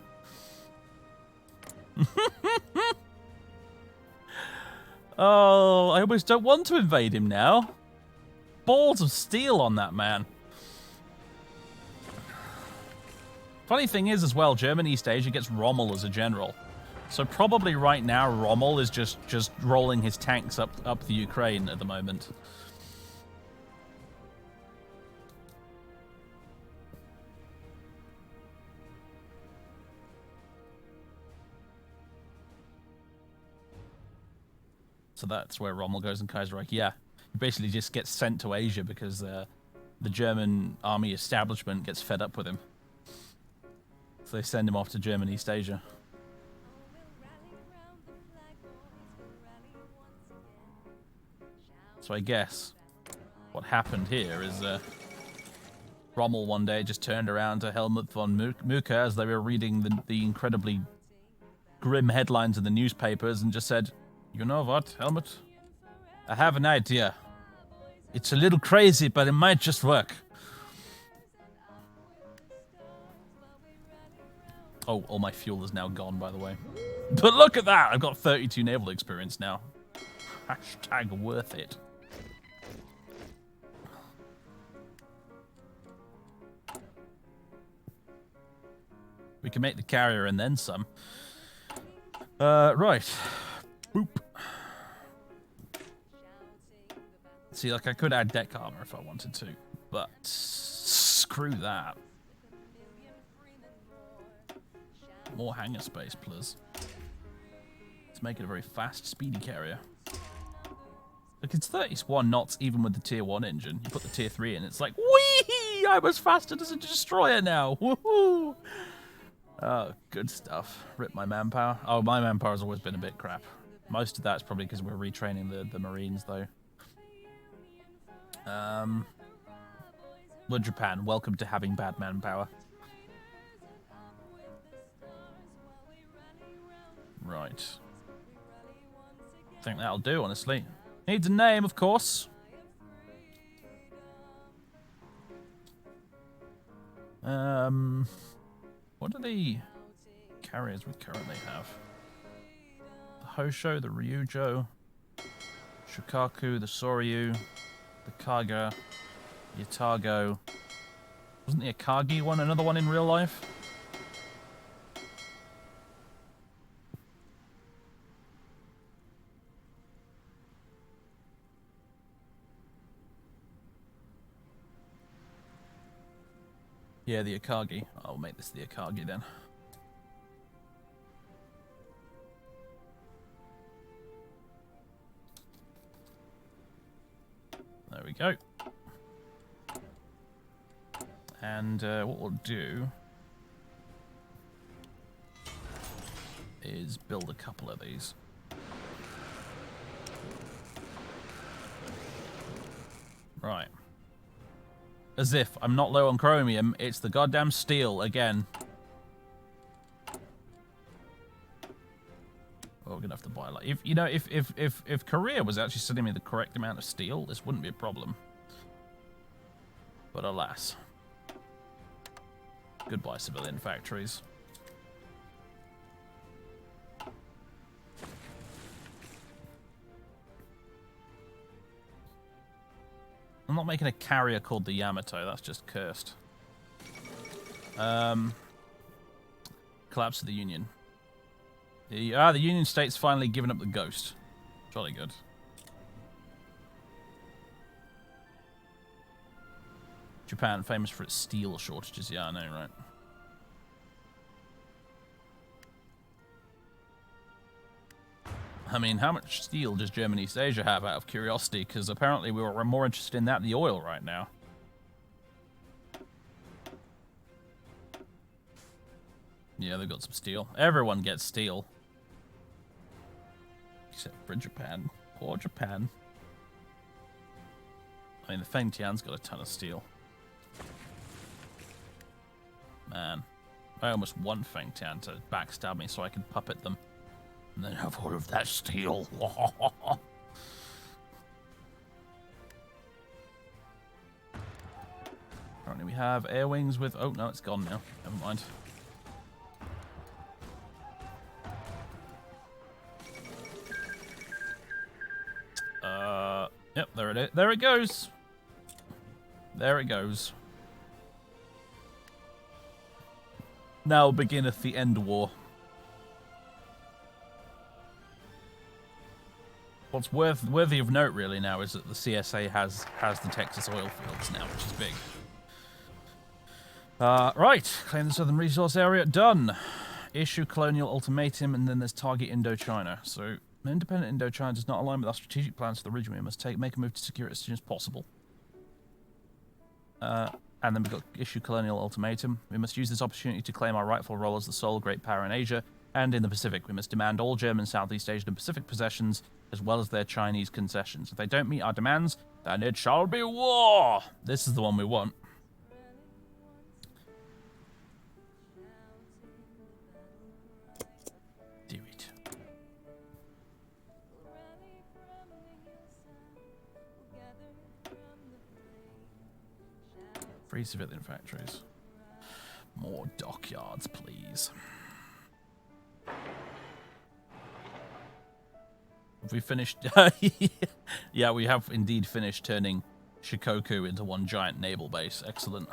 Oh, I almost don't want to invade him now. Balls of steel on that man. Funny thing is, as well, German East Asia gets Rommel as a general. So probably right now, Rommel is just rolling his tanks up the Ukraine at the moment. so that's where Rommel goes in Kaiserreich. Yeah, he basically just gets sent to Asia because the German army establishment gets fed up with him. So they send him off to German East Asia. So I guess what happened here is Rommel one day just turned around to Helmut von Mucke as they were reading the incredibly grim headlines in the newspapers and just said, "You know what, Helmut? I have an idea. It's a little crazy, but it might just work." Oh, all my fuel is now gone, by the way. But look at that! I've got 32 naval experience now. Hashtag worth it. We can make the carrier and then some. Right. Boop. See, like, I could add deck armor if I wanted to, but screw that. More hangar space, please. Let's make it a very fast, speedy carrier. Look, it's 31 knots even with the tier 1 engine. You put the tier 3 in, it's like, whee! I'm as fast as a destroyer now! Woohoo! Oh, good stuff. Rip my manpower. Oh, my manpower's always been a bit crap. Most of that's probably because we're retraining the Marines, though. Well, Japan, welcome to having bad manpower. Right. I think that'll do, honestly. Needs a name, of course. What are the carriers we currently have? The Hosho, the Ryujo, Shukaku, the Soryu, the Kaga, the Yatago. Wasn't the Akagi one another one in real life? Yeah, the Akagi. I'll make this the Akagi then. There we go. And what we'll do is build a couple of these. Right. As if I'm not low on chromium, it's the goddamn steel again. Oh, we're gonna have to buy like if Korea was actually sending me the correct amount of steel, this wouldn't be a problem. But alas. Goodbye, civilian factories. I'm not making a carrier called the Yamato, that's just cursed. Collapse of the Union. The Union State's finally given up the ghost. Jolly good. Japan, famous for its steel shortages. Yeah, I know, right? I mean, how much steel does German East Asia have, out of curiosity? Because apparently we're more interested in that than the oil right now. Yeah, they've got some steel. Everyone gets steel. Except for Japan. Poor Japan. I mean, the Fengtian's got a ton of steel. Man. I almost want Fengtian to backstab me so I can puppet them. And then have all of that steel. Apparently we have air wings with... Oh, no, it's gone now. Never mind. Yep, there it is. There it goes. There it goes. Now beginneth the end war. What's worthy of note really now is that the CSA has the Texas oil fields now, which is big. Right, claim the southern resource area, done. Issue colonial ultimatum, and then there's target Indochina. So Independent Indochina does not align with our strategic plans for the region. We must make a move to secure it as soon as possible. And then we've got issue colonial ultimatum. We must use this opportunity to claim our rightful role as the sole great power in Asia and in the Pacific. We must demand all German, Southeast Asian and Pacific possessions, as well as their Chinese concessions. If they don't meet our demands, then it shall be war! This is the one we want. Do it. Free civilian factories. More dockyards, please. Have we finished? Yeah, we have indeed finished turning Shikoku into one giant naval base. Excellent.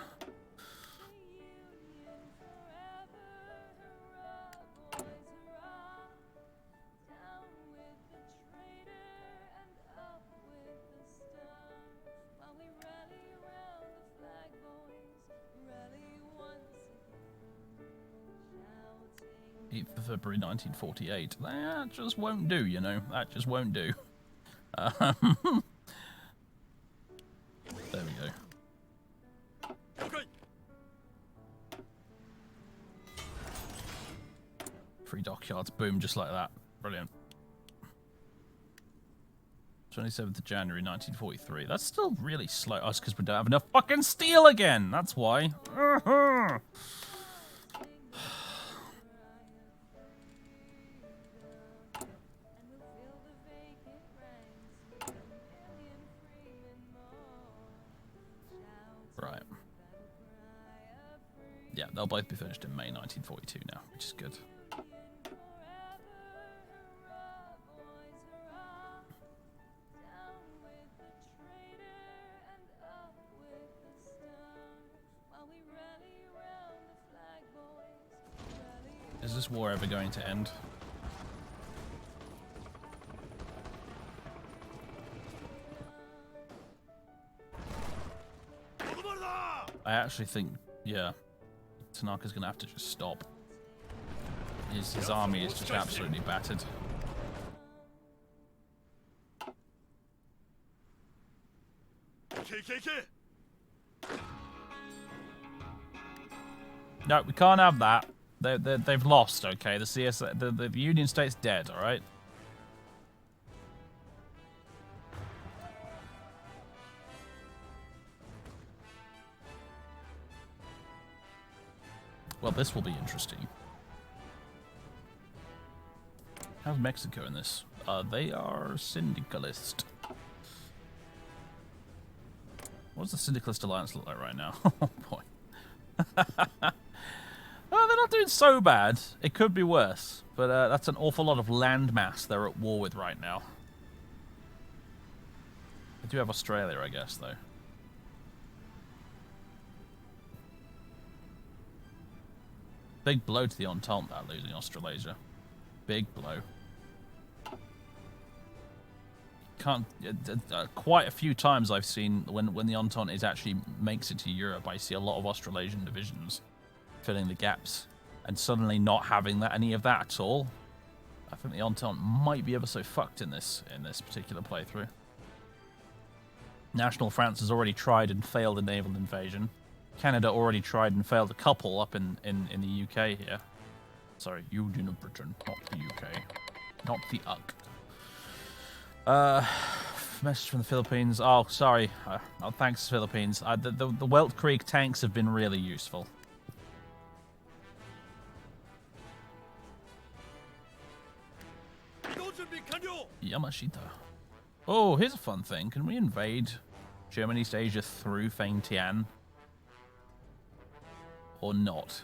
February 1948. That just won't do, you know. That just won't do. There we go. Free dockyards. Boom, just like that. Brilliant. 27th of January 1943. That's still really slow. Oh, it's because we don't have enough fucking steel again. That's why. Right. Yeah, they'll both be finished in May 1942 now, which is good. Is this war ever going to end? I actually think, yeah, Tanaka's going to have to just stop. His army is just absolutely battered. No, we can't have that. They've lost, okay? The Union State's dead, alright? Well, this will be interesting. How's Mexico in this? They are syndicalist. What's the syndicalist alliance look like right now? Oh boy. Oh, they're not doing so bad. It could be worse, but that's an awful lot of land mass they're at war with right now. They do have Australia, I guess, though. Big blow to the Entente, that losing Australasia. Big blow. Can't. Quite a few times I've seen when the Entente actually makes it to Europe, I see a lot of Australasian divisions filling the gaps, and suddenly not having any of that at all. I think the Entente might be ever so fucked in this particular playthrough. National France has already tried and failed a naval invasion. Canada already tried and failed a couple up in the UK here. Sorry, Union of Britain, not the UK. Not the UK. Message from the Philippines. Oh, sorry. Oh, thanks, Philippines. The Weltkrieg tanks have been really useful. Yamashita. Oh, here's a fun thing. Can we invade German East Asia through Fengtian? Or not?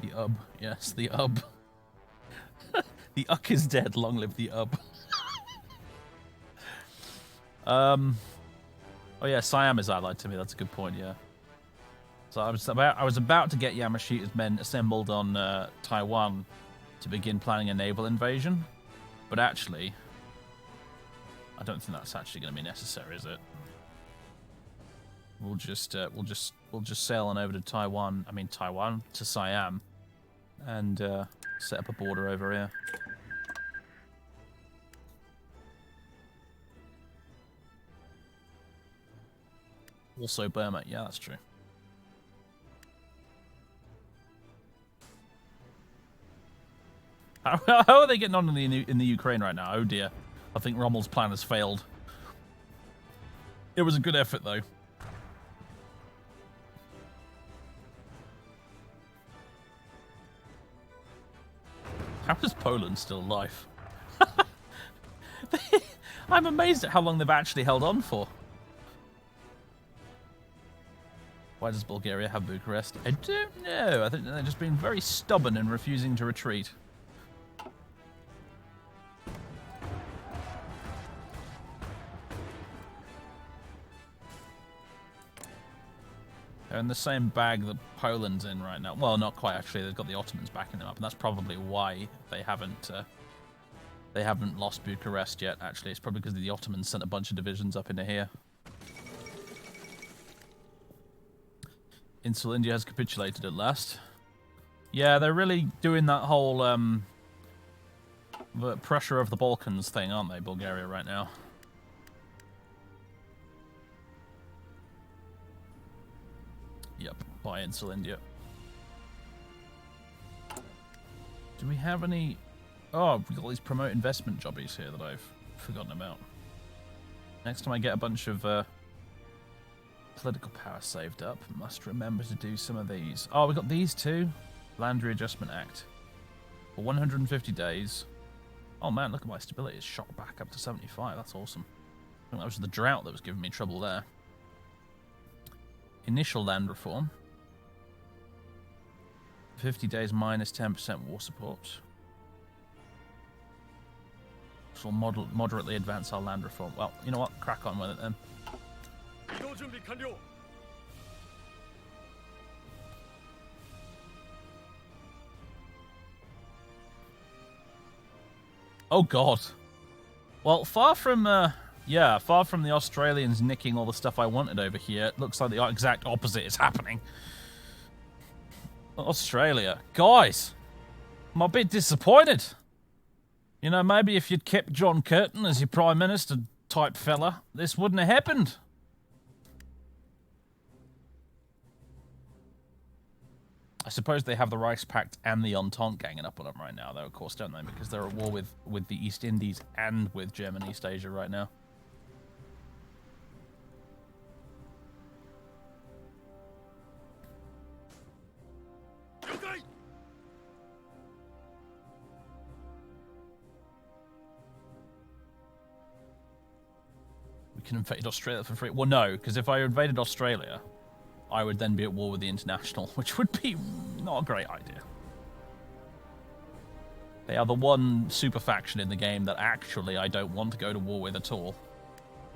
The UB. Yes, the UB. The UK is dead. Long live the UB. Oh yeah, Siam is allied to me. That's a good point. Yeah. So I was about to get Yamashita's men assembled on Taiwan to begin planning a naval invasion, but actually, I don't think that's actually going to be necessary, is it? We'll just sail on over to Taiwan. I mean Taiwan to Siam, and set up a border over here. Also Burma, yeah, that's true. How are they getting on in the Ukraine right now? Oh dear. I think Rommel's plan has failed. It was a good effort, though. How is Poland still alive? I'm amazed at how long they've actually held on for. Why does Bulgaria have Bucharest? I don't know. I think they're just being very stubborn and refusing to retreat. They're in the same bag that Poland's in right now. Well, not quite, actually. They've got the Ottomans backing them up, and that's probably why they haven't lost Bucharest yet, actually. It's probably because the Ottomans sent a bunch of divisions up into here. Insular India has capitulated at last. Yeah, they're really doing that whole the pressure of the Balkans thing, aren't they, Bulgaria, right now? Yep, by Insular India. Do we have any... Oh, we've got all these promote investment jobbies here that I've forgotten about. Next time I get a bunch of political power saved up, must remember to do some of these. Oh, we got these two. Land Readjustment Act. For 150 days. Oh man, look at my stability. It's shot back up to 75. That's awesome. I think that was the drought that was giving me trouble there. Initial land reform. 50 days minus 10% war support. This will moderately advance our land reform. Well, you know what? Crack on with it then. Oh god. Well, far from the Australians nicking all the stuff I wanted over here, it looks like the exact opposite is happening. Australia. Guys, I'm a bit disappointed. You know, maybe if you'd kept John Curtin as your Prime Minister type fella, this wouldn't have happened. I suppose they have the Rice Pact and the Entente ganging up on them right now, though, of course, don't they? Because they're at war with the East Indies and with German East Asia right now. We can invade Australia for free. Well, no, because if I invaded Australia, I would then be at war with the International, which would be not a great idea. They are the one super faction in the game that actually I don't want to go to war with at all,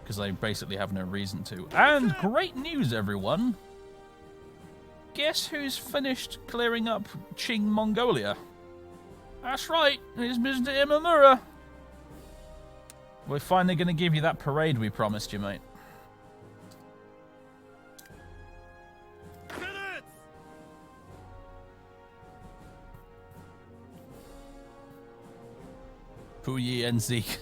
because they basically have no reason to. And great news, everyone! Guess who's finished clearing up Qing Mongolia? That's right, it's Mr. Imamura. We're finally going to give you that parade we promised you, mate. Puyi and Zeke.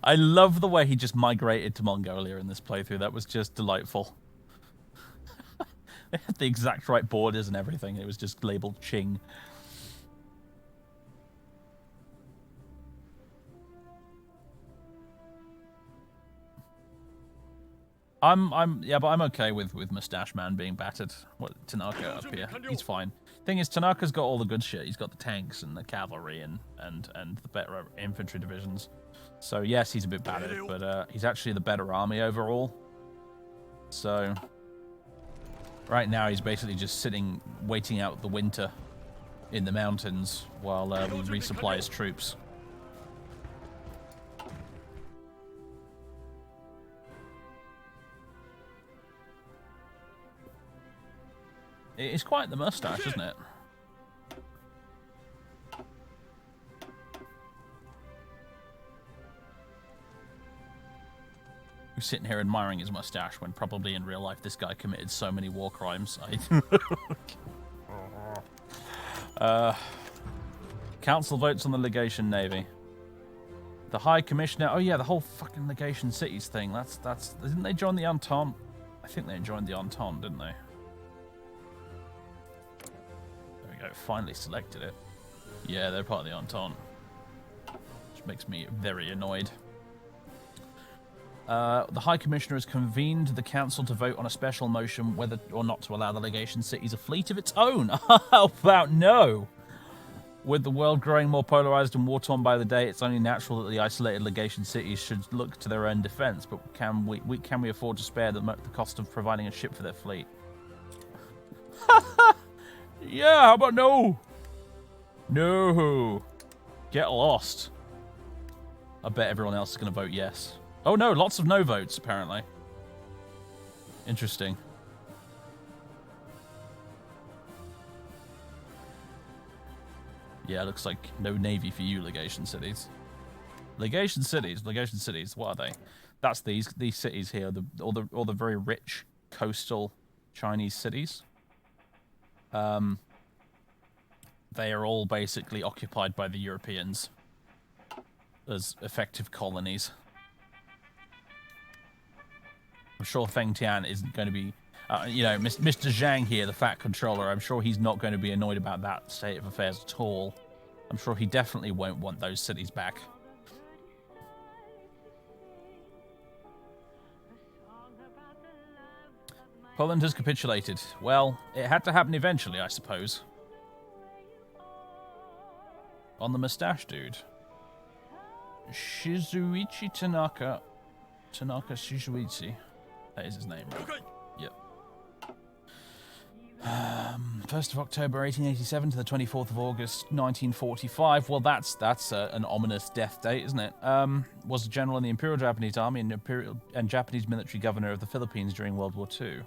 I love the way he just migrated to Mongolia in this playthrough. That was just delightful. They had the exact right borders and everything. It was just labeled Qing. Yeah, but I'm okay with Mustache Man being battered. What, Tanaka up here? He's fine. Thing is, Tanaka's got all the good shit. He's got the tanks and the cavalry and the better infantry divisions. So yes, he's a bit battered, but he's actually the better army overall. So right now he's basically just sitting, waiting out the winter in the mountains while we resupply his troops. It's quite the mustache, isn't it? We're sitting here admiring his mustache when probably in real life this guy committed so many war crimes. Council votes on the legation navy. The High Commissioner... Oh yeah, the whole fucking legation cities thing. That's... Didn't they join the Entente? I think they joined the Entente, didn't they? There we go. Finally selected it. Yeah, they're part of the Entente. Which makes me very annoyed. The High Commissioner has convened the Council to vote on a special motion whether or not to allow the legation cities a fleet of its own. How about no? With the world growing more polarized and war-torn by the day, it's only natural that the isolated legation cities should look to their own defense. But can we afford to spare the cost of providing a ship for their fleet? Yeah, how about no? No. Get lost. I bet everyone else is going to vote yes. Oh no, lots of no votes, apparently. Interesting. Yeah, looks like no navy for you, legation cities. Legation cities, what are they? That's these cities here, all the very rich coastal Chinese cities. They are all basically occupied by the Europeans as effective colonies. I'm sure Feng Tian isn't going to be, you know, Mr. Zhang here, the fat controller, I'm sure he's not going to be annoyed about that state of affairs at all. I'm sure he definitely won't want those cities back. Poland has capitulated. Well, it had to happen eventually, I suppose. On the mustache dude. Shizuichi Tanaka. Tanaka Shizuichi. That is his name, right? Yep. 1st of October 1887 to the 24th of August 1945. Well, that's an ominous death date, isn't it? Was a general in the Imperial Japanese Army and Japanese military governor of the Philippines during World War II.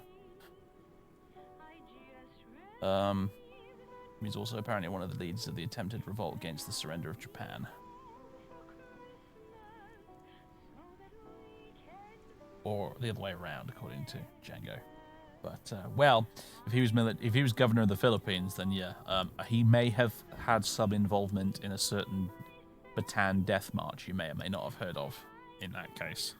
He's also apparently one of the leaders of the attempted revolt against the surrender of Japan. Or the other way around, according to Django. But, well, if he was governor of the Philippines, then yeah, he may have had some involvement in a certain Bataan death march you may or may not have heard of in that case.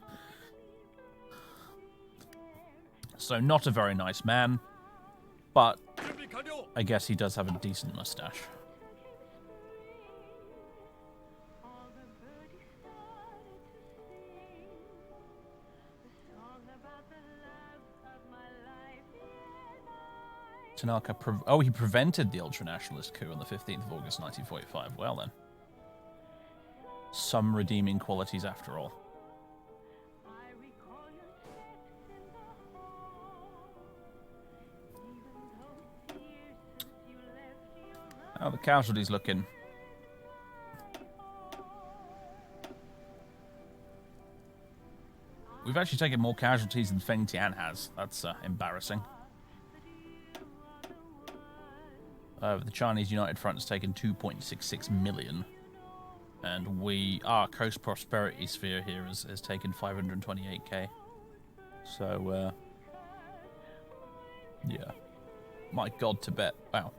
So not a very nice man, but I guess he does have a decent mustache. Tanaka, he prevented the ultranationalist coup on the 15th of August 1945. Well then. Some redeeming qualities after all. How are the casualties looking? We've actually taken more casualties than Feng Tian has. That's embarrassing. The Chinese United Front has taken 2.66 million. And our Coast Prosperity Sphere here has taken 528k. So, yeah. My God, Tibet. Wow.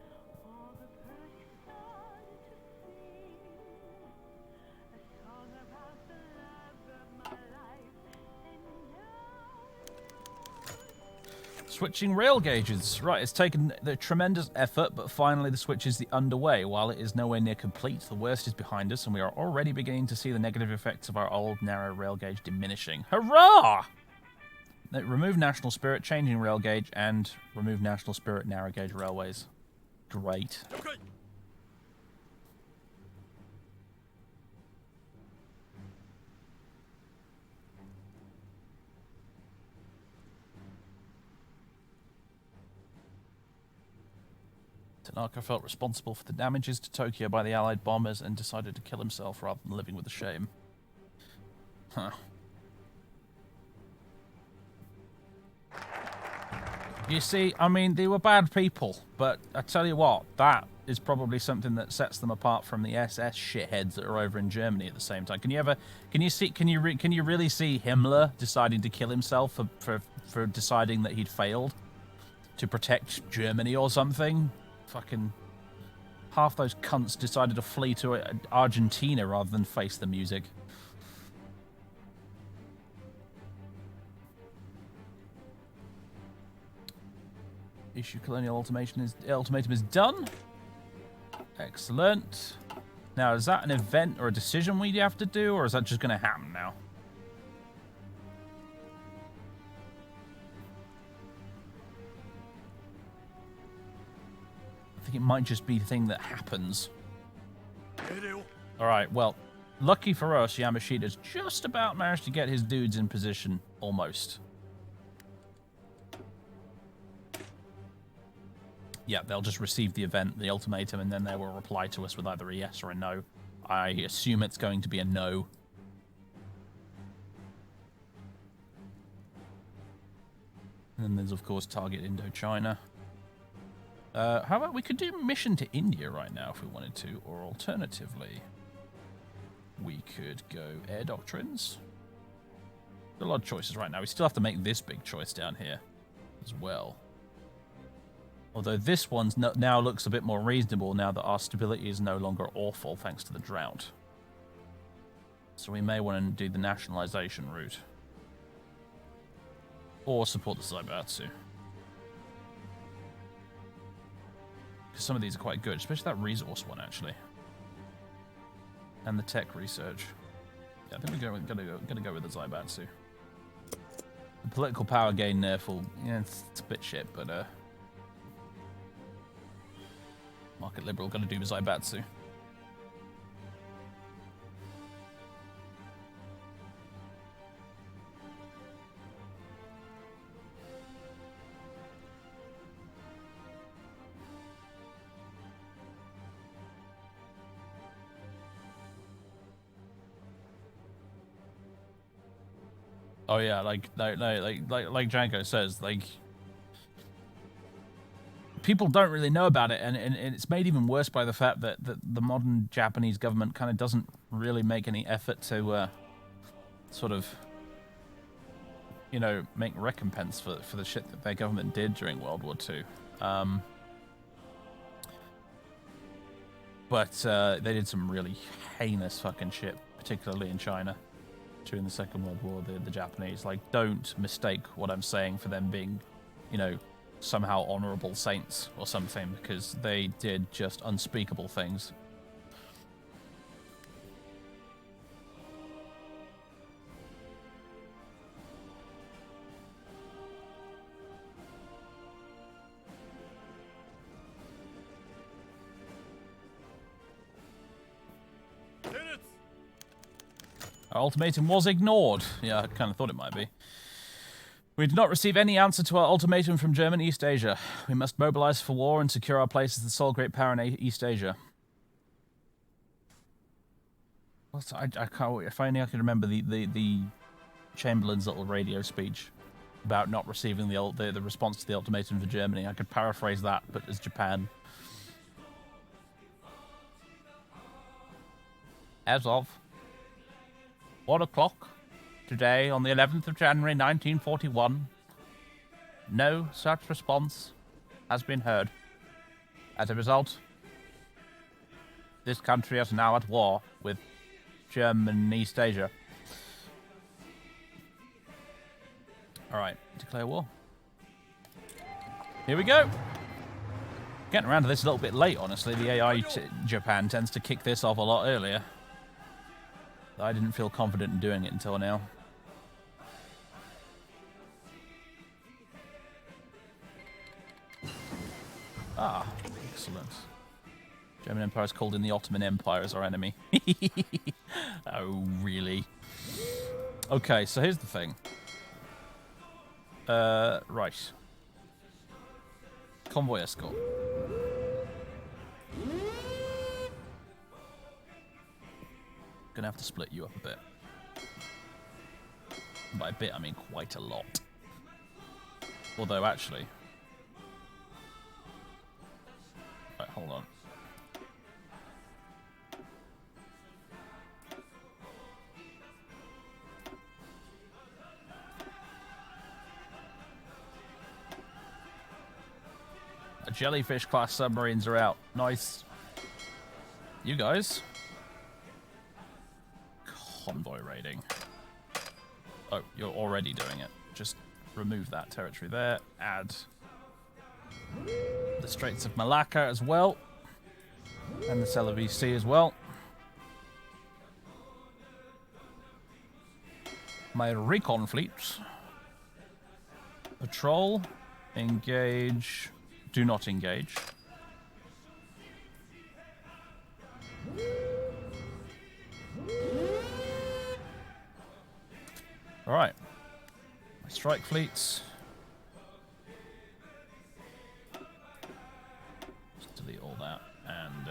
Switching rail gauges. Right, it's taken the tremendous effort, but finally the switch is underway. While it is nowhere near complete, the worst is behind us, and we are already beginning to see the negative effects of our old, narrow rail gauge diminishing. Hurrah! Remove national spirit, changing rail gauge, and remove national spirit, narrow gauge railways. Great. Okay. Tanaka felt responsible for the damages to Tokyo by the Allied bombers and decided to kill himself rather than living with the shame. Huh. You see, I mean, they were bad people, but I tell you what, that is probably something that sets them apart from the SS shitheads that are over in Germany at the same time. Can you really see Himmler deciding to kill himself for deciding that he'd failed to protect Germany or something? Fucking half those cunts decided to flee to Argentina rather than face the music. Issue colonial ultimatum is done. Excellent. Now, is that an event or a decision we have to do, or is that just going to happen now? I think it might just be the thing that happens. All right, well, lucky for us, Yamashita's just about managed to get his dudes in position, almost. Yeah, they'll just receive the event, the ultimatum, and then they will reply to us with either a yes or a no. I assume it's going to be a no. And then there's, of course, target Indochina. How about we could do mission to India right now if we wanted to, or alternatively, we could go air doctrines. There's a lot of choices right now. We still have to make this big choice down here as well. Although this one now looks a bit more reasonable now that our stability is no longer awful thanks to the drought. So we may want to do the nationalization route. Or support the Zaibatsu. Because some of these are quite good, especially that resource one, actually. And the tech research. Yeah, I think we're gonna go with the Zaibatsu. The political power gain nerf, yeah, it's a bit shit, but market liberal, gonna do Zaibatsu. Oh yeah, like Django says, like people don't really know about it, and it's made even worse by the fact that the modern Japanese government kind of doesn't really make any effort to sort of, you know, make recompense for the shit that their government did during World War II. But they did some really heinous fucking shit, particularly in China during the Second World War. The Japanese, like, don't mistake what I'm saying for them being, you know, somehow honorable saints or something, because they did just unspeakable things. Our ultimatum was ignored. Yeah, I kind of thought it might be. We did not receive any answer to our ultimatum from German East Asia. We must mobilize for war and secure our place as the sole great power in East Asia. I can't. If only I could remember the Chamberlain's little radio speech about not receiving the response to the ultimatum for Germany. I could paraphrase that, but as Japan. As of 1 o'clock today, on the 11th of January 1941, no such response has been heard. As a result, this country is now at war with German and East Asia. Alright, declare war. Here we go! Getting around to this a little bit late, honestly. The AI Japan tends to kick this off a lot earlier. I didn't feel confident in doing it until now. Ah, excellent. German Empire is called in the Ottoman Empire as our enemy. Oh, really? Okay, so here's the thing. Right. Convoy escort. Gonna have to split you up a bit. And by a bit, I mean quite a lot. Although, actually... Right, hold on. jellyfish-class submarines are out. Nice. You guys. Convoy raiding. Oh, you're already doing it. Just remove that territory there. Add the Straits of Malacca as well. And the Celebes Sea as well. My recon fleets. Patrol. Engage. Do not engage. Alright. My strike fleets. Just delete all that. And,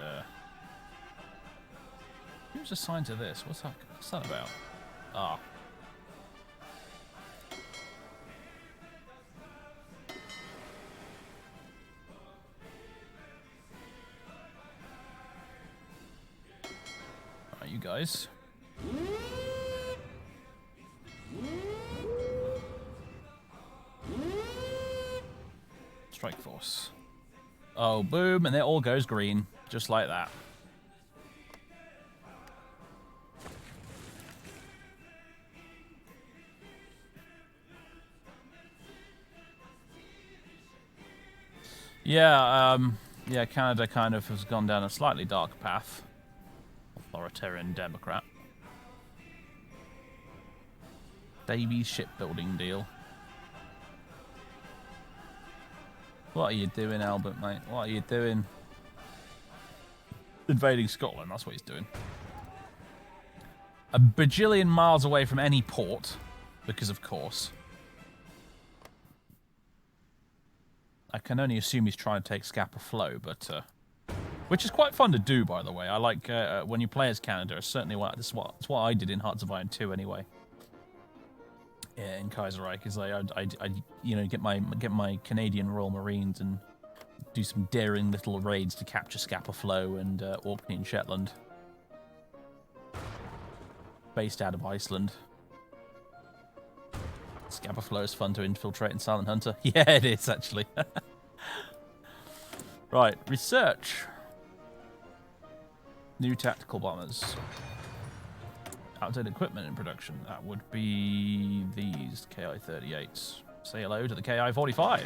who's assigned to this? What's that about? Ah. Alright, you guys. Strike force. Oh, boom, and it all goes green. Just like that. Yeah, yeah, Canada kind of has gone down a slightly dark path. Authoritarian Democrat. Davies shipbuilding deal. What are you doing, Albert, mate? What are you doing? Invading Scotland, that's what he's doing. A bajillion miles away from any port, because of course. I can only assume he's trying to take Scapa Flow, but which is quite fun to do, by the way. I like when you play as Canada. It's certainly it's what I did in Hearts of Iron 2 anyway. Yeah, in Kaiserreich, is like I you know, get my Canadian Royal Marines and do some daring little raids to capture Scapa Flow and Orkney and Shetland, based out of Iceland. Scapa Flow is fun to infiltrate in Silent Hunter. Yeah, it is actually. Right, research. New tactical bombers. Outdated equipment in production. That would be these KI-38s. Say hello to the KI-45.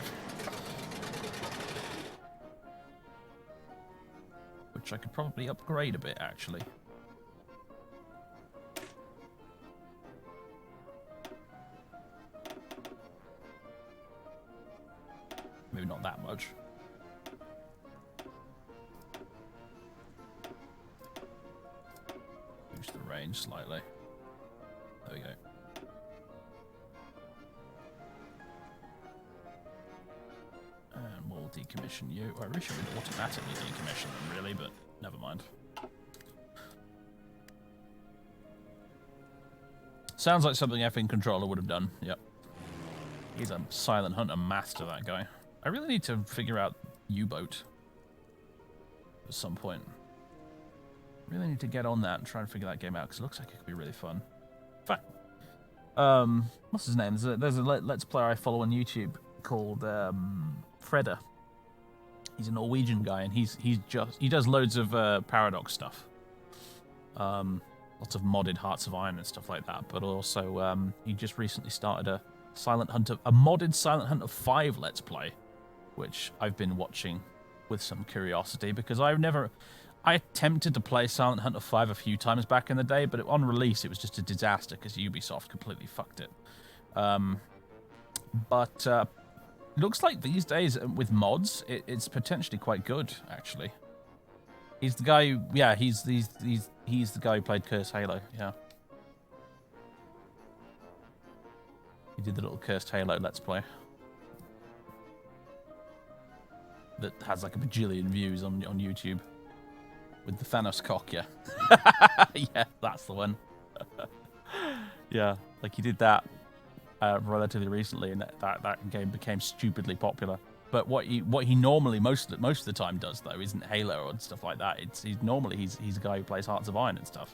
Which I could probably upgrade a bit, actually. Maybe not that much. Boost the range slightly. There we go. And we'll decommission you. I wish I would automatically decommission them, really, but never mind. Sounds like something effing controller would have done. Yep. He's a Silent Hunter master, that guy. I really need to figure out U-boat at some point. Really need to get on that and try and figure that game out, because it looks like it could be really fun. In fact, what's his name? There's a Let's Player I follow on YouTube called Fredder. He's a Norwegian guy, and he does loads of Paradox stuff. Lots of modded Hearts of Iron and stuff like that. But also, he just recently started a modded Silent Hunter 5 Let's Play, which I've been watching with some curiosity, because I attempted to play Silent Hunter 5 a few times back in the day, but on release it was just a disaster because Ubisoft completely fucked it. But looks like these days with mods, it's potentially quite good, actually. He's the guy who, yeah, he's the guy who played Cursed Halo, yeah. He did the little Cursed Halo Let's Play. That has like a bajillion views on YouTube. With the Thanos cock, yeah. Yeah, that's the one. Yeah, like he did that relatively recently, and that game became stupidly popular. But what he normally most of the time does, though, isn't Halo or stuff like that. He's a guy who plays Hearts of Iron and stuff.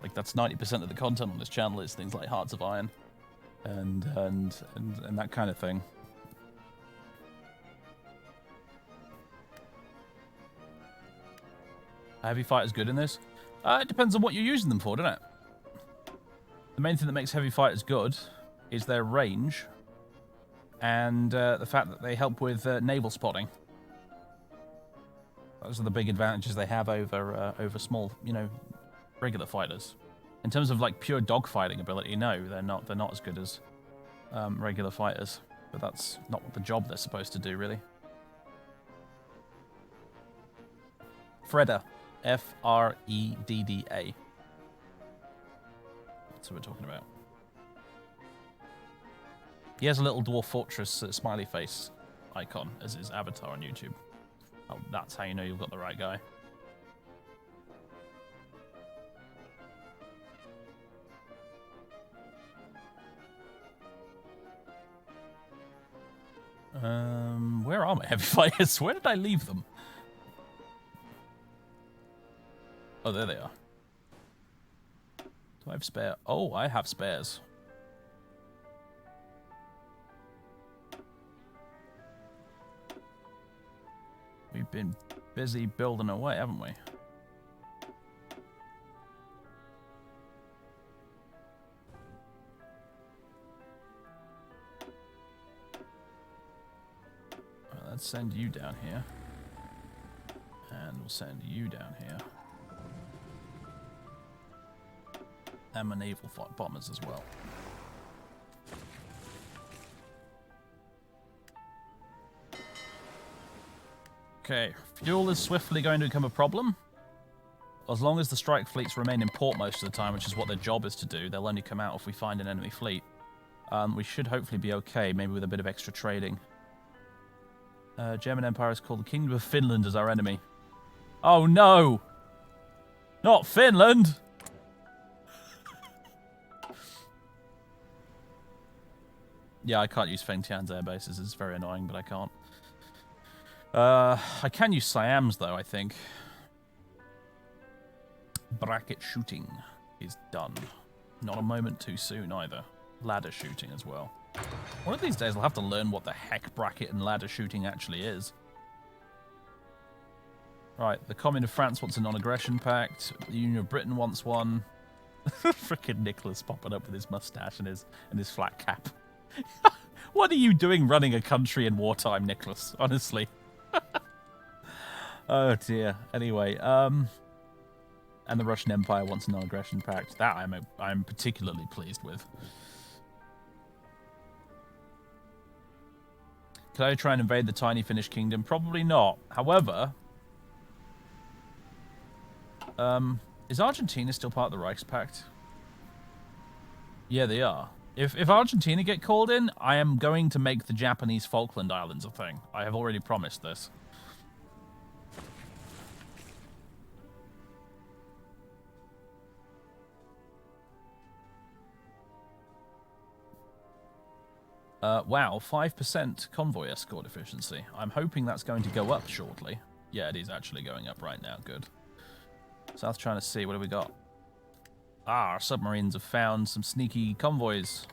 Like that's 90% of the content on this channel is things like Hearts of Iron and that kind of thing. Are heavy fighters good in this? It depends on what you're using them for, doesn't it? The main thing that makes heavy fighters good is their range and the fact that they help with naval spotting. Those are the big advantages they have over small, you know, regular fighters. In terms of like pure dogfighting ability, no, they're not as good as regular fighters. But that's not what the job they're supposed to do, really. Fredda, F-R-E-D-D-A. That's what we're talking about. He has a little dwarf fortress smiley face icon as his avatar on YouTube. Oh, that's how you know you've got the right guy. Where are my heavy fighters? Where did I leave them? Oh, there they are. Do I have spare? Oh, I have spares. We've been busy building away, haven't we? Well, let's send you down here. And we'll send you down here. And my naval bombers as well. Okay, fuel is swiftly going to become a problem. As long as the strike fleets remain in port most of the time, which is what their job is to do, they'll only come out if we find an enemy fleet. We should hopefully be okay, maybe with a bit of extra trading. German Empire is called the Kingdom of Finland as our enemy. Oh no! Not Finland! Yeah, I can't use Fengtian's air bases. It's very annoying, but I can't. I can use Siam's, though, I think. Bracket shooting is done. Not a moment too soon, either. Ladder shooting as well. One of these days, I'll have to learn what the heck bracket and ladder shooting actually is. Right, the Commune of France wants a non-aggression pact. The Union of Britain wants one. Frickin' Nicholas popping up with his mustache and his flat cap. What are you doing running a country in wartime, Nicholas? Honestly. Oh dear. Anyway, and the Russian Empire wants a non-aggression pact. That I'm particularly pleased with. Could I try and invade the tiny Finnish kingdom? Probably not. However, is Argentina still part of the Reichspact? Yeah, they are. If Argentina get called in, I am going to make the Japanese Falkland Islands a thing. I have already promised this. Wow, 5% convoy escort efficiency. I'm hoping that's going to go up shortly. Yeah, it is actually going up right now. Good. South China Sea, what have we got? Ah, our submarines have found some sneaky convoys.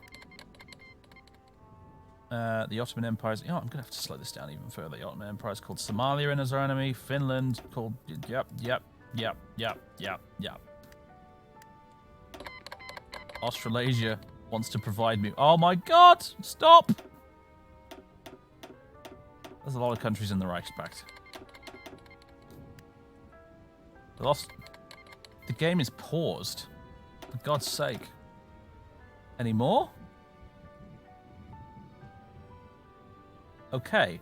The Ottoman Empire's... Oh, I'm going to have to slow this down even further. The Ottoman Empire's called Somalia in as our enemy. Finland called... Yep. Australasia wants to provide me... Oh my god! Stop! There's a lot of countries in the Reichspact. The game is paused. For God's sake. Any more? Okay.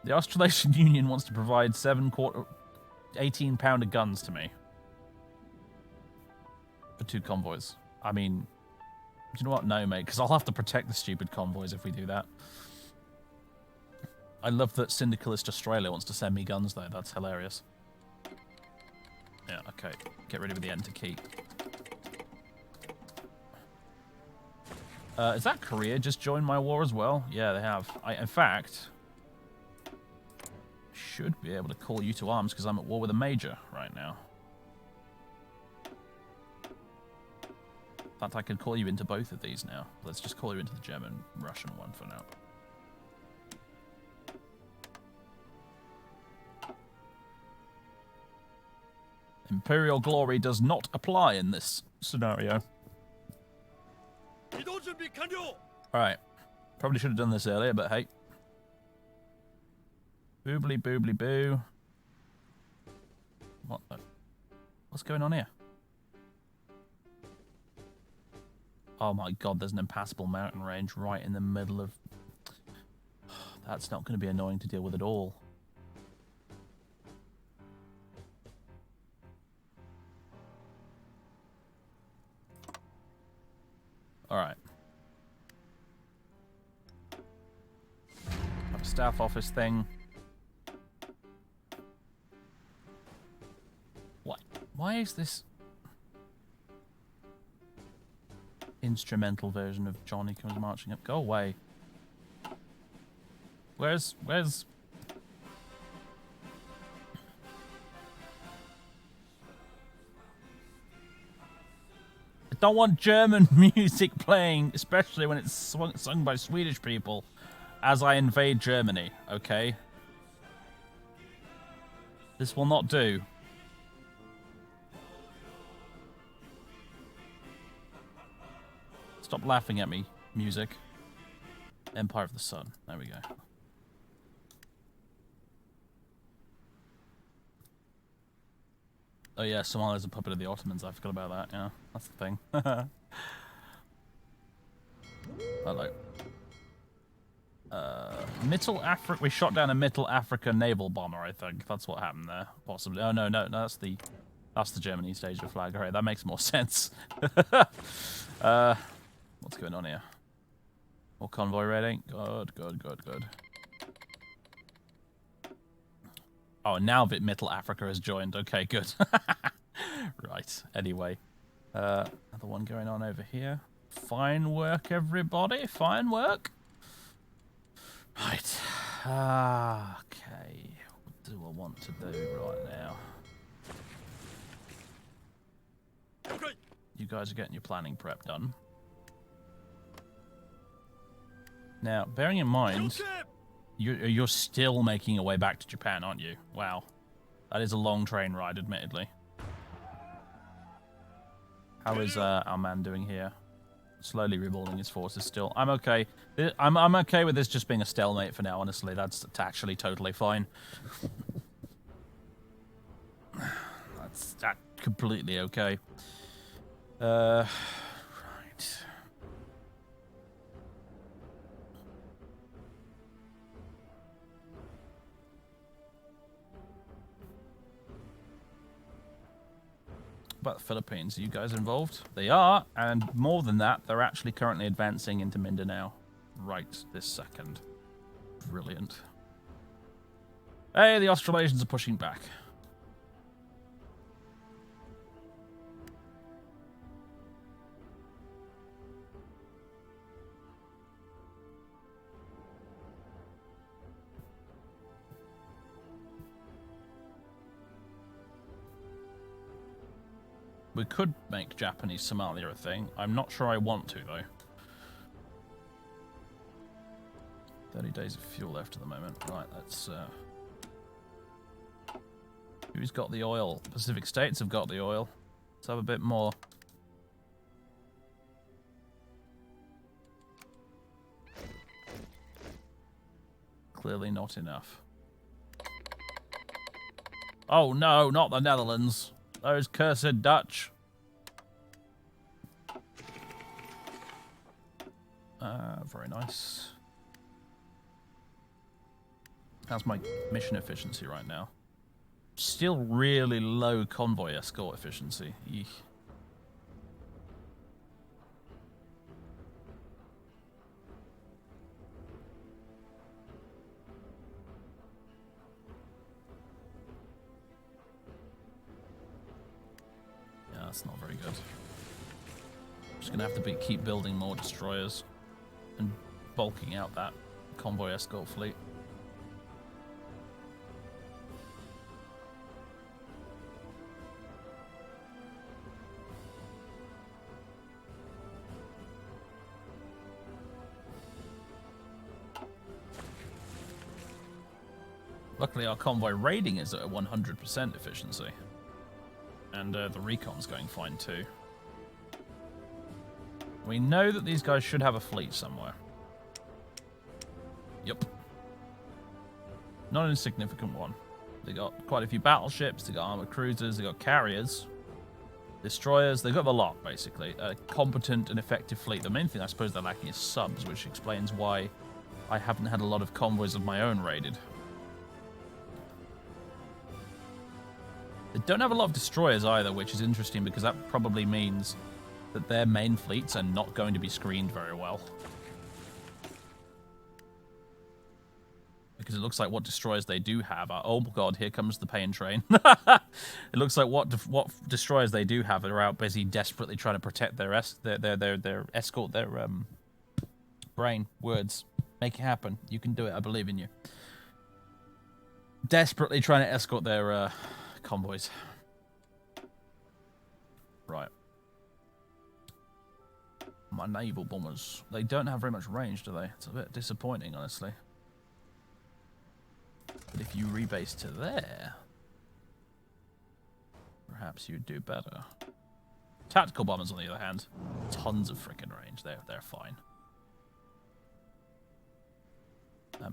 The Australasian Union wants to provide 18-pounder guns to me. For 2 convoys. I mean, do you know what? No, mate, because I'll have to protect the stupid convoys if we do that. I love that Syndicalist Australia wants to send me guns, though. That's hilarious. Yeah, okay. Get rid of the enter key. Is that Korea just joined my war as well? Yeah, they have. In fact, should be able to call you to arms because I'm at war with a major right now. In fact, I could call you into both of these now. Let's just call you into the German-Russian one for now. Imperial glory does not apply in this scenario. Alright. Probably should have done this earlier, but hey. Boobly boobly boo. What the? What's going on here? Oh my god, there's an impassable mountain range right in the middle of... That's not going to be annoying to deal with at all. Alright. Have a staff office thing. What? Why is this instrumental version of Johnny Comes Marching Up? Go away. Where's... I don't want German music playing, especially when it's sung by Swedish people, as I invade Germany, okay? This will not do. Stop laughing at me, music. Empire of the Sun. There we go. Oh yeah, Somalia's a puppet of the Ottomans. I forgot about that. Yeah, that's the thing. Hello. Middle Africa. We shot down a Middle Africa naval bomber. I think that's what happened there. Possibly. Oh no, that's the German East Asia flag. All right, that makes more sense. What's going on here? More convoy raiding. Good. Oh, now that Middle Africa has joined. Okay, good. Right, anyway. Another one going on over here. Fine work, everybody. Fine work. Right. Okay. What do I want to do right now? You guys are getting your planning prep done. Now, bearing in mind... You're still making your way back to Japan, aren't you? Wow. That is a long train ride, admittedly. How is our man doing here? Slowly rebuilding his forces still. I'm okay. I'm okay with this just being a stalemate for now, honestly. That's actually totally fine. That's completely okay. Right. About the Philippines, are you guys involved? They are, and more than that, they're actually currently advancing into Mindanao right this second. Brilliant. Hey, the Australasians are pushing back. We could make Japanese Somalia a thing. I'm not sure I want to, though. 30 days of fuel left at the moment. Right, let's... Who's got the oil? Pacific States have got the oil. Let's have a bit more. Clearly not enough. Oh no, not the Netherlands. Those cursed Dutch. Very nice. How's my mission efficiency right now? Still really low convoy escort efficiency. Eek. Yeah, that's not very good. Just gonna have to keep building more destroyers and bulking out that convoy escort fleet. Luckily, our convoy raiding is at a 100% efficiency. And the recon's going fine too. We know that these guys should have a fleet somewhere. Yep. Not an insignificant one. They got quite a few battleships, they got armored cruisers, they got carriers, destroyers, they've got a lot, basically. A competent and effective fleet. The main thing I suppose they're lacking is subs, which explains why I haven't had a lot of convoys of my own raided. They don't have a lot of destroyers either, which is interesting because that probably means that their main fleets are not going to be screened very well. Because it looks like what destroyers they do have are... Oh god, here comes the pain train. It looks like what destroyers they do have are out busy desperately trying to protect their escort, their brain, words. Make it happen. You can do it. I believe in you. Desperately trying to escort their convoys. Right. My naval bombers. They don't have very much range, do they? It's a bit disappointing, honestly. But if you rebase to there, perhaps you'd do better. Tactical bombers, on the other hand, tons of frickin' range. They're fine.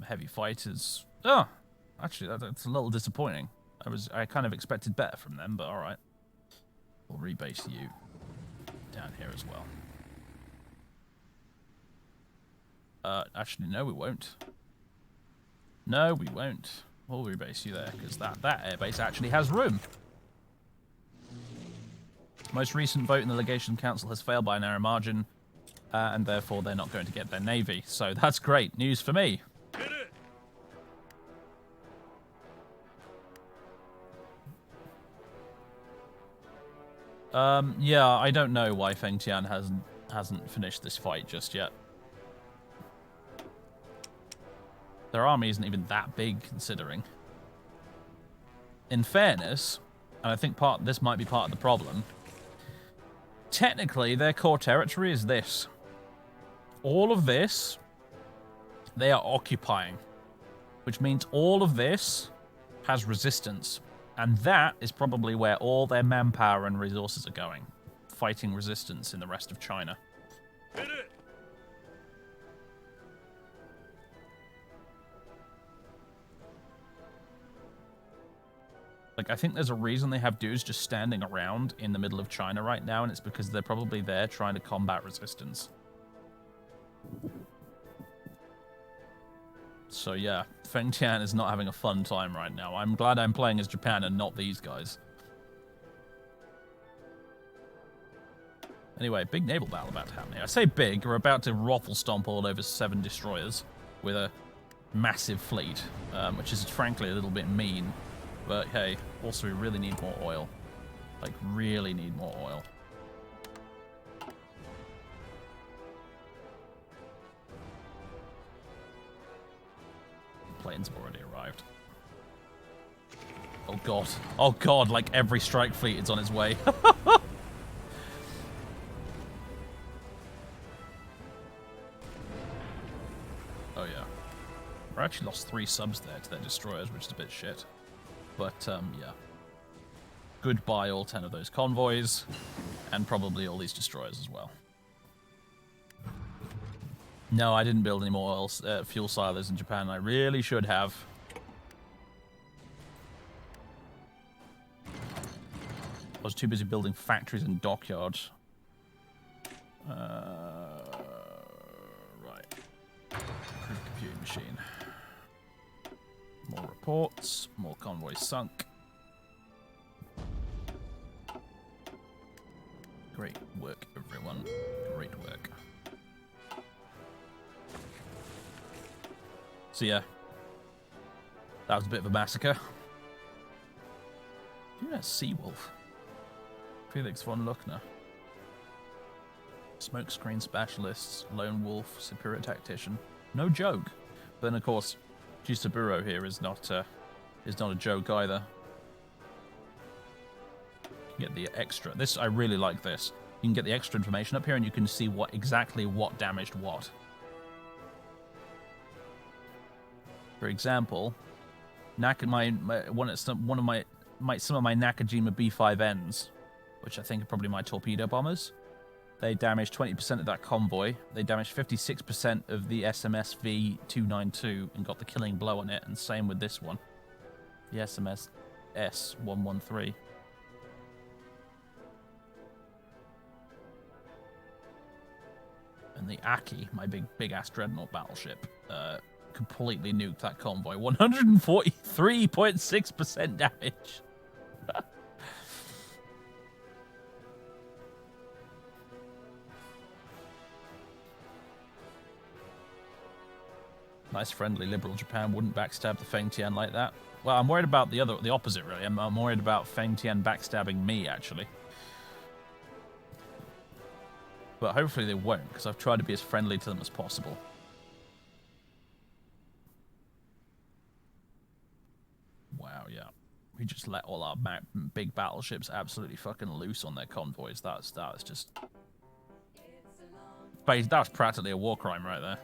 Heavy fighters. Oh, actually, that's a little disappointing. I kind of expected better from them, but all right. We'll rebase you down here as well. Actually, no, we won't. No, we won't. We'll rebase you there, because that airbase actually has room. Most recent vote in the Legation Council has failed by a narrow margin, and therefore they're not going to get their navy. So that's great news for me. Yeah, I don't know why Feng Tian hasn't finished this fight just yet. Their army isn't even that big, considering. In fairness, and I think this might be part of the problem, technically their core territory is this. All of this, they are occupying, which means all of this has resistance. And that is probably where all their manpower and resources are going, fighting resistance in the rest of China. Hit it. Like, I think there's a reason they have dudes just standing around in the middle of China right now, and it's because they're probably there trying to combat resistance. So yeah, Feng Tian is not having a fun time right now. I'm glad I'm playing as Japan and not these guys. Anyway, big naval battle about to happen here. I say big, we're about to raffle stomp all over 7 destroyers with a massive fleet, which is frankly a little bit mean. But hey, also we really need more oil. Like, really need more oil. Planes have already arrived. Oh god. Oh god, like every strike fleet is on its way. Oh yeah. We actually lost 3 subs there to their destroyers, which is a bit shit. But yeah. Goodbye all 10 of those convoys, and probably all these destroyers as well. No, I didn't build any more oil, fuel silos in Japan. I really should have. I was too busy building factories and dockyards. Right. Improved computing machine. More reports. More convoys sunk. Great work, everyone. Great work. So yeah, that was a bit of a massacre. Who has Seawolf? Felix von Luckner. Smokescreen specialists, lone wolf, superior tactician. No joke. But then of course, Jisaburo here is not a joke either. You can get the extra. This I really like this. You can get the extra information up here, and you can see exactly what damaged what. For example, one of my some of my Nakajima B5Ns, which I think are probably my torpedo bombers. They damaged 20% of that convoy. They damaged 56% of the SMS V292 and got the killing blow on it. And same with this one, the SMS S113. And the Aki, my big ass dreadnought battleship, completely nuked that convoy. 143.6% damage. Nice, friendly, liberal Japan wouldn't backstab the Feng Tian like that. Well, I'm worried about the opposite, really. I'm worried about Feng Tian backstabbing me, actually. But hopefully they won't, because I've tried to be as friendly to them as possible. Wow, yeah. We just let all our big battleships absolutely fucking loose on their convoys. That was just... That was practically a war crime right there.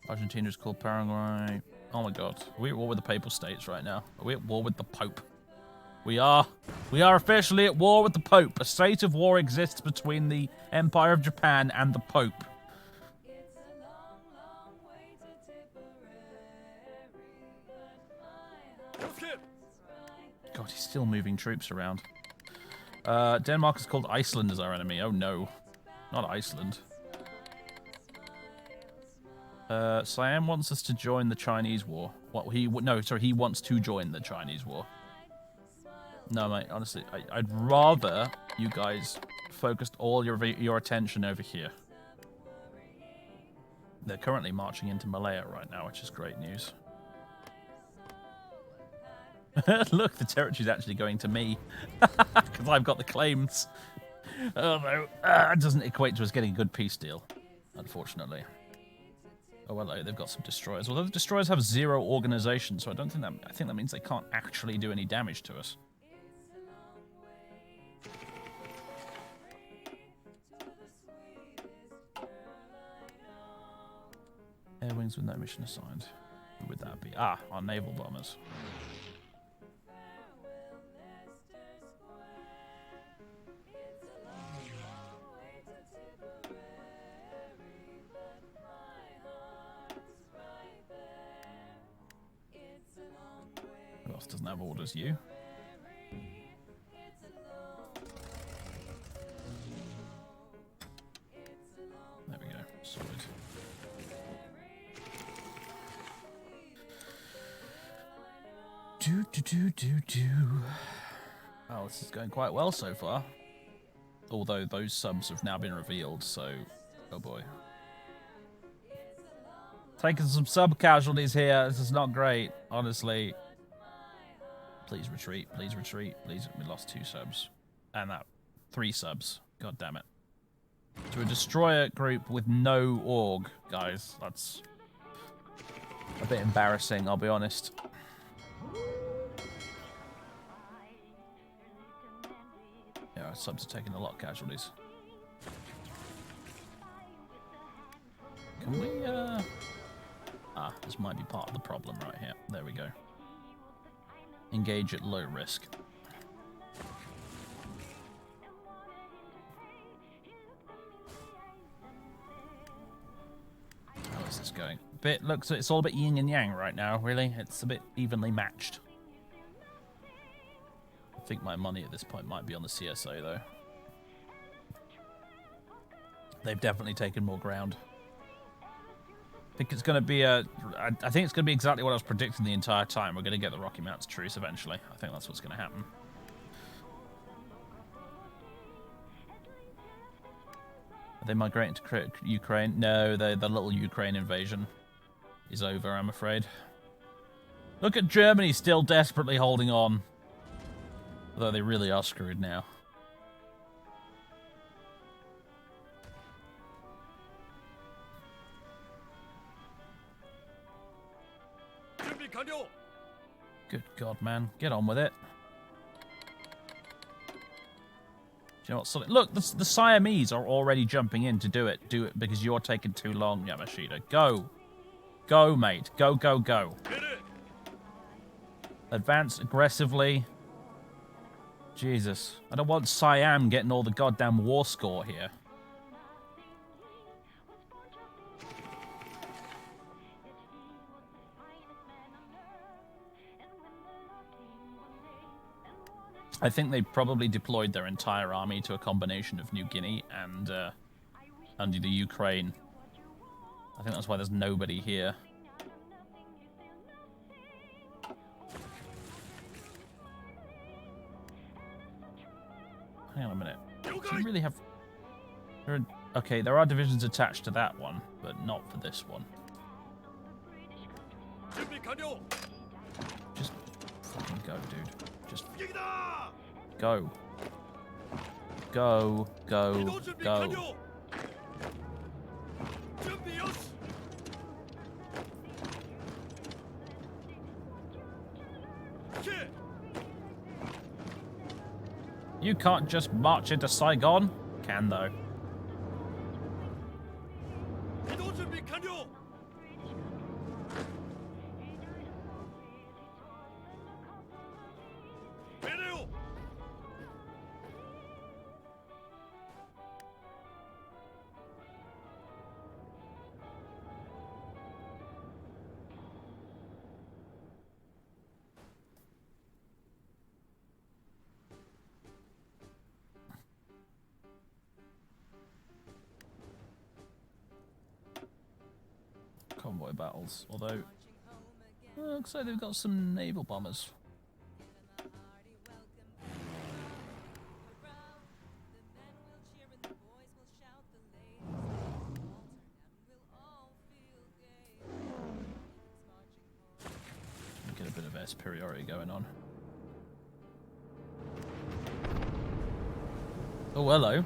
Argentina's called Paraguay. Oh my god. Are we at war with the Papal States right now? Are we at war with the Pope? We are. We are officially at war with the Pope. A state of war exists between the Empire of Japan and the Pope. God, he's still moving troops around. Denmark is called Iceland as our enemy. Oh no. Not Iceland. Siam wants us to join the Chinese war. What he wants to join the Chinese war. No, mate, honestly, I'd rather you guys focused all your attention over here. They're currently marching into Malaya right now, which is great news. Look, the territory's actually going to me. Because I've got the claims. Oh, no. It doesn't equate to us getting a good peace deal, unfortunately. Oh, well, they've got some destroyers. Although the destroyers have 0 organization, so I think that means they can't actually do any damage to us. Air wings with no mission assigned. Who would that be? Ah, our naval bombers. Who else doesn't have orders? You? There we go. Solid. Oh, this is going quite well so far. Although those subs have now been revealed, so... Oh boy. Taking some sub casualties here. This is not great, honestly. Please retreat. Please retreat. Please. We lost 2 subs. And that 3 subs. God damn it. To a destroyer group with no org, guys. That's a bit embarrassing, I'll be honest. Yeah, our subs are taking a lot of casualties. Can we, Ah, this might be part of the problem right here. There we go. Engage at low risk. How is this going? Looks, it's all a bit yin and yang right now, really. It's a bit evenly matched. I think my money at this point might be on the CSA, though. They've definitely taken more ground. I think it's going to be I think it's going to be exactly what I was predicting the entire time. We're going to get the Rocky Mountains truce eventually. I think that's what's going to happen. Are they migrating to Ukraine? No, the little Ukraine invasion is over, I'm afraid. Look at Germany still desperately holding on. Although they really are screwed now. Good God, man. Get on with it. know what? Look, the Siamese are already jumping in to do it. Do it because you're taking too long, Yamashita. Go. Go, mate. Go, go, go. Advance aggressively. Jesus. I don't want Siam getting all the goddamn war score here. I think they probably deployed their entire army to a combination of New Guinea and the Ukraine. I think that's why there's nobody here. Hang on a minute. Do you really have... Okay, there are divisions attached to that one, but not for this one. Just fucking go, dude. Just... Go. Go, go, go. You can't just march into Saigon? Can, though. Convoy battles, although looks like they've got some naval bombers. Get a bit of air superiority going on. Oh, hello.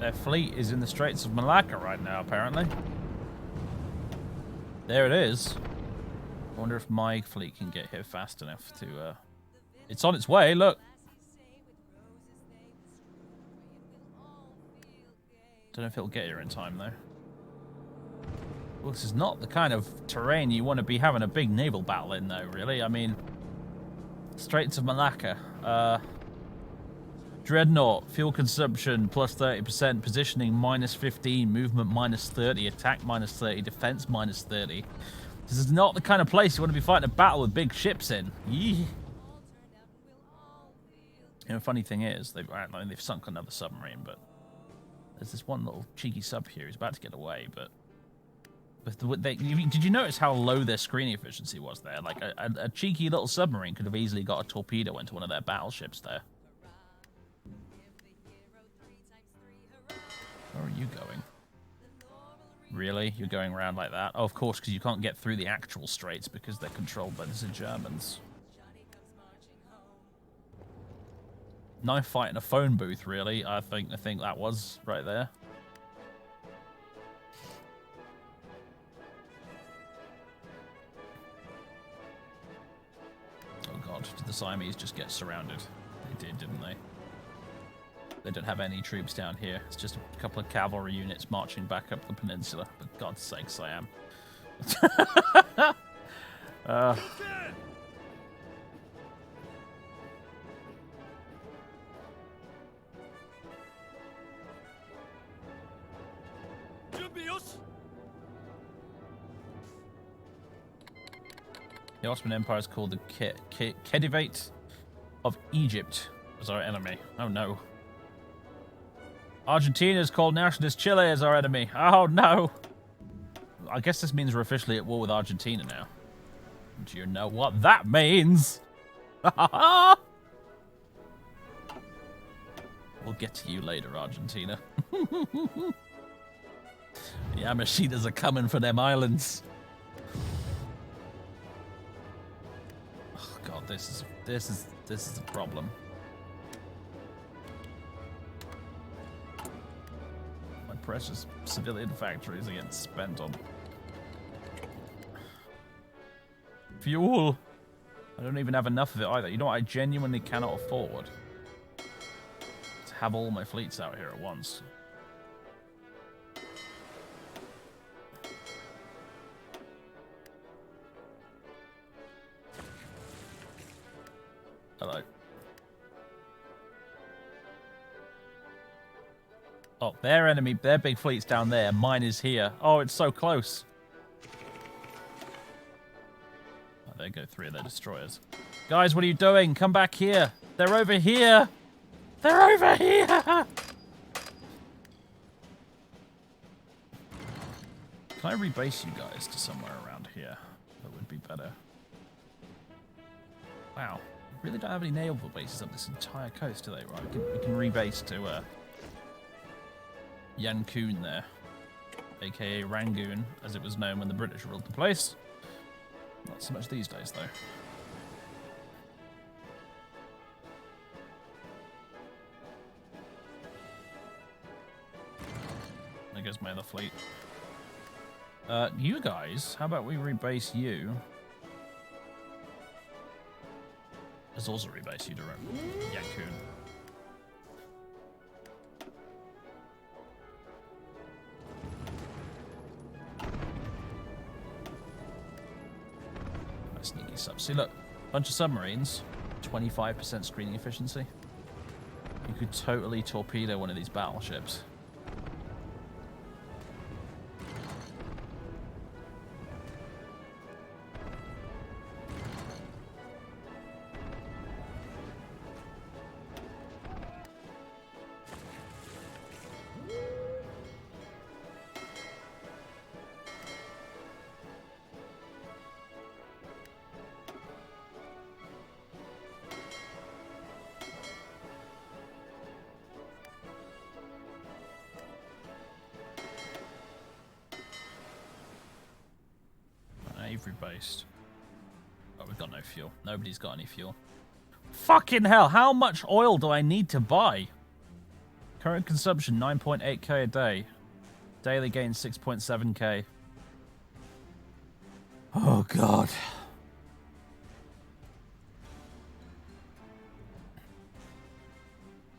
Their fleet is in the Straits of Malacca right now, apparently. There it is. I wonder if my fleet can get here fast enough to... It's on its way, look! Don't know if it'll get here in time, though. Well, this is not the kind of terrain you want to be having a big naval battle in, though, really. I mean... Straits of Malacca. Dreadnought, fuel consumption plus 30%, positioning minus 15, movement minus 30, attack minus 30, defense minus 30. This is not the kind of place you want to be fighting a battle with big ships in. Yee. You know, funny thing is, they've sunk another submarine, but there's this one little cheeky sub here who's about to get away, but did you notice how low their screening efficiency was there? Like, a cheeky little submarine could have easily got a torpedo into one of their battleships there. Where are you going? Really? You're going around like that? Oh, of course, because you can't get through the actual straits because they're controlled by the Germans. Knife fight in a phone booth, really. I think that was right there. Oh god, did the Siamese just get surrounded? They did, didn't they? They don't have any troops down here. It's just a couple of cavalry units marching back up the peninsula. For God's sakes, I am. The Ottoman Empire is called the Khedivate of Egypt as our enemy. Oh no. Argentina is called Nationalist Chile as our enemy. Oh no. I guess this means we're officially at war with Argentina now. Do you know what that means? We'll get to you later, Argentina. The Yamashitas are coming for them islands. Oh god, this is a problem. Precious civilian factories are getting spent on fuel. I don't even have enough of it either. You know what I genuinely cannot afford? To have all my fleets out here at once. Hello. Oh, their enemy, their big fleet's down there. Mine is here. Oh, it's so close. Oh, there go 3 of their destroyers. Guys, what are you doing? Come back here. They're over here. They're over here. Can I rebase you guys to somewhere around here? That would be better. Wow. We really don't have any naval bases up this entire coast, do they? Right, we can rebase to Yankoon there, aka Rangoon, as it was known when the British ruled the place. Not so much these days, though. There goes my other fleet. You guys, how about we rebase you? Let's also rebase you to Yankoon. Sneaky sub. See, look, bunch of submarines, 25% screening efficiency. You could totally torpedo one of these battleships. Rebased. Oh, we've got no fuel. Nobody's got any fuel. Fucking hell, how much oil do I need to buy? Current consumption 9.8k a day. Daily gain 6.7k. Oh god.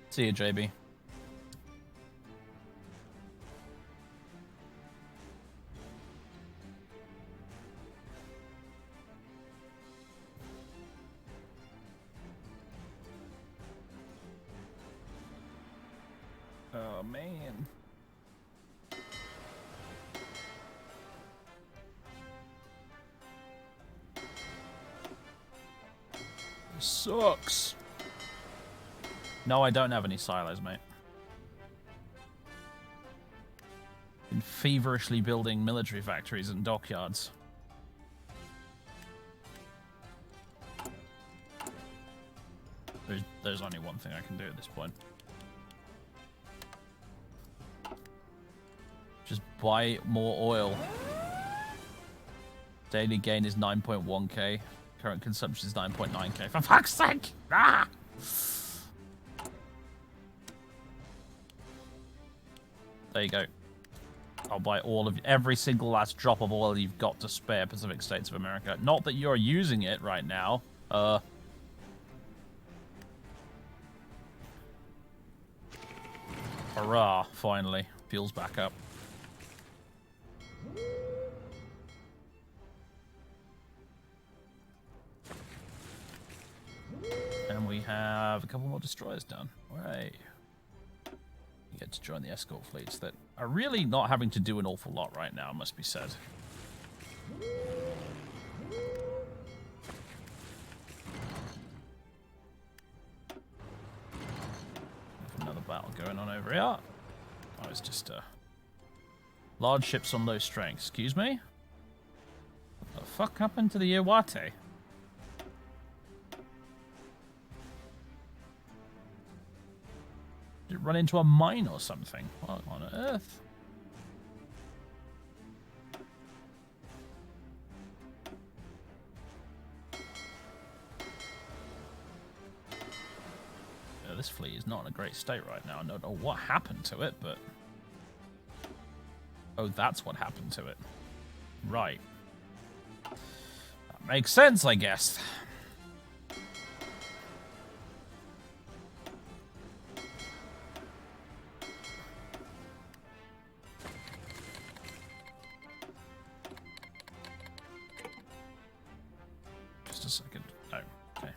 See you, JB. Oh, man. This sucks. No, I don't have any silos, mate. Been feverishly building military factories and dockyards. There's only one thing I can do at this point. Just buy more oil. Daily gain is 9.1k. Current consumption is 9.9k. For fuck's sake! Ah! There you go. I'll buy all of every single last drop of oil you've got to spare, Pacific States of America. Not that you're using it right now. Hurrah! Finally, fuel's back up. And we have a couple more destroyers done. Hooray. You get to join the escort fleets that are really not having to do an awful lot right now, must be said. Another battle going on over here. Oh, it's just large ships on low strength. Excuse me? What the fuck happened to the Iwate? Did it run into a mine or something? What on earth? Yeah, this fleet is not in a great state right now. I don't know what happened to it, but... Oh, that's what happened to it. Right. That makes sense, I guess. Just a second. Oh, okay.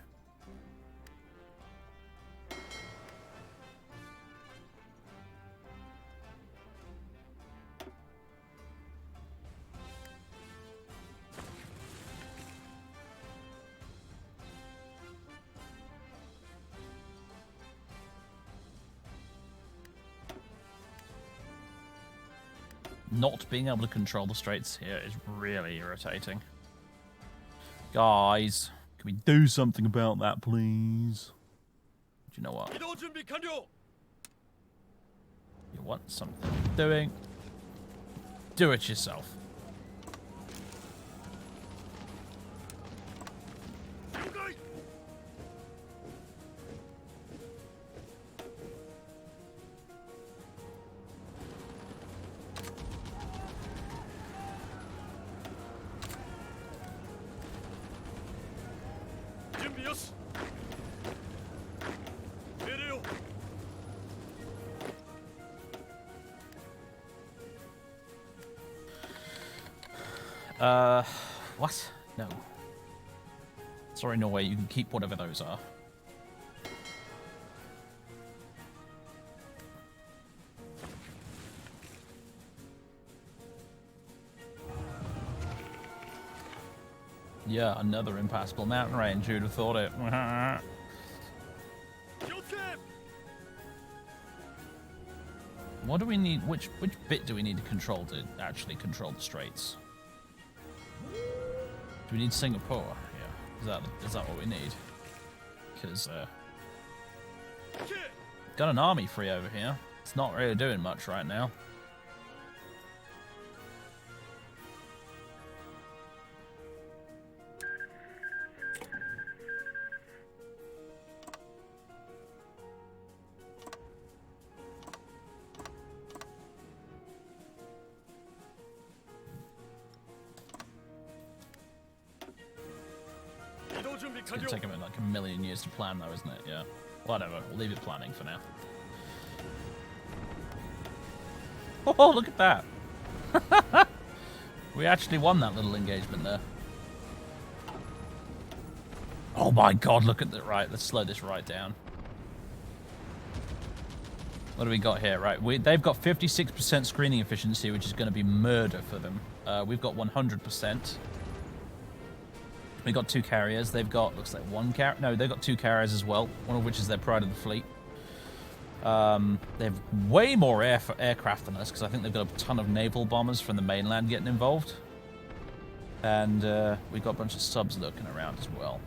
Not being able to control the straits here is really irritating. Guys, can we do something about that, please? Do you know what? You want something doing? Do it yourself. What? No. Sorry, Norway, you can keep whatever those are. Yeah, another impassable mountain range, who'd have thought it? What do we need? Which bit do we need to control to actually control the straits? Do we need Singapore? Yeah. Is that what we need? Because got an army free over here. It's not really doing much right now. It's going to take him like a million years to plan though, isn't it? Yeah. Whatever. We'll leave it planning for now. Oh, look at that. We actually won that little engagement there. Oh my god, look at that. Right, let's slow this right down. What do we got here? Right, they've got 56% screening efficiency, which is going to be murder for them. We've got 100%. We got 2 carriers. They've got, looks like 1 carrier. No, they've got 2 carriers as well, one of which is their pride of the fleet. They have way more aircraft than us, because I think they've got a ton of naval bombers from the mainland getting involved. And we've got a bunch of subs lurking around as well.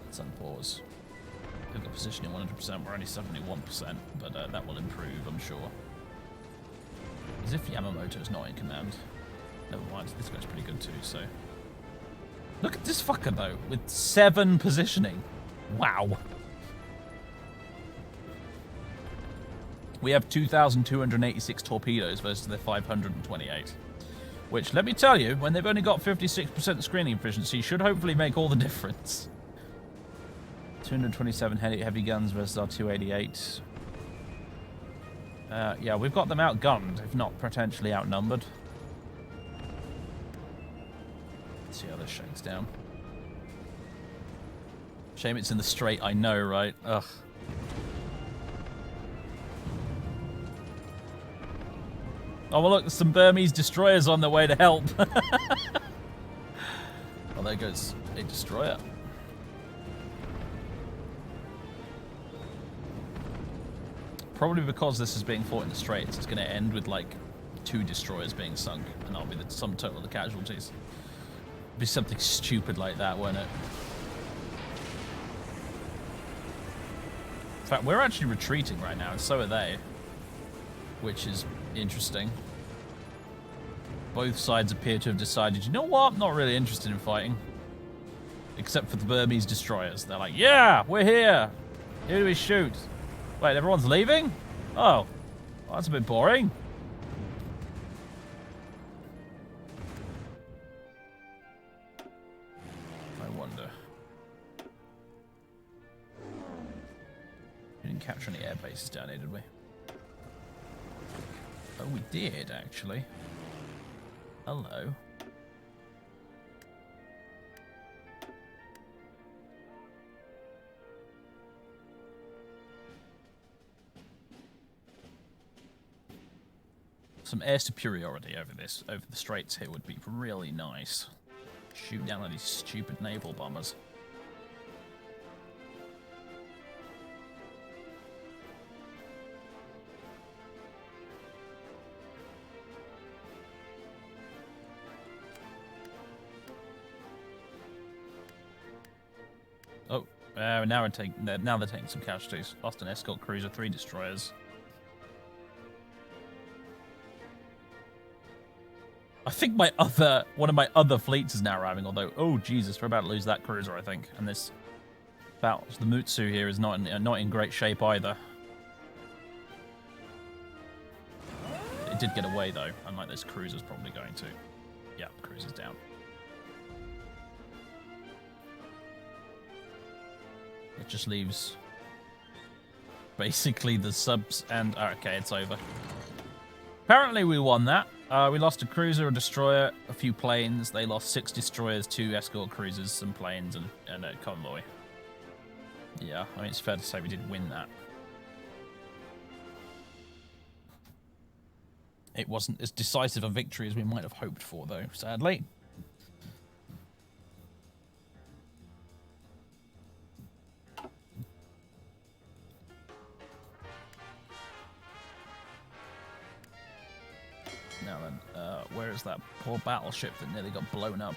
Let's unpause. We've got positioning 100%, we're only 71%, but that will improve, I'm sure. As if Yamamoto's not in command. Never mind, this guy's pretty good too, so... Look at this fucker, though, with 7 positioning. Wow. We have 2,286 torpedoes versus their 528. Which, let me tell you, when they've only got 56% screening efficiency, should hopefully make all the difference. 227 heavy guns versus our 288. Yeah, we've got them outgunned, if not potentially outnumbered. Let's see how this shakes down. Shame it's in the strait, I know, right? Ugh. Oh, well, look, there's some Burmese destroyers on their way to help. Well, there goes a destroyer. Probably because this is being fought in the straits, it's going to end with, like, 2 destroyers being sunk, and that'll be the sum total of the casualties. It'd be something stupid like that, won't it? In fact, we're actually retreating right now, and so are they. Which is interesting. Both sides appear to have decided, you know what, I'm not really interested in fighting. Except for the Burmese destroyers. They're like, yeah, we're here. Who do we shoot? Wait, everyone's leaving? Oh. Well, that's a bit boring. I wonder. We didn't capture any air bases down here, did we? Oh, we did, actually. Hello. Some air superiority over the straits here would be really nice. Shoot down at these stupid naval bombers. Oh, now they're taking some casualties. Lost an escort cruiser, 3 destroyers. I think one of my other fleets is now arriving, although, oh Jesus, we're about to lose that cruiser, I think. And the Mutsu here is not in great shape either. It did get away though, unlike this cruiser's probably going to. Yeah, the cruiser's down. It just leaves basically the subs and okay, it's over. Apparently we won that. We lost a cruiser, a destroyer, a few planes. They lost 6 destroyers, 2 escort cruisers, some planes, and a convoy. Yeah, I mean, it's fair to say we did win that. It wasn't as decisive a victory as we might have hoped for, though, sadly. Now then, where is that poor battleship that nearly got blown up?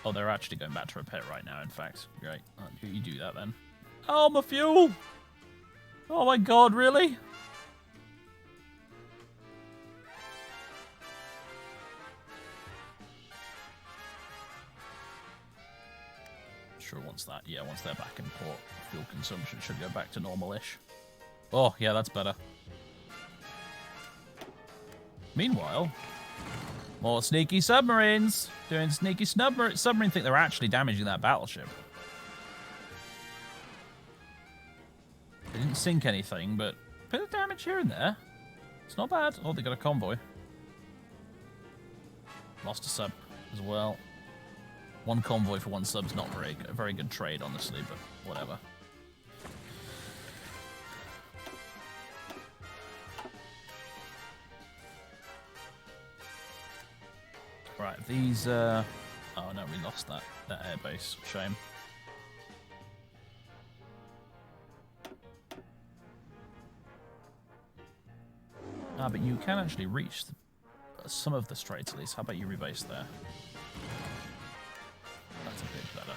Oh, they're actually going back to repair right now, in fact. Great. You do that then. Oh, my fuel! Oh my god, really? Sure, once they're back in port, fuel consumption should go back to normal-ish. Oh, yeah, that's better. Meanwhile, more sneaky submarines! Doing sneaky submarine think they're actually damaging that battleship. They didn't sink anything, but a bit of damage here and there. It's not bad. Oh, they got a convoy. Lost a sub as well. 1 convoy for 1 sub's not a very good trade, honestly, but whatever. Right, these, oh no, we lost that airbase. Shame. Ah, but you can actually reach some of the straits, at least. How about you rebase there? That's a bit better.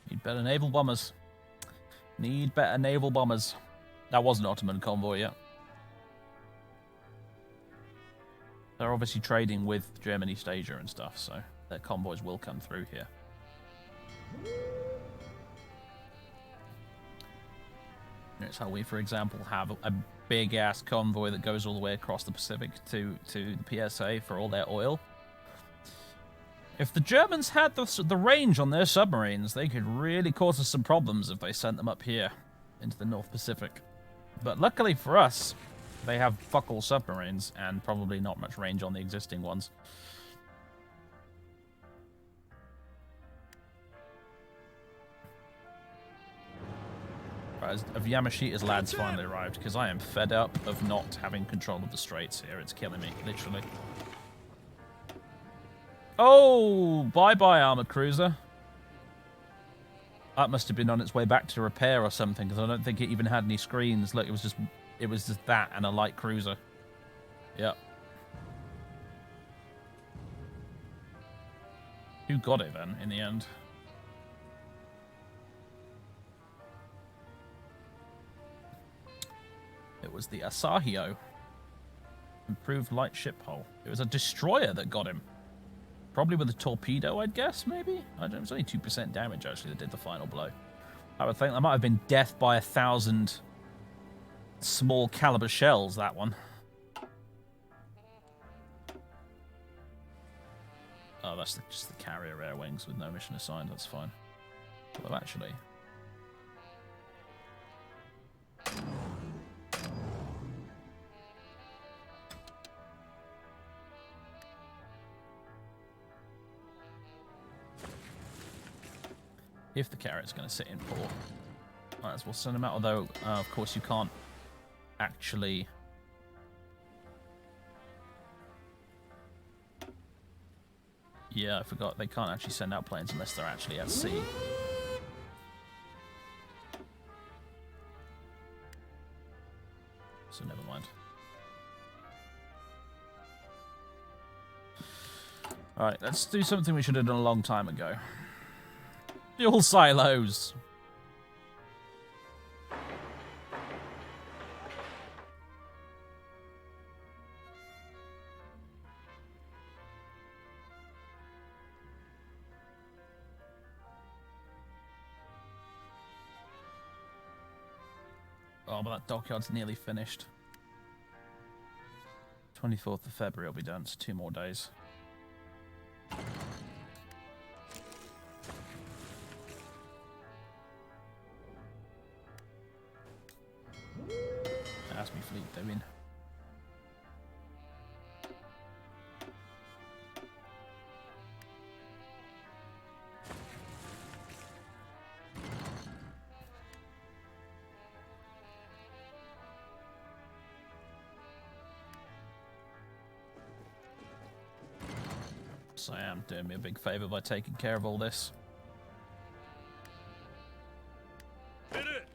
Need better naval bombers. Need better naval bombers. That was an Ottoman convoy, yeah. They're obviously trading with German East Asia and stuff, so their convoys will come through here. Notice how we, for example, have a big-ass convoy that goes all the way across the Pacific to the PSA for all their oil. If the Germans had the range on their submarines, they could really cause us some problems if they sent them up here into the North Pacific. But luckily for us, they have fuck all submarines and probably not much range on the existing ones. Right, have Yamashita's lads finally arrived? Because I am fed up of not having control of the straits here. It's killing me, literally. Oh, bye-bye, armored cruiser. That must have been on its way back to repair or something, because I don't think it even had any screens. Look, it was just that and a light cruiser. Yep. Who got it then in the end? It was the Asahio. Improved light ship hull. It was a destroyer that got him. Probably with a torpedo, I'd guess, maybe? I don't know, it was only 2% damage, actually, that did the final blow. I would think that might have been death by 1,000 Small caliber shells, that one. Oh, that's just the carrier air wings with no mission assigned. That's fine. Well, actually... if the carrot's going to sit in port, might as well send them out. Although, of course, you can't actually... Yeah, I forgot. They can't actually send out planes unless they're actually at sea. So never mind. Alright, let's do something we should have done a long time ago. Fuel silos! Oh, but that dockyard's nearly finished. 24th of February will be done, so 2 more days. That's me fleet, I mean. So I am doing me a big favour by taking care of all this. Hit it!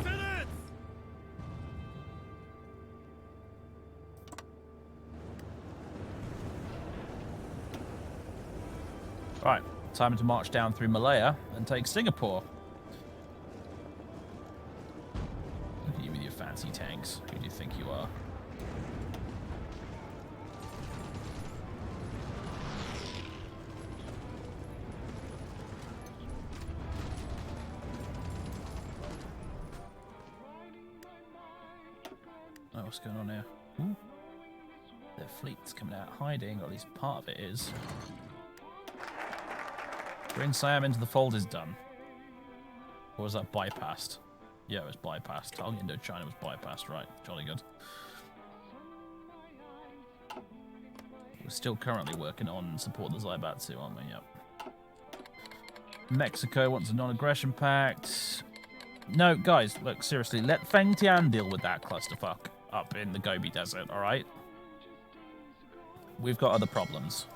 Hit it! Right, time to march down through Malaya and take Singapore. Look at you with your fancy tanks. Who do you think you are? Oh, what's going on here? Ooh. Their fleet's coming out hiding, or at least part of it is. Bring Siam into the fold is done. Or was that bypassed? Yeah, it was bypassed. All Indochina was bypassed, right. Jolly good. We're still currently working on support the Zaibatsu, aren't we? Yep. Mexico wants a non-aggression pact. No, guys, look, seriously, let Feng Tian deal with that clusterfuck up in the Gobi Desert, alright? We've got other problems.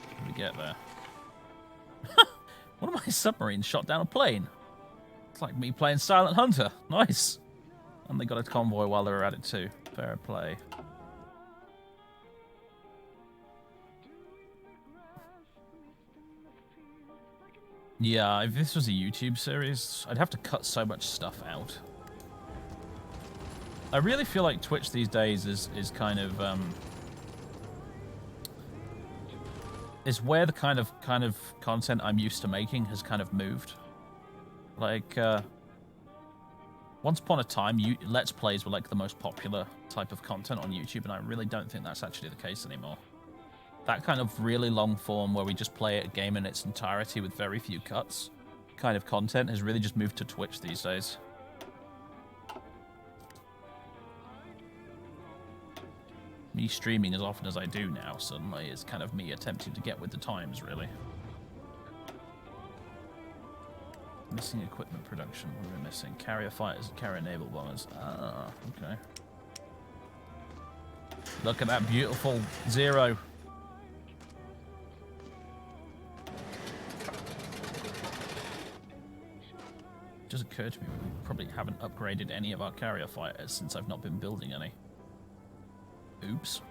How do we get there? One of my submarines shot down a plane. It's like me playing Silent Hunter. Nice. And they got a convoy while they were at it too. Fair play. Yeah, if this was a YouTube series, I'd have to cut so much stuff out. I really feel like Twitch these days is kind of is where the kind of content I'm used to making has kind of moved. Like once upon a time, Let's Plays were like the most popular type of content on YouTube, and I really don't think that's actually the case anymore. That kind of really long form where we just play a game in its entirety with very few cuts kind of content has really just moved to Twitch these days. Me streaming as often as I do now suddenly is kind of me attempting to get with the times, really. Missing equipment production. What are we missing? Carrier fighters and carrier naval bombers. Ah, okay. Look at that beautiful Zero. It just occurred to me we probably haven't upgraded any of our carrier fighters since I've not been building any. Oops.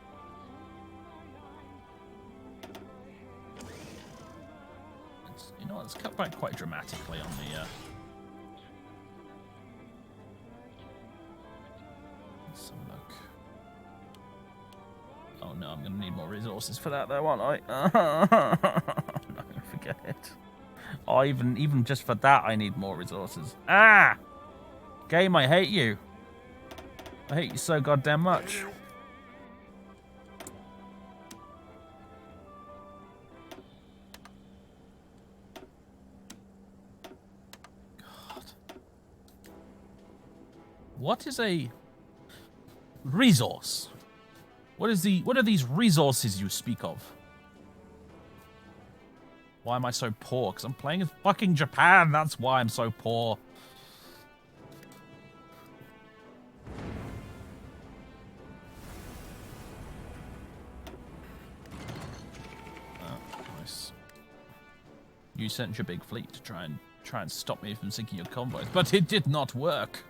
You know what, let's cut back quite dramatically on the let's have a look. Oh no, I'm going to need more resources for that, though, aren't I? I'm not going to forget it. Oh, even just for that, I need more resources. Ah! Game, I hate you. I hate you so goddamn much. God. What is a resource? What are these resources you speak of? Why am I so poor? Because I'm playing as fucking Japan. That's why I'm so poor. Oh, nice. You sent your big fleet to try and stop me from sinking your convoys, but it did not work.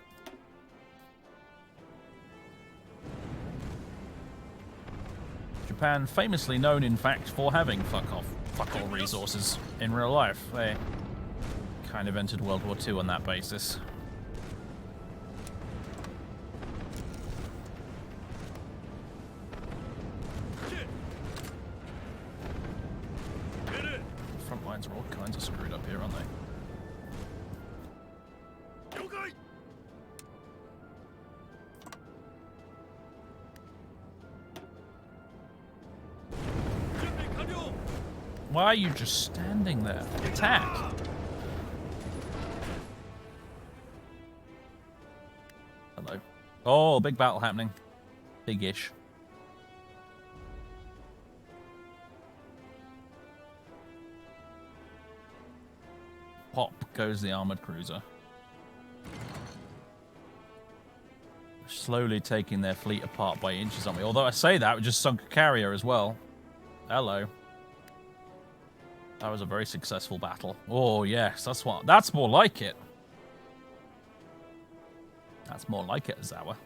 Japan, famously known, in fact, for having fuck all resources in real life. They kind of entered World War II on that basis. The front lines are all kinds of screwed up here, aren't they? Why are you just standing there? Attack! Hello. Oh, big battle happening. Big-ish. Pop goes the armored cruiser. Slowly taking their fleet apart by inches on me. Although I say that, we just sunk a carrier as well. Hello. That was a very successful battle. Oh, yes, that's more like it. That's more like it, Azawa.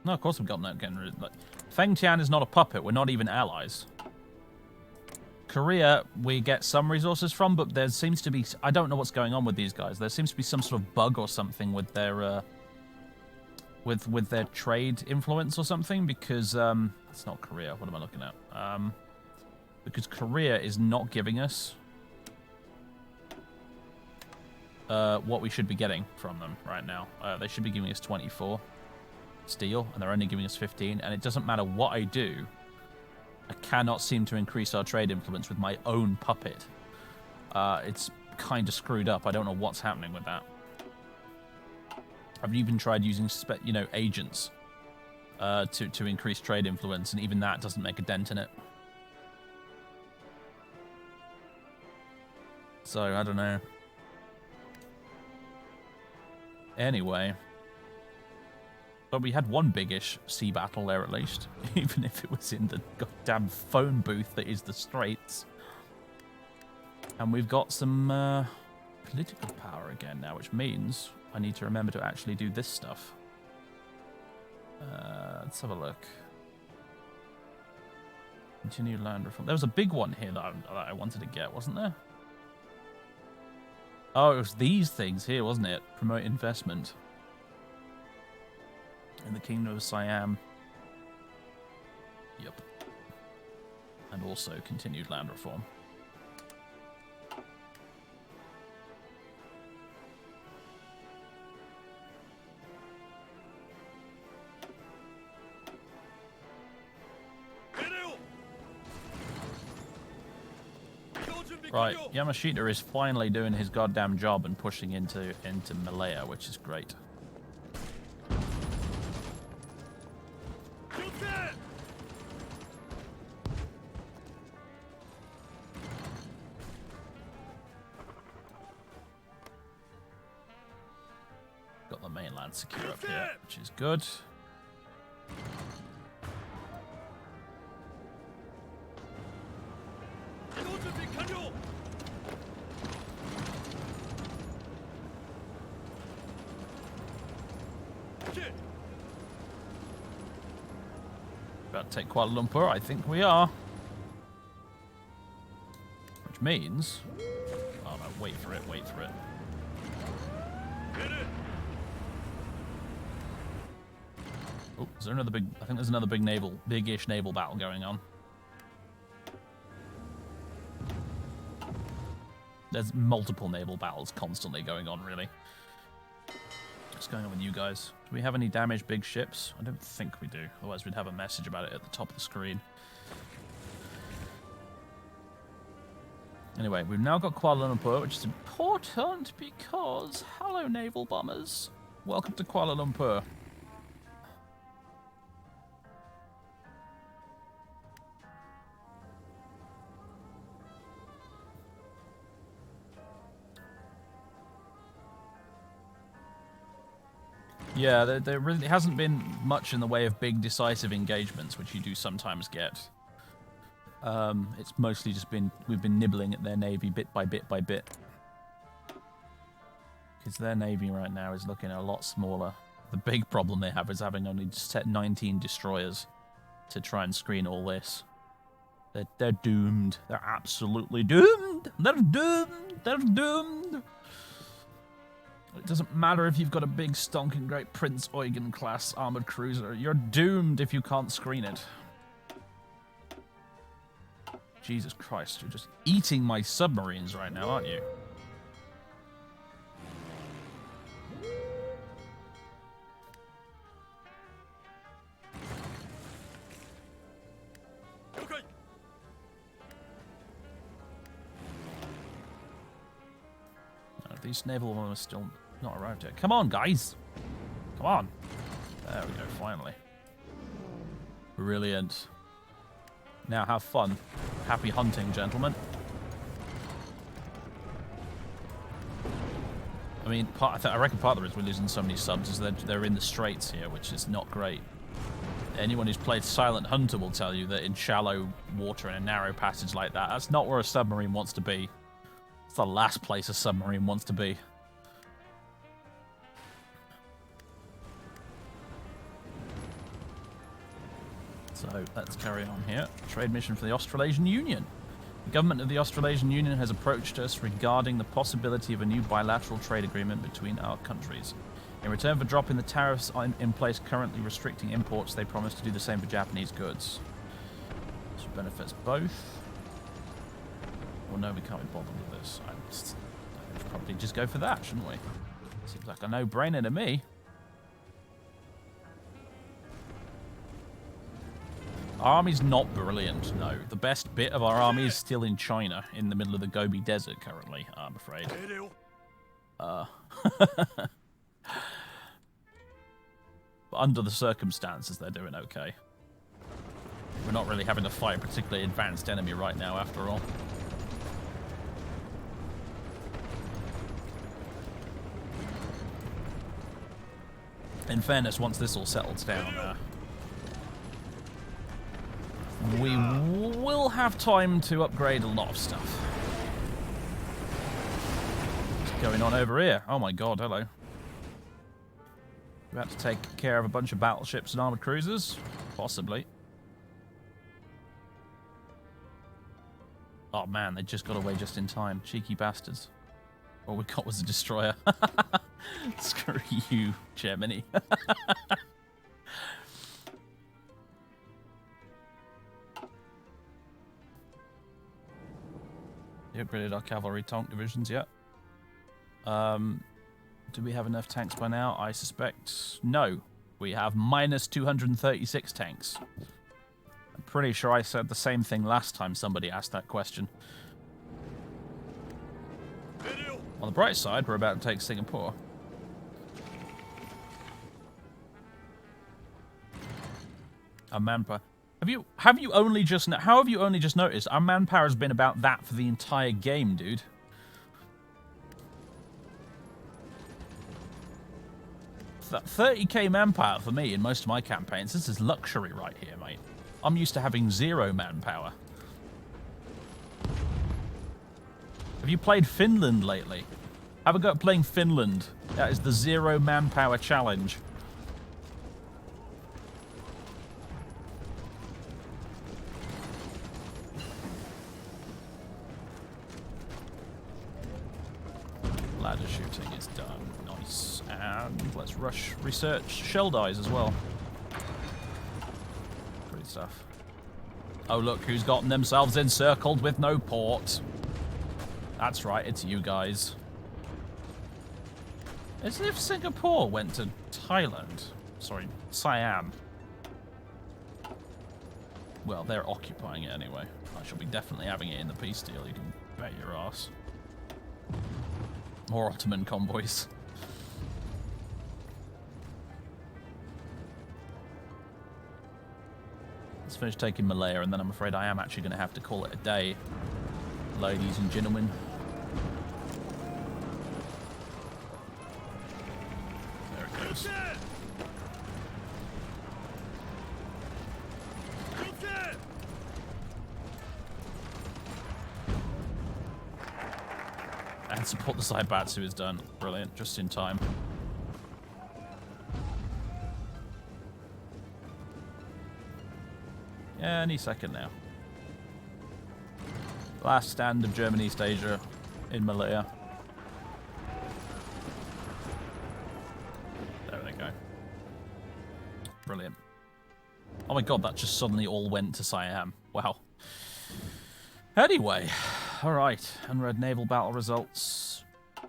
No, of course we've got no getting rid of it. Feng Tian is not a puppet. We're not even allies. Korea, we get some resources from, but there seems to be... I don't know what's going on with these guys. There seems to be some sort of bug or something with their... with their trade influence or something, because... it's not Korea. What am I looking at? Because Korea is not giving us... what we should be getting from them right now. They should be giving us 24 steel, and they're only giving us 15, and it doesn't matter what I do... I cannot seem to increase our trade influence with my own puppet. It's kind of screwed up. I don't know what's happening with that. I've even tried using, agents to increase trade influence, and even that doesn't make a dent in it. So, I don't know. Anyway. But we had one biggish sea battle there, at least. Even if it was in the goddamn phone booth that is the Straits. And we've got some political power again now, which means I need to remember to actually do this stuff. Let's have a look. Continue land reform. There was a big one here that I wanted to get, wasn't there? Oh, it was these things here, wasn't it? Promote investment. In the Kingdom of Siam. Yep. And also continued land reform. Right, Yamashita is finally doing his goddamn job and pushing into Malaya, which is great. Got the mainland secure up here, which is good. About to take Kuala Lumpur, I think we are. Which means... Oh no, Wait for it, wait for it. Hit it! Oh, is there another big... I think there's another big-ish naval battle going on. There's multiple naval battles constantly going on, really. What's going on with you guys? Do we have any damaged big ships? I don't think we do. Otherwise, we'd have a message about it at the top of the screen. Anyway, we've now got Kuala Lumpur, which is important because... Hello, naval bombers. Welcome to Kuala Lumpur. Yeah, there really hasn't been much in the way of big decisive engagements, which you do sometimes get. It's mostly just been, we've been nibbling at their navy bit by bit by bit. Because their navy right now is looking a lot smaller. The big problem they have is having only set 19 destroyers to try and screen all this. They're doomed. They're absolutely doomed. They're doomed. They're doomed. It doesn't matter if you've got a big, stonking, great Prince Eugen-class armored cruiser. You're doomed if you can't screen it. Jesus Christ, you're just eating my submarines right now, aren't you? Okay. No, these naval ones are still not arrived yet. Come on, guys! Come on! There we go, finally. Brilliant. Now have fun. Happy hunting, gentlemen. I mean, I reckon part of the reason we're losing so many subs is that they're in the straits here, which is not great. Anyone who's played Silent Hunter will tell you that in shallow water in a narrow passage like that, that's not where a submarine wants to be. It's the last place a submarine wants to be. So let's carry on here. Trade mission for the Australasian Union. The government of the Australasian Union has approached us regarding the possibility of a new bilateral trade agreement between our countries. In return for dropping the tariffs in place currently restricting imports, they promise to do the same for Japanese goods. This benefits both. Well, no, we can't be bothered with this. I think we should probably just go for that, shouldn't we? Seems like a no-brainer to me. Our army's not brilliant, no. The best bit of our army is still in China, in the middle of the Gobi Desert currently, I'm afraid. But under the circumstances, they're doing okay. We're not really having to fight a particularly advanced enemy right now, after all. In fairness, once this all settles down, we will have time to upgrade a lot of stuff. What's going on over here? Oh my god, hello. We have to take care of a bunch of battleships and armored cruisers? Possibly. Oh man, they just got away just in time. Cheeky bastards. All we got was a destroyer. Screw you, Germany. We upgraded our cavalry tank divisions yet. Do we have enough tanks by now? I suspect no. We have minus 236 tanks. I'm pretty sure I said the same thing last time somebody asked that question. On the bright side, we're about to take Singapore. Our manpower. Have you only just noticed our manpower has been about that for the entire game, dude? That 30k manpower for me in most of my campaigns. This is luxury right here, mate. I'm used to having 0 manpower. Have you played Finland lately? Have a go at playing Finland. That is the 0 manpower challenge. Ladder shooting is done. Nice. And let's research shell dies as well. Great stuff. Oh, look who's gotten themselves encircled with no port. That's right, it's you guys. As if Singapore went to Thailand. Sorry, Siam. Well, they're occupying it anyway. I shall be definitely having it in the peace deal, you can bet your ass. More Ottoman convoys. Let's finish taking Malaya, and then I'm afraid I am actually going to have to call it a day, ladies and gentlemen. There it goes. And support the Saibatsu is done. Brilliant, just in time. Yeah, any second now. Last stand of German East Asia in Malaya. There they go. Brilliant. Oh my god, that just suddenly all went to Siam. Wow. Anyway, alright. Unread naval battle results.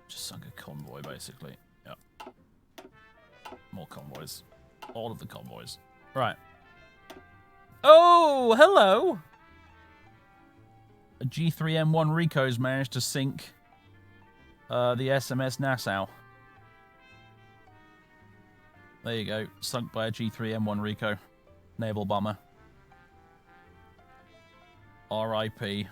Just sunk a convoy, basically. Yep. More convoys. All of the convoys. Right. Oh, hello! A G3M1 Rico's managed to sink the SMS Nassau. There you go. Sunk by a G3M1 Rico. Naval bomber. R.I.P.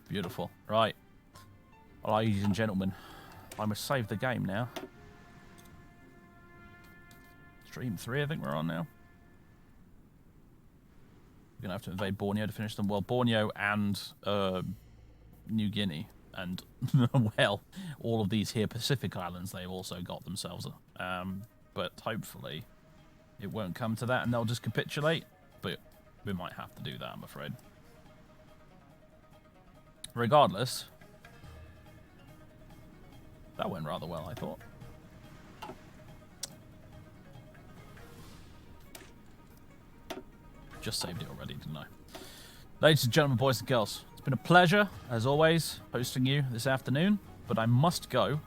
Beautiful. Right. Well, ladies and gentlemen, I must save the game now. Stream 3, I think we're on now. We're going to have to invade Borneo to finish them. Well, Borneo and New Guinea and, well, all of these here Pacific Islands, they've also got themselves. But hopefully it won't come to that and they'll just capitulate. But we might have to do that, I'm afraid. Regardless, that went rather well, I thought. Just saved it already, didn't I? Ladies and gentlemen, boys and girls, it's been a pleasure, as always, hosting you this afternoon. But I must go.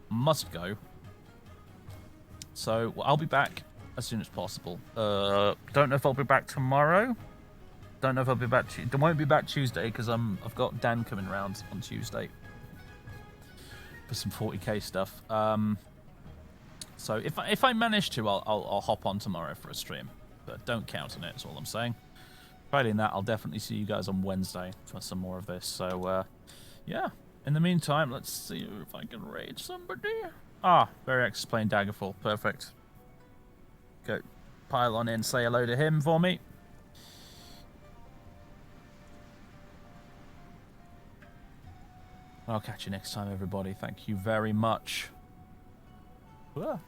Must go. So, well, I'll be back as soon as possible. Don't know if I'll be back tomorrow. Don't know if I'll be back. I won't be back Tuesday because I've got Dan coming round on Tuesday for some 40k stuff. So if I manage to, I'll hop on tomorrow for a stream. But don't count on it, that's all I'm saying. Failing that, I'll definitely see you guys on Wednesday for some more of this. So, yeah. In the meantime, let's see if I can raid somebody. Ah, Variax is playing Daggerfall. Perfect. Go pile on in, say hello to him for me. I'll catch you next time, everybody. Thank you very much. Toodaloo.